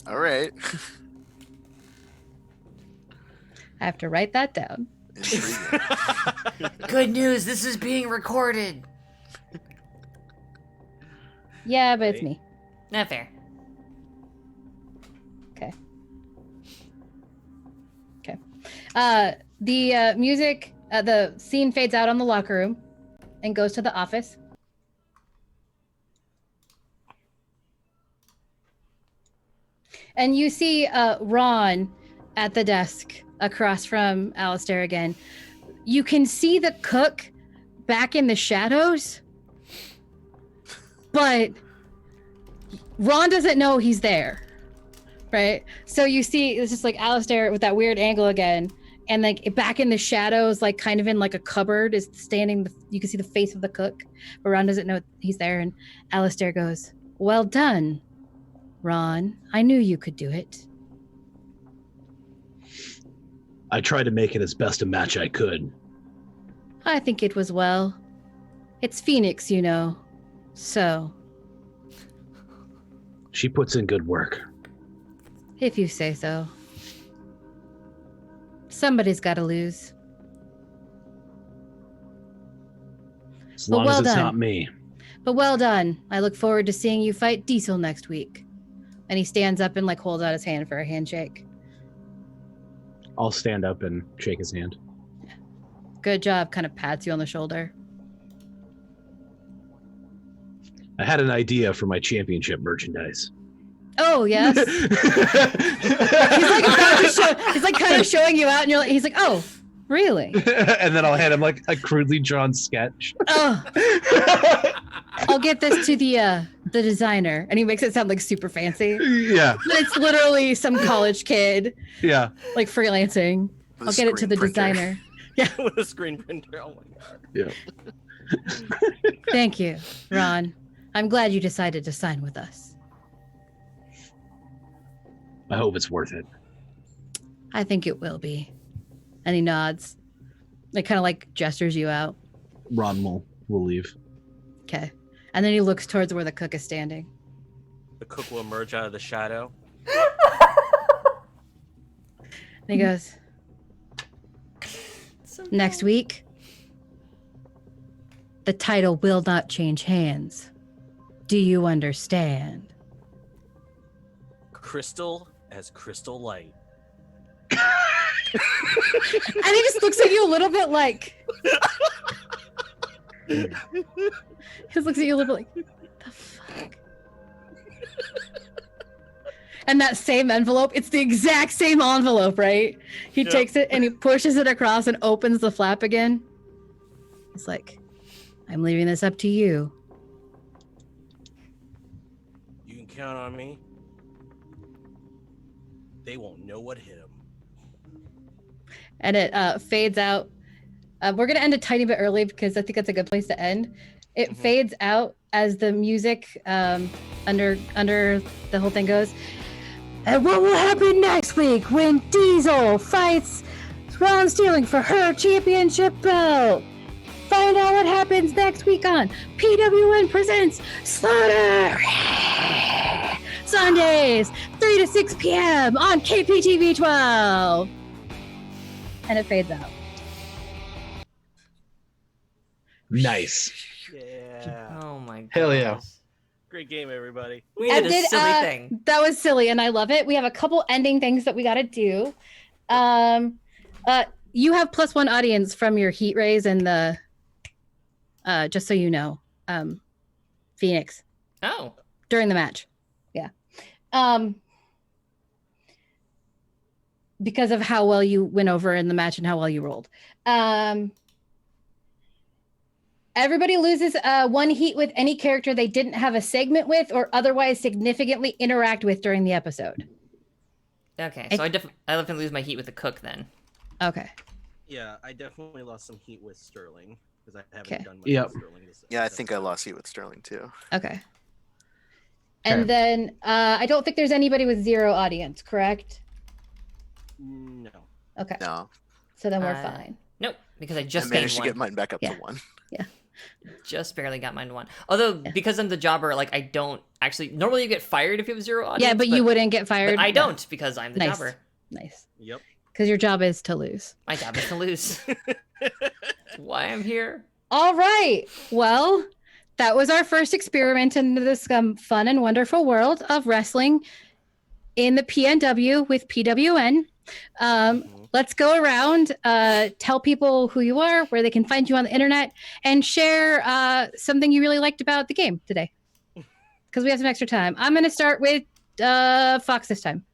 All right. I have to write that down. Intriguing. Good news, this is being recorded. Yeah, but it's me. Not fair. Okay. The music, the scene fades out on the locker room and goes to the office. And you see Ron at the desk across from Alistair again. You can see the cook back in the shadows, but Ron doesn't know he's there, right? So you see it's just like Alistair with that weird angle again, and like back in the shadows, like kind of in like a cupboard is standing, you can see the face of the cook, but Ron doesn't know he's there. And Alistair goes, "Well done, Ron. I knew you could do it." I tried to make it as best a match I could. I think it was well. It's Phoenix, you know. So, She puts in good work. if you say so. Somebody's got to lose. As Well, long well as it's done. not me. But well done. I look forward to seeing you fight Diesel next week. And he stands up and like holds out his hand for a handshake. I'll stand up and shake his hand. Good job, kind of pats you on the shoulder. I had an idea for my championship merchandise. Oh, yes. He's like kind of showing you out, and he's like, "Oh, really? And then I'll hand him like a crudely drawn sketch. Oh, I'll get this to the designer." And he makes it sound like super fancy. Yeah, But it's literally some college kid yeah. like freelancing. With a I'll get it to screen the printer. designer. With a screen printer. Oh my god. Yeah. Thank you, Ron. I'm glad you decided to sign with us. I hope it's worth it. I think it will be. And he nods. It kind of like gestures you out. Ron will leave. Okay. And then he looks towards where the cook is standing. The cook will emerge out of the shadow. And he goes, "Next week, the title will not change hands. Do you understand?" Crystal as crystal light. And he just looks at you a little bit like... He just looks at you a little bit like, the fuck? And that same envelope, it's the exact same envelope, right? He Yep. takes it and he pushes it across and opens the flap again. He's like, "I'm leaving this up to you." You can count on me. They won't know what hit them. And it fades out. We're going to end a tiny bit early because I think that's a good place to end. It fades out as the music under the whole thing goes. "And what will happen next week when Diesel fights Ron Sterling for her championship belt? Find out what happens next week on PWN Presents Slaughter! Sundays, 3 to 6 p.m. on KPTV 12. And it fades out. Nice. Yeah. Oh my god. Hell yeah. Great game, everybody. We did a silly thing. That was silly, and I love it. We have a couple ending things that we got to do. You have +1 audience from your heat rays and the just so you know, Phoenix, Oh. during the match. Yeah. Because of how well you went over in the match and how well you rolled. Everybody loses 1 heat with any character they didn't have a segment with or otherwise significantly interact with during the episode. Okay, so I definitely lose my heat with the cook then. Okay. Yeah, I definitely lost some heat with Sterling because I haven't Okay. done much Yep. with Sterling. Yeah, I think I lost heat with Sterling too. Okay. And then I don't think there's anybody with 0 audience, correct? No. Okay. No, So then we're fine. Nope, because I I just managed to gained get mine back up Yeah. to 1. Yeah. Just barely got mine to 1. Although, because I'm the jobber, like, I don't actually... Normally you get fired if you have 0 audience. Yeah, but you wouldn't get fired. But I don't, because I'm the Nice. jobber. Nice. Yep. Because your job is to lose. My job is to lose. That's why I'm here. All right. Well, that was our first experiment into this fun and wonderful world of wrestling in the PNW with PWN. Let's go around, tell people who you are, where they can find you on the internet, and share something you really liked about the game today. Because we have some extra time. I'm going to start with Fox this time.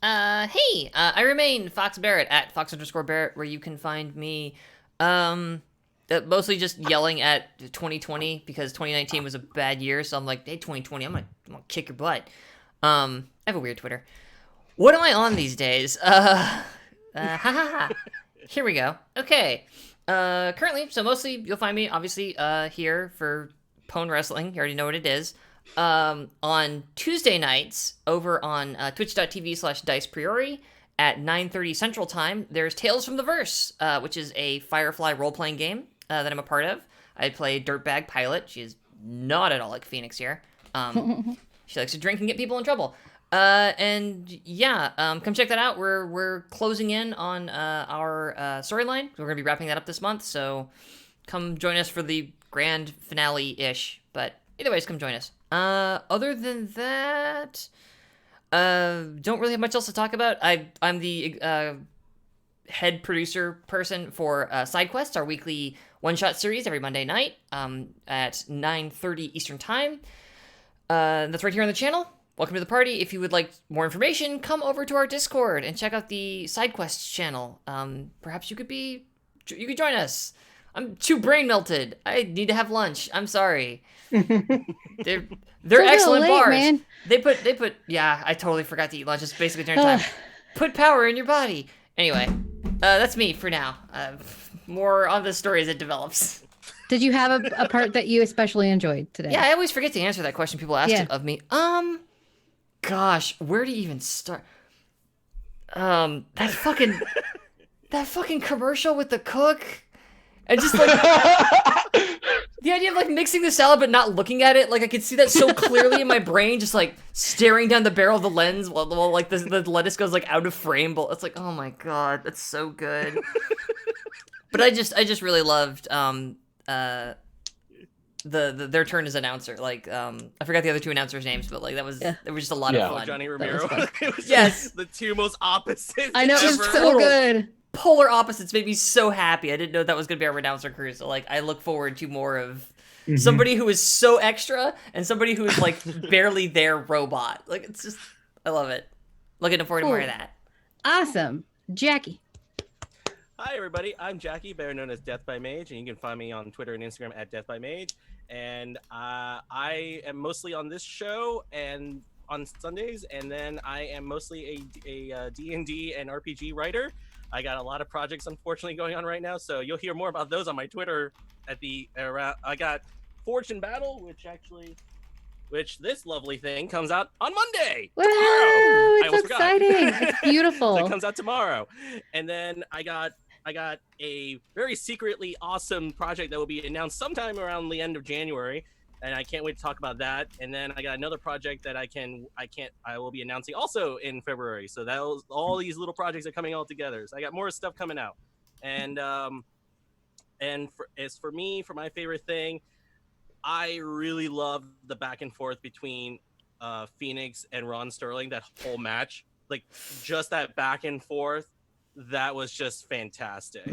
Hey, I remain Fox Barrett at Fox_Barrett, where you can find me mostly just yelling at 2020 because 2019 was a bad year. So I'm like, hey, 2020, I'm gonna kick your butt. I have a weird Twitter. What am I on these days? Here we go. Okay. Currently, so mostly you'll find me obviously here for Pwn Wrestling. You already know what it is. On Tuesday nights over on twitch.tv/dicepriori at 9:30 Central Time, there's Tales from the Verse, which is a Firefly role-playing game that I'm a part of. I play Dirtbag Pilot. She is not at all like Phoenix here. She likes to drink and get people in trouble. And yeah, come check that out. We're closing in on our storyline. We're gonna be wrapping that up this month, so come join us for the grand finale-ish. But either ways, come join us. Other than that, don't really have much else to talk about. I'm the head producer person for Side Quest, our weekly one-shot series every Monday night at 9:30 Eastern Time. That's right here on the channel. Welcome to the party. If you would like more information, come over to our Discord and check out the Side Quest channel. Perhaps you could join us. I'm too brain melted. I need to have lunch. I'm sorry. They're excellent bars. Man. They put yeah, I totally forgot to eat lunch. It's basically dinner time. Put power in your body. Anyway, that's me for now. More on the story as it develops. Did you have a part that you especially enjoyed today? Yeah, I always forget to answer that question people ask of me. Gosh, where do you even start? That fucking commercial with the cook. And just like the idea of like mixing the salad but not looking at it, like I could see that so clearly in my brain, just like staring down the barrel of the lens while like the lettuce goes like out of frame. But it's like, oh my god, that's so good. But I just really loved their turn as announcer. Like I forgot the other two announcers' names, but like there was just a lot of fun. Johnny Romero. It was yes, the two most opposites. I know, it was so good. Polar opposites made me so happy. I didn't know that was gonna be our announcer crew. So like I look forward to more of somebody who is so extra and somebody who is like barely their robot. Like it's just, I love it. Looking forward to more of that. Awesome, Jackie. Hi everybody, I'm Jackie, better known as Death by Mage, and you can find me on Twitter and Instagram at Death by Mage. And I am mostly on this show and on Sundays, and then I am mostly a D&D and RPG writer. I got a lot of projects, unfortunately, going on right now, so you'll hear more about those on my Twitter at the around. I got Forge and Battle, which this lovely thing comes out on Monday. Woo! It's exciting. It's beautiful. So it comes out tomorrow, and then I got a very secretly awesome project that will be announced sometime around the end of January, and I can't wait to talk about that. And then I got another project that I will be announcing also in February. So that was, all these little projects are coming all together. So I got more stuff coming out. And for me, for my favorite thing, I really love the back and forth between Phoenix and Ron Sterling. That whole match, like just that back and forth, that was just fantastic.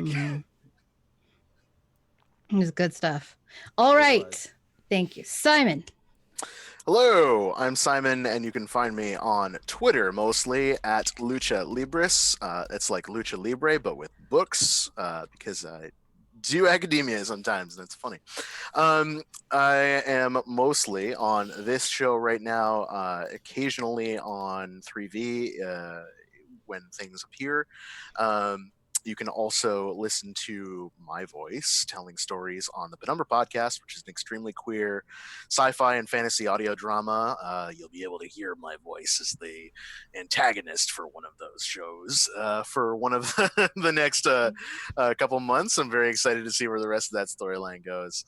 It was good stuff. All It right. was. Thank you. Simon. Hello, I'm Simon, and you can find me on Twitter mostly at Lucha Libris. It's like Lucha Libre, but with books, because I do academia sometimes, and it's funny. I am mostly on this show right now, occasionally on 3V when things appear. You can also listen to my voice telling stories on the Penumbra podcast, which is an extremely queer sci-fi and fantasy audio drama. You'll be able to hear my voice as the antagonist for one of those shows for one of the next couple months. I'm very excited to see where the rest of that storyline goes.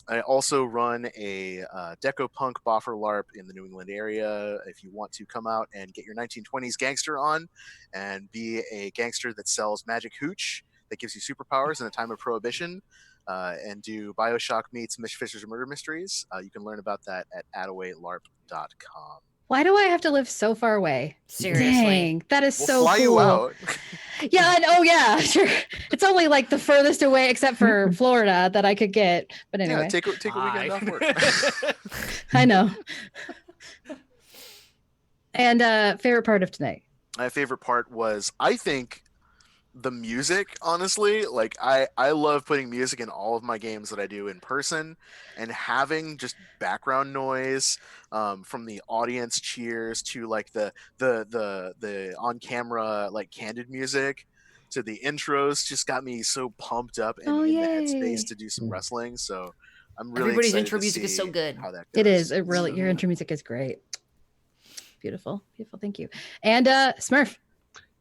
I also run a Deco Punk Boffer LARP in the New England area. If you want to come out and get your 1920s gangster on and be a gangster that sells magic hooch that gives you superpowers in a time of prohibition, and do Bioshock meets Mish Fisher's Murder Mysteries, you can learn about that at attawaylarp.com. Why do I have to live so far away? Seriously. Dang, that is We'll so fly cool. you out. Yeah, and yeah, sure. It's only like the furthest away, except for Florida, that I could get. But anyway, Yeah, take a weekend off work. I know. And favorite part of tonight? My favorite part was, I think, the music. Honestly, like I love putting music in all of my games that I do in person, and having just background noise from the audience cheers to like the on camera like candid music to the intros just got me so pumped up and in the headspace to do some wrestling. So I'm really Everybody's excited intro to music is see so good. how that goes. It is. It really. Your intro music is great. Beautiful. Thank you. And Smurf.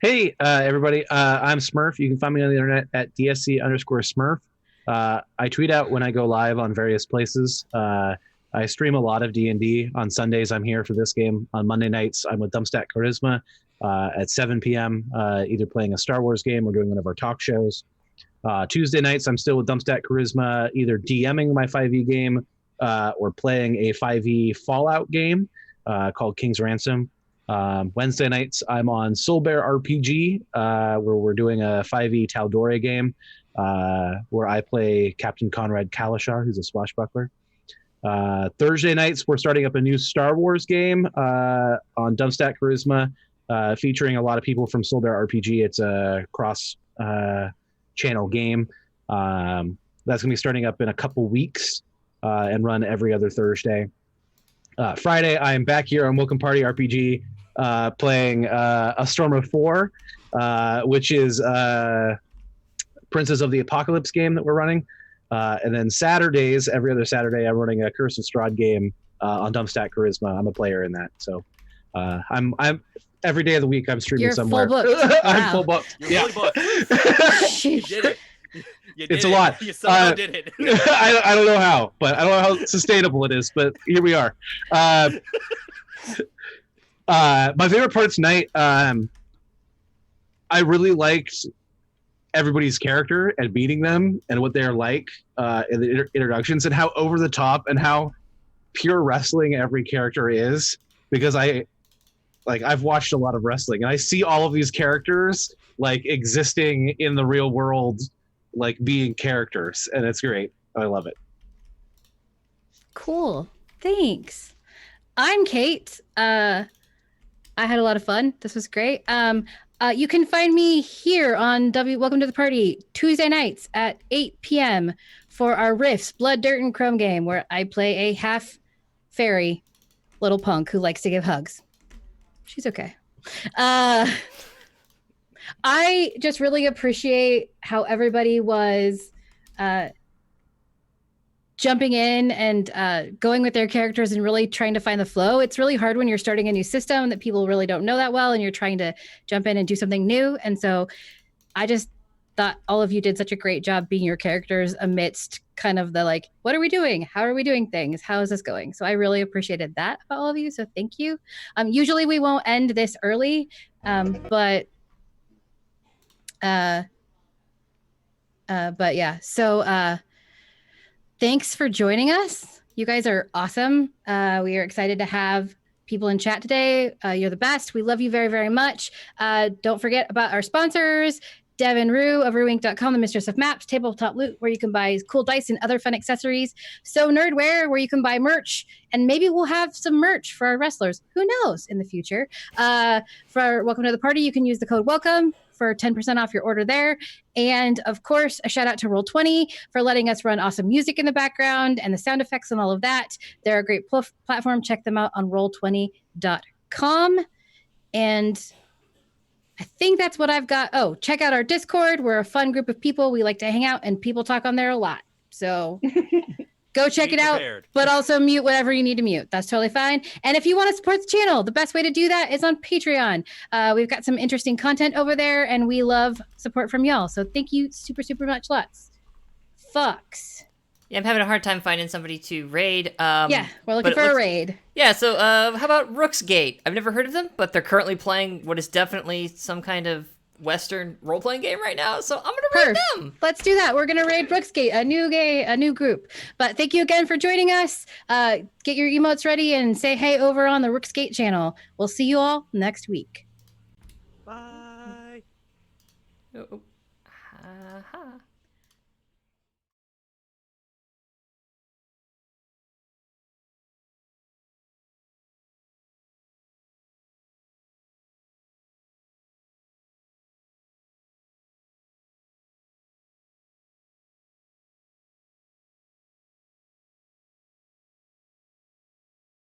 Hey, everybody. I'm Smurf. You can find me on the internet at DSC_Smurf. I tweet out when I go live on various places. I stream a lot of D&D. On Sundays, I'm here for this game. On Monday nights, I'm with Dumpstat Charisma at 7 p.m., either playing a Star Wars game or doing one of our talk shows. Tuesday nights, I'm still with Dumpstat Charisma, either DMing my 5e game or playing a 5e Fallout game called King's Ransom. Wednesday nights, I'm on Soul Bear RPG, where we're doing a 5e Tal'Dorei game, where I play Captain Conrad Kalashar, who's a swashbuckler. Thursday nights, we're starting up a new Star Wars game on Dumpstat Charisma, featuring a lot of people from Soul Bear RPG. It's a cross-channel game. That's going to be starting up in a couple weeks and run every other Thursday. Friday, I'm back here on Welcome Party RPG, playing a Storm of 4, which is Princes of the Apocalypse game that we're running. And then Saturdays, every other Saturday, I'm running a Curse of Strahd game on Dumpstat Charisma. I'm a player in that, so I'm every day of the week I'm streaming You're somewhere. full booked. I'm Wow. full booked. You're fully booked. You did it. You did It's a it. lot. You somehow did it. I don't know how, but I don't know how sustainable it is, but here we are. My favorite part tonight, I really liked everybody's character and meeting them and what they're like in the introductions, and how over the top and how pure wrestling every character is, because I've watched a lot of wrestling and I see all of these characters like existing in the real world, like being characters, and it's great. I love it. Cool. Thanks. I'm Kate. I had a lot of fun. This was great. You can find me here on Welcome to the Party Tuesday nights at 8 p.m. for our Riffs, Blood, Dirt, and Chrome game, where I play a half fairy little punk who likes to give hugs. She's okay. I just really appreciate how everybody was jumping in and going with their characters and really trying to find the flow. It's really hard when you're starting a new system that people really don't know that well and you're trying to jump in and do something new. And so I just thought all of you did such a great job being your characters amidst kind of the like, what are we doing? How are we doing things? How is this going? So I really appreciated that about all of you. So thank you. Usually we won't end this early, but yeah. So thanks for joining us. You guys are awesome. We are excited to have people in chat today. You're the best. We love you very, very much. Don't forget about our sponsors, Devin Rue of RueInc.com, the mistress of maps, Tabletop Loot, where you can buy cool dice and other fun accessories, So Nerdware, where you can buy merch, and maybe we'll have some merch for our wrestlers. Who knows in the future? For Welcome to the Party, you can use the code WELCOME for 10% off your order there. And of course, a shout out to Roll20 for letting us run awesome music in the background and the sound effects and all of that. They're a great platform. Check them out on roll20.com. And I think that's what I've got. Oh, check out our Discord. We're a fun group of people. We like to hang out and people talk on there a lot. So go check it out, but also mute whatever you need to mute. That's totally fine. And if you want to support the channel, the best way to do that is on Patreon. We've got some interesting content over there, and we love support from y'all. So thank you super, super much. Lots. Fox. Yeah, I'm having a hard time finding somebody to raid. Yeah, we're looking for a raid. Yeah, so how about Rooksgate? I've never heard of them, but they're currently playing what is definitely some kind of Western role-playing game right now, so I'm gonna raid them. Let's do that. We're gonna raid Rooksgate, a new group. But thank you again for joining us. Get your emotes ready and say hey over on the Rooksgate channel. We'll see you all next week. Bye. Ha.